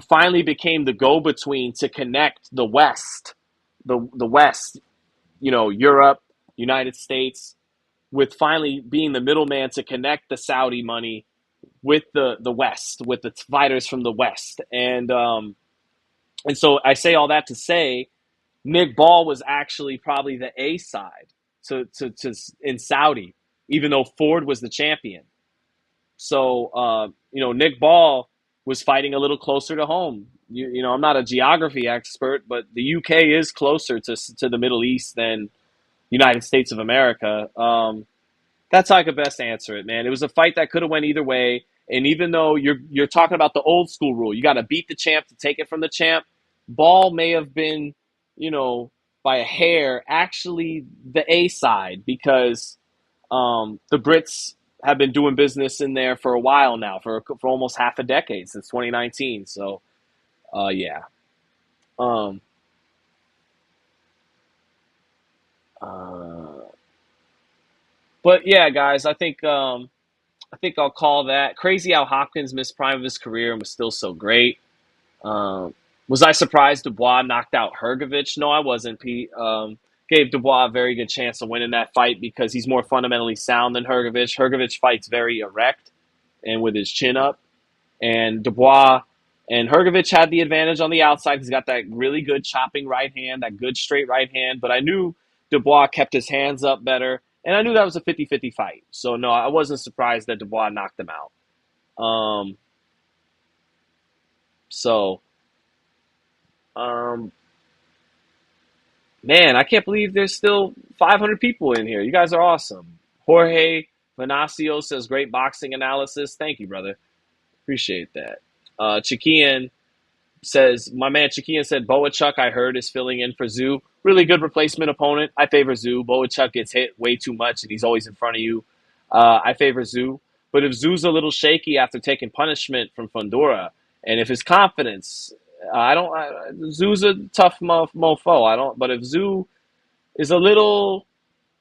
finally became the go-between to connect the West, the West, Europe, United States, with finally being the middleman to connect the Saudi money with the West, with the fighters from the West. And so I say all that to say Nick Ball was actually probably the A side to in Saudi, even though Ford was the champion. So, Nick Ball was fighting a little closer to home. I'm not a geography expert, but the UK is closer to the Middle East than United States of America. That's how I could best answer it, man. It was a fight that could have went either way. And even though you're talking about the old school rule, you got to beat the champ to take it from the champ. Ball may have been, by a hair, actually the A side, because the Brits have been doing business in there for a while now, for almost half a decade, since 2019. So, yeah. Um, uh, but yeah, guys, I think I'll call that crazy. How Hopkins missed prime of his career and was still so great. Um, was I surprised Dubois knocked out Hrgovic? No, I wasn't, Pete. Gave Dubois a very good chance of winning that fight because he's more fundamentally sound than Hrgovic. Hrgovic fights very erect and with his chin up. And Dubois and Hrgovic had the advantage on the outside. He's got that really good chopping right hand, that good straight right hand. But I knew Dubois kept his hands up better. And I knew that was a 50-50 fight. So, no, I wasn't surprised that Dubois knocked him out. Um, so, um, Man, I can't believe there's still 500 people in here. You guys are awesome. Jorge Venancio says, great boxing analysis. Thank you, brother. Appreciate that. Chikian says, my man Chikian said, Boachuk, I heard, is filling in for Zoo. Really good replacement opponent. I favor Zoo. Boachuk gets hit way too much, and he's always in front of you. I favor Zoo. But if Zoo's a little shaky after taking punishment from Fundora, and if his confidence, Zoo's a tough mofo. But if Zoo is a little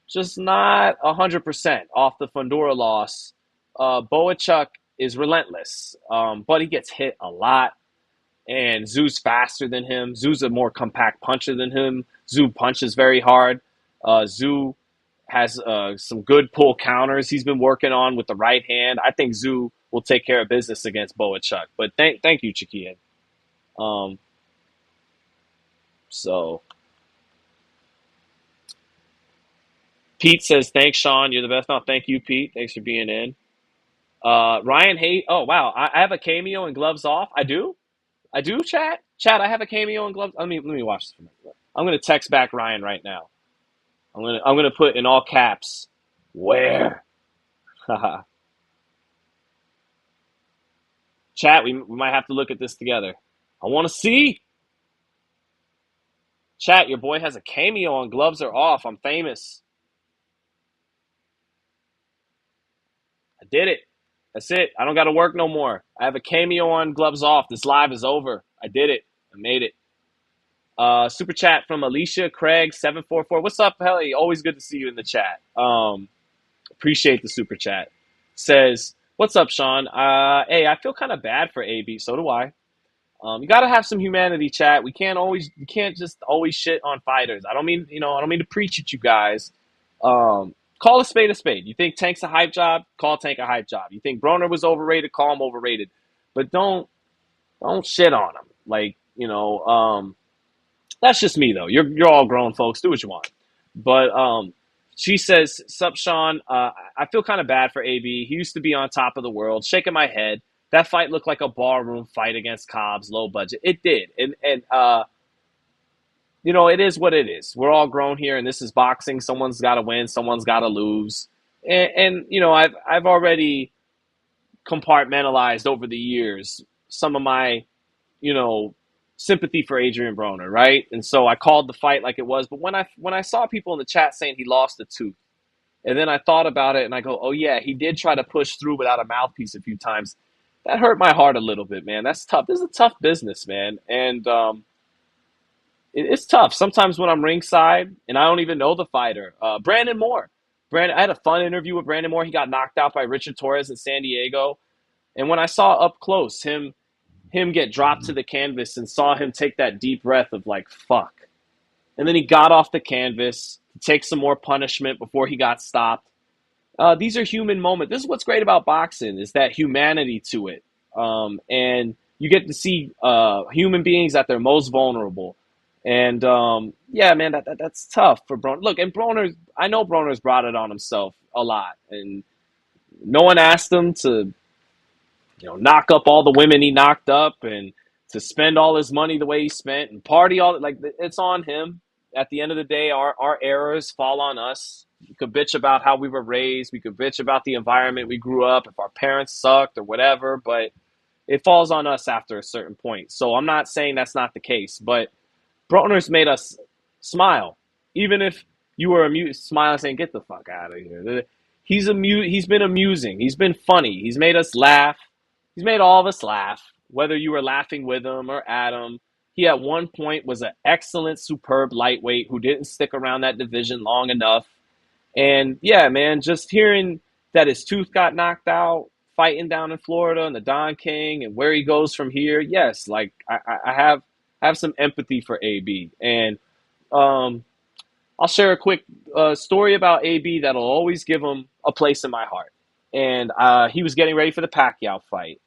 just not 100% off the Fundora loss, Boachuk is relentless. But he gets hit a lot. And Zoo's faster than him. Zoo's a more compact puncher than him. Zoo punches very hard. Zoo has some good pull counters he's been working on with the right hand. I think Zoo will take care of business against Boachuk. But thank you, Chikian. Um, so Pete says, thanks, Sean. You're the best. No, thank you, Pete. Thanks for being in. Ryan Hay. Oh, wow. I have a cameo and gloves off. I do? I do, chat? Chat, I have a cameo and gloves. Let me watch this for a minute. I'm gonna text back Ryan right now. I'm gonna put in all caps, where? Haha. Chat, we might have to look at this together. I wanna see. Chat, your boy has a cameo on gloves are off. I'm famous. I did it. That's it. I don't gotta work no more. I have a cameo on gloves off. This live is over. I did it. I made it. Super chat from Alicia Craig 744. What's up, Helly? Always good to see you in the chat. Appreciate the super chat. Says, what's up, Sean? Hey, I feel kind of bad for AB. So do I. You got to have some humanity, chat. You can't just always shit on fighters. I don't mean to preach at you guys. Call a spade a spade. You think Tank's a hype job? Call Tank a hype job. You think Broner was overrated? Call him overrated. But don't shit on him. That's just me though. You're all grown folks. Do what you want. But she says, "Sup, Sean? I feel kind of bad for AB. He used to be on top of the world." Shaking my head. That fight looked like a barroom fight against Cobbs, low budget. It did, and it is what it is. We're all grown here, and this is boxing. Someone's got to win. Someone's got to lose. And I've already compartmentalized over the years some of my you know, sympathy for Adrien Broner, right? And so I called the fight like it was. But when I saw people in the chat saying he lost a tooth, and then I thought about it and I go, oh yeah, he did try to push through without a mouthpiece a few times. That hurt my heart a little bit, man. That's tough. This is a tough business, man. And it's tough. Sometimes when I'm ringside and I don't even know the fighter. Brandon Moore. I had a fun interview with Brandon Moore. He got knocked out by Richard Torres in San Diego. And when I saw up close him get dropped to the canvas and saw him take that deep breath of like, fuck. And then he got off the canvas to take some more punishment before he got stopped. These are human moments. This is what's great about boxing is that humanity to it. And you get to see human beings at their most vulnerable. And yeah, man, that's tough for Broner. Look, and I know Broner's brought it on himself a lot. And no one asked him to knock up all the women he knocked up and to spend all his money the way he spent and party it's on him. At the end of the day, our errors fall on us. We could bitch about how we were raised. We could bitch about the environment we grew up, if our parents sucked or whatever, but it falls on us after a certain point. So I'm not saying that's not the case, but Broner's made us smile. Even if you were amused, smile saying, "Get the fuck out of here." He's been amusing. He's been funny. He's made us laugh. He's made all of us laugh, whether you were laughing with him or at him. He at one point was an excellent, superb lightweight who didn't stick around that division long enough. And yeah, man, just hearing that his tooth got knocked out fighting down in Florida and the Don King and where he goes from here. Yes, like I have some empathy for AB. And um, I'll share a quick story about AB that'll always give him a place in my heart. And he was getting ready for the Pacquiao fight.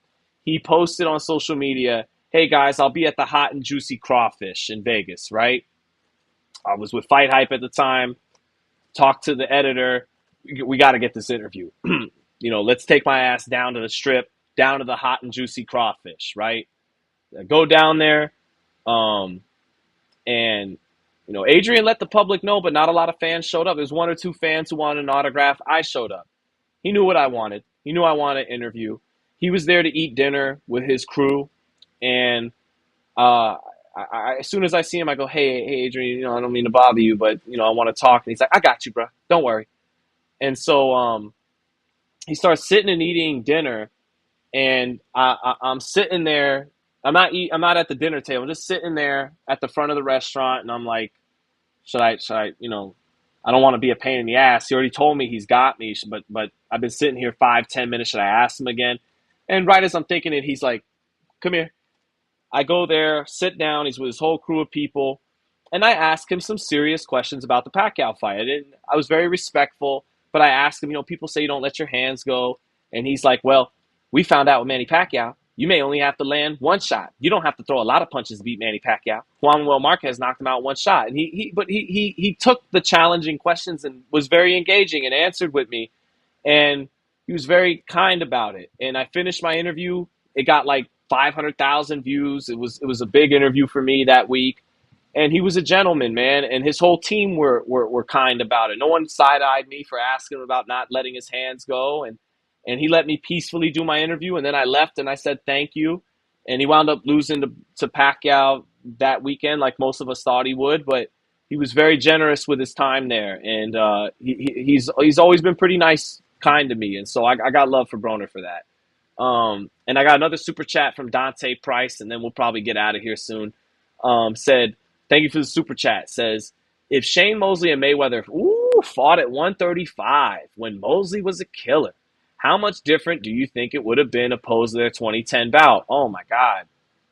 He posted on social media, "Hey guys, I'll be at the Hot and Juicy Crawfish in Vegas," right? I was with Fight Hype at the time. Talked to the editor. We got to get this interview. Let's take my ass down to the strip, down to the Hot and Juicy Crawfish, right? I go down there, um, and Adrien let the public know, but not a lot of fans showed up. There's one or two fans who wanted an autograph. I showed up. He knew what I wanted. He knew I wanted an interview. He was there to eat dinner with his crew, and as soon as I see him, I go, hey, Adrien, I don't mean to bother you, but I want to talk. And he's like, "I got you, bro. Don't worry." And so he starts sitting and eating dinner, and I'm sitting there. I'm not at the dinner table. I'm just sitting there at the front of the restaurant, and I'm like, should I? I don't want to be a pain in the ass. He already told me he's got me, but I've been sitting here 5-10 minutes. Should I ask him again? And right as I'm thinking it, he's like, "Come here." I go there, sit down. He's with his whole crew of people. And I asked him some serious questions about the Pacquiao fight. I was very respectful, but I asked him, people say you don't let your hands go. And he's like, "Well, we found out with Manny Pacquiao, you may only have to land one shot. You don't have to throw a lot of punches to beat Manny Pacquiao. Juan Manuel Marquez knocked him out one shot." And he took the challenging questions and was very engaging and answered with me. And he was very kind about it. And I finished my interview. It got like 500,000 views. It was a big interview for me that week. And he was a gentleman, man. And his whole team were kind about it. No one side-eyed me for asking him about not letting his hands go. And he let me peacefully do my interview. And then I left and I said thank you. And he wound up losing to Pacquiao that weekend, like most of us thought he would. But he was very generous with his time there. And he's always been pretty nice, kind to me. And so I got love for Broner for that. And I got another super chat from Dante Price, and then we'll probably get out of here soon. Said, "Thank you for the super chat." Says, "If Shane Mosley and Mayweather fought at 135 when Mosley was a killer, how much different do you think it would have been opposed to their 2010 bout?" Oh my God.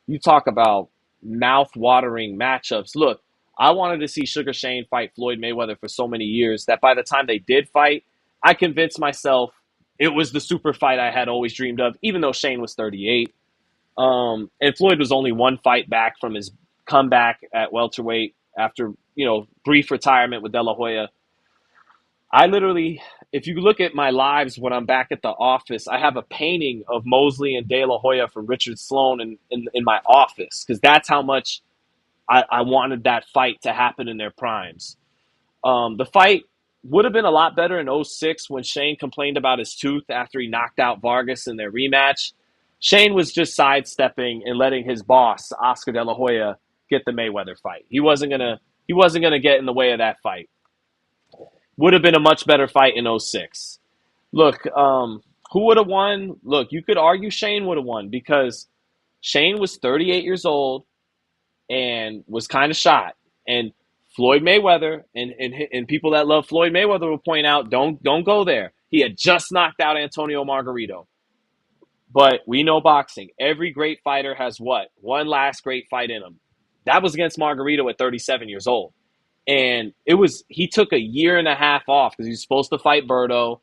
You talk about mouth-watering matchups. Look, I wanted to see Sugar Shane fight Floyd Mayweather for so many years that by the time they did fight, I convinced myself it was the super fight I had always dreamed of, even though Shane was 38. And Floyd was only one fight back from his comeback at welterweight after, brief retirement with De La Hoya. I literally, if you look at my lives when I'm back at the office, I have a painting of Mosley and De La Hoya from Richard Sloan in my office, because that's how much I wanted that fight to happen in their primes. The fight would have been a lot better in '06 when Shane complained about his tooth after he knocked out Vargas in their rematch. Shane was just sidestepping and letting his boss, Oscar De La Hoya, get the Mayweather fight. He wasn't gonna get in the way of that fight. Would have been a much better fight in '06. Look, who would have won? Look, you could argue Shane would have won because Shane was 38 years old and was kind of shot. And Floyd Mayweather and people that love Floyd Mayweather will point out, don't go there. He had just knocked out Antonio Margarito. But we know boxing. Every great fighter has what? One last great fight in him. That was against Margarito at 37 years old. And he took a year and a half off because he was supposed to fight Berto.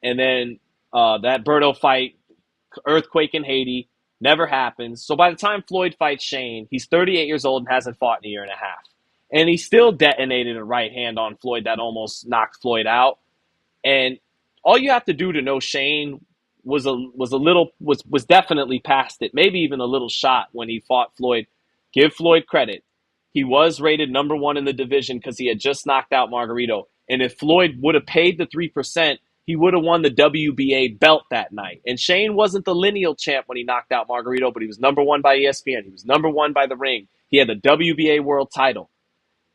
And then that Berto fight, earthquake in Haiti, never happens. So by the time Floyd fights Shane, he's 38 years old and hasn't fought in a year and a half. And he still detonated a right hand on Floyd that almost knocked Floyd out. And all you have to do to know Shane was definitely past it, maybe even a little shot when he fought Floyd. Give Floyd credit. He was rated number one in the division because he had just knocked out Margarito. And if Floyd would have paid the 3%, he would have won the WBA belt that night. And Shane wasn't the lineal champ when he knocked out Margarito, but he was number one by ESPN. He was number one by the Ring. He had the WBA world title.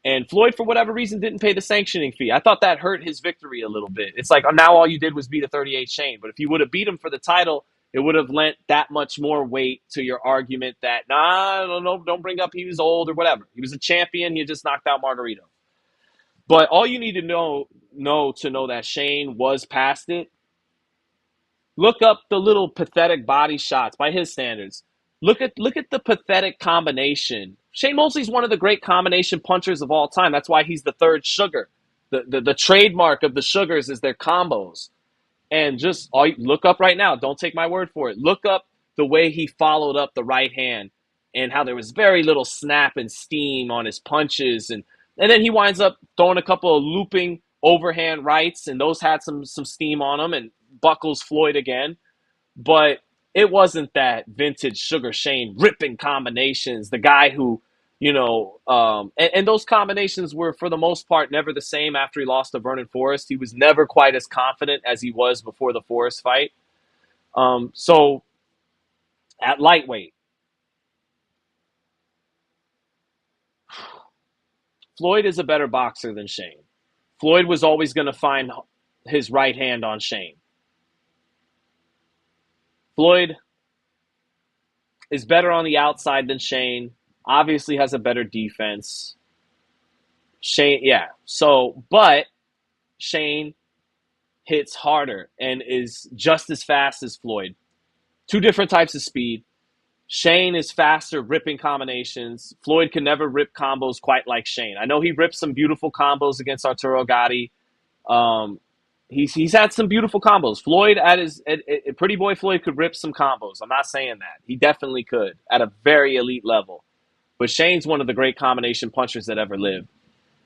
And Floyd, for whatever reason, didn't pay the sanctioning fee. I thought that hurt his victory a little bit. It's like, oh, now all you did was beat a 38 Shane. But if you would have beat him for the title, it would have lent that much more weight to your argument that, nah, no, don't bring up he was old or whatever. He was a champion. He had just knocked out Margarito. But all you need to know to know that Shane was past it. Look up the little pathetic body shots by his standards. Look at the pathetic combination. Shane Mosley's one of the great combination punchers of all time. That's why he's the third Sugar. The trademark of the Sugars is their combos. And just look up right now. Don't take my word for it. Look up the way he followed up the right hand and how there was very little snap and steam on his punches. And then he winds up throwing a couple of looping overhand rights, and those had some steam on them and buckles Floyd again. But it wasn't that vintage Sugar Shane ripping combinations. The guy who, and those combinations were for the most part never the same after he lost to Vernon Forrest. He was never quite as confident as he was before the Forrest fight. So at lightweight, Floyd is a better boxer than Shane. Floyd was always going to find his right hand on Shane. Floyd is better on the outside than Shane. Obviously has a better defense. Shane, yeah. So, but Shane hits harder and is just as fast as Floyd. Two different types of speed. Shane is faster ripping combinations. Floyd can never rip combos quite like Shane. I know he ripped some beautiful combos against Arturo Gatti. He's had some beautiful combos. Floyd Pretty Boy Floyd could rip some combos. I'm not saying that. He definitely could at a very elite level. But Shane's one of the great combination punchers that ever lived.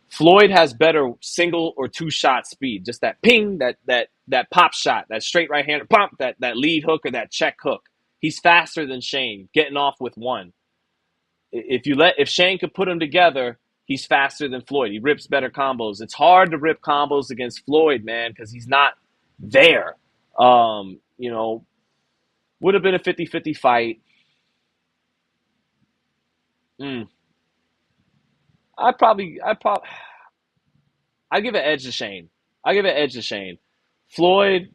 Floyd has better single or two shot speed. Just that ping, that pop shot, that straight right hander pump, that lead hook or that check hook. He's faster than Shane, getting off with one. If Shane could put them together, he's faster than Floyd. He rips better combos. It's hard to rip combos against Floyd, man, because he's not there. Would have been a 50-50 fight. I'd give an edge to Shane. Floyd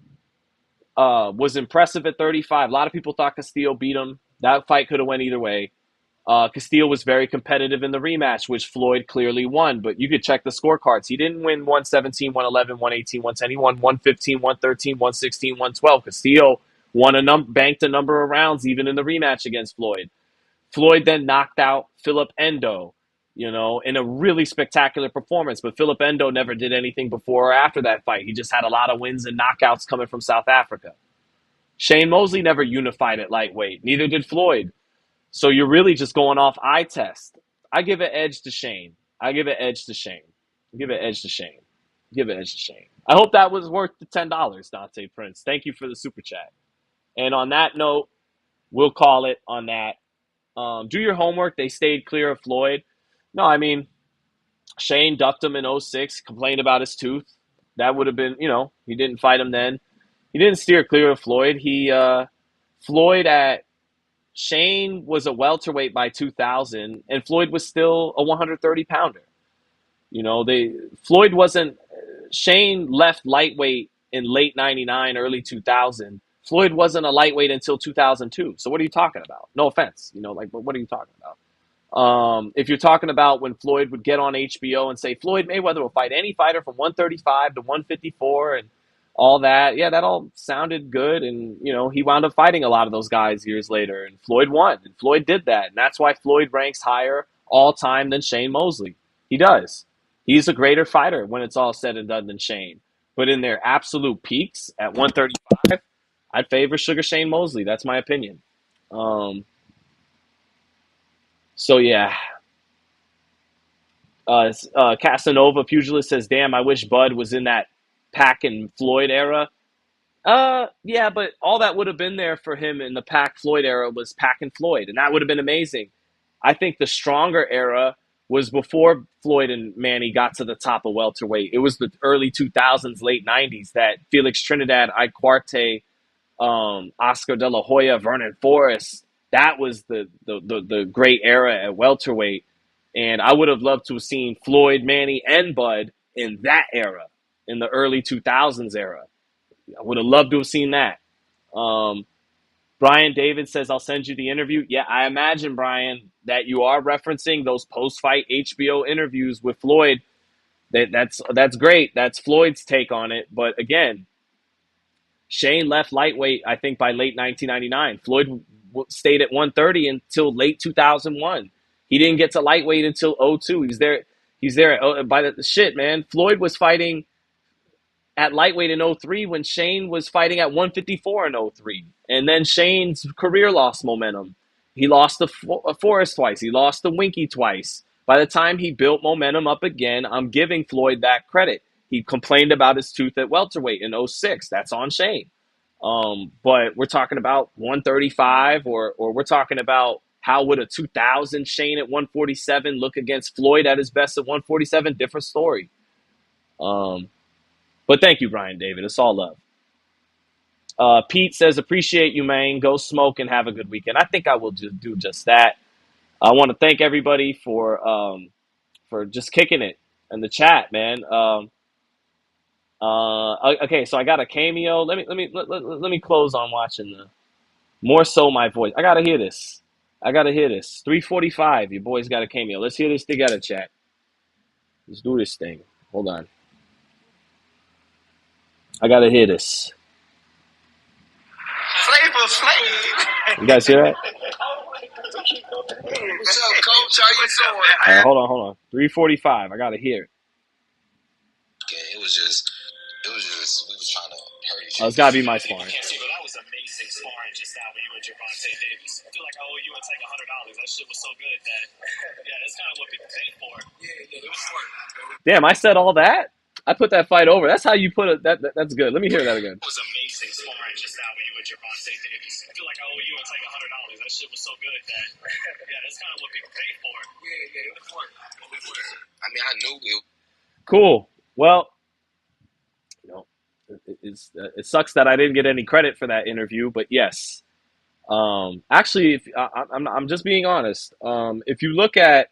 was impressive at 35. A lot of people thought Castillo beat him. That fight could have went either way. Castillo was very competitive in the rematch, which Floyd clearly won. But you could check the scorecards. He didn't win 117, 111, 118, 110. He won 115, 113, 116, 112. Castillo banked a number of rounds even in the rematch against Floyd. Floyd then knocked out Philip Endo, in a really spectacular performance. But Philip Endo never did anything before or after that fight. He just had a lot of wins and knockouts coming from South Africa. Shane Mosley never unified at lightweight. Neither did Floyd. So you're really just going off eye test. I give an edge to Shane. I hope that was worth the $10, Dante Prince. Thank you for the super chat. And on that note, we'll call it on that. Do your homework. They stayed clear of Floyd. No, I mean, Shane ducked him in 06, complained about his tooth. That would have been, he didn't fight him then. He didn't steer clear of Floyd. Shane was a welterweight by 2000, and Floyd was still a 130-pounder. Shane left lightweight in late 99, early 2000. Floyd wasn't a lightweight until 2002. So what are you talking about? No offense, but what are you talking about? If you're talking about when Floyd would get on HBO and say Floyd Mayweather will fight any fighter from 135 to 154 and all that, yeah, that all sounded good. And, he wound up fighting a lot of those guys years later, and Floyd won. And Floyd did that. And that's why Floyd ranks higher all time than Shane Mosley. He does. He's a greater fighter when it's all said and done than Shane. But in their absolute peaks at 135, I'd favor Sugar Shane Mosley. That's my opinion. So, yeah. Casanova Pugilist says, damn, I wish Bud was in that Pac and Floyd era. Yeah, but all that would have been there for him in the Pac Floyd era was Pac and Floyd, and that would have been amazing. I think the stronger era was before Floyd and Manny got to the top of welterweight. It was the early 2000s, late 90s that Felix Trinidad, Ike Cuarte, Oscar De La Hoya, Vernon Forrest. That was the great era at welterweight. And I would have loved to have seen Floyd, Manny, and Bud in that era, in the early 2000s era. I would have loved to have seen that. Um, Brian David says, I'll send you the interview. Yeah, I imagine, Brian, that you are referencing those post-fight HBO interviews with Floyd. That's great. That's Floyd's take on it. But again, Shane left lightweight, I think, by late 1999. Floyd stayed at 130 until late 2001. He didn't get to lightweight until '02. He's there by the shit, man. Floyd was fighting at lightweight in '03 when Shane was fighting at 154 in '03. And then Shane's career lost momentum. He lost the Forrest twice. He lost the Winky twice. By the time he built momentum up again, I'm giving Floyd that credit. He complained about his tooth at welterweight in '06. That's on Shane. But we're talking about 135, or we're talking about how would a 2000 Shane at 147 look against Floyd at his best at 147? Different story. But thank you, Brian David. It's all love. Pete says, appreciate you, man. Go smoke and have a good weekend. I think I will do just that. I want to thank everybody for just kicking it in the chat, man. Okay, so I got a cameo. Let me close on watching the more so my voice. I gotta hear this. 3:45. Your boy's got a cameo. Let's hear this together, chat. Let's do this thing. Hold on. I gotta hear this. You guys hear that? What's up, Coach? How you doing? Hold on. 3:45. I gotta hear it. Yeah, it was just we was trying to hurt each other. It's gotta be my sparring. Can't see, but that was amazing sparring just now with you and Gervonta Davis. I feel like I owe you and take $100. That shit was so good that that's kind of what people pay for. Yeah, it was smart. Damn, I said all that. I put that fight over. That's how you put it. That's good. Let me hear that again. It was amazing sparring just now with you and Gervonta Davis. I feel like I owe you and take $100. That shit was so good that that's kind of what people pay for. Yeah, it was smart. I mean, I knew it. Cool. Well, it sucks that I didn't get any credit for that interview, but yes. Actually, if I'm just being honest. If you look at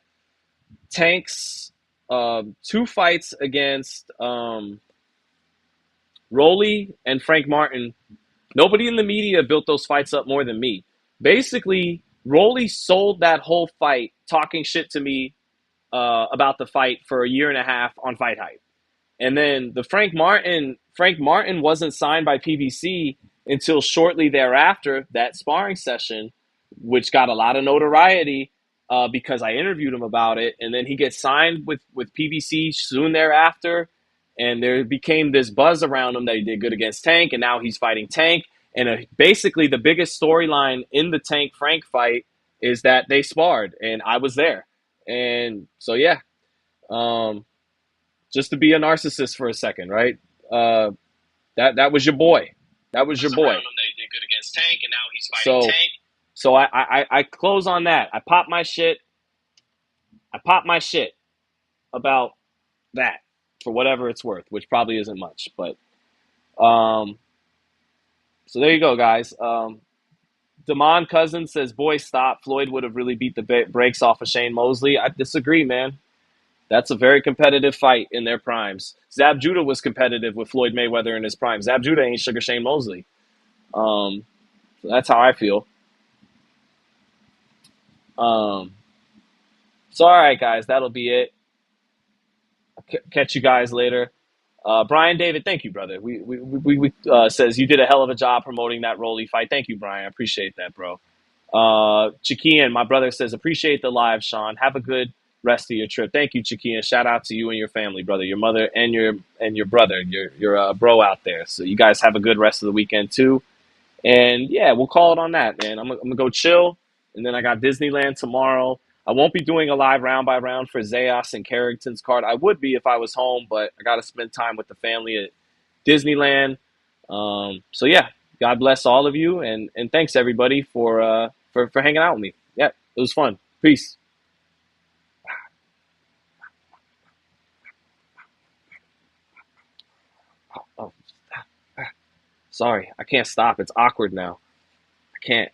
Tank's 2 fights against Rolly and Frank Martin, nobody in the media built those fights up more than me. Basically, Rolly sold that whole fight talking shit to me about the fight for a year and a half on Fight Hype. And then the Frank Martin wasn't signed by PBC until shortly thereafter, that sparring session, which got a lot of notoriety because I interviewed him about it. And then he gets signed with PBC soon thereafter. And there became this buzz around him that he did good against Tank. And now he's fighting Tank. And basically the biggest storyline in the Tank Frank fight is that they sparred. And I was there. And so, yeah. Just to be a narcissist for a second, right? That was your boy. That was your boy. They did good against Tank, and now he's fighting Tank. So I close on that. I pop my shit about that for whatever it's worth, which probably isn't much. But so there you go, guys. Damon Cousins says, "Boy, stop. Floyd would have really beat the brakes off of Shane Mosley." I disagree, man. That's a very competitive fight in their primes. Zab Judah was competitive with Floyd Mayweather in his prime. Zab Judah ain't Sugar Shane Mosley. So that's how I feel. So all right, guys, that'll be it. Catch you guys later. Brian David, thank you, brother. We says you did a hell of a job promoting that Rolly fight. Thank you, Brian. I appreciate that, bro. Chikian, my brother, says appreciate the live, Sean. Have a good rest of your trip. Thank you, Chiquita. Shout out to you and your family, brother, your mother and your brother, your bro out there. So you guys have a good rest of the weekend too. And yeah, we'll call it on that, man. I'm gonna go chill, and then I got Disneyland tomorrow. I won't be doing a live round by round for Zayas and Carrington's card. I would be if I was home, but I got to spend time with the family at Disneyland. So yeah, God bless all of you, and thanks everybody for hanging out with me. Yeah, it was fun. Peace. Oh, sorry, I can't stop. It's awkward now. I can't.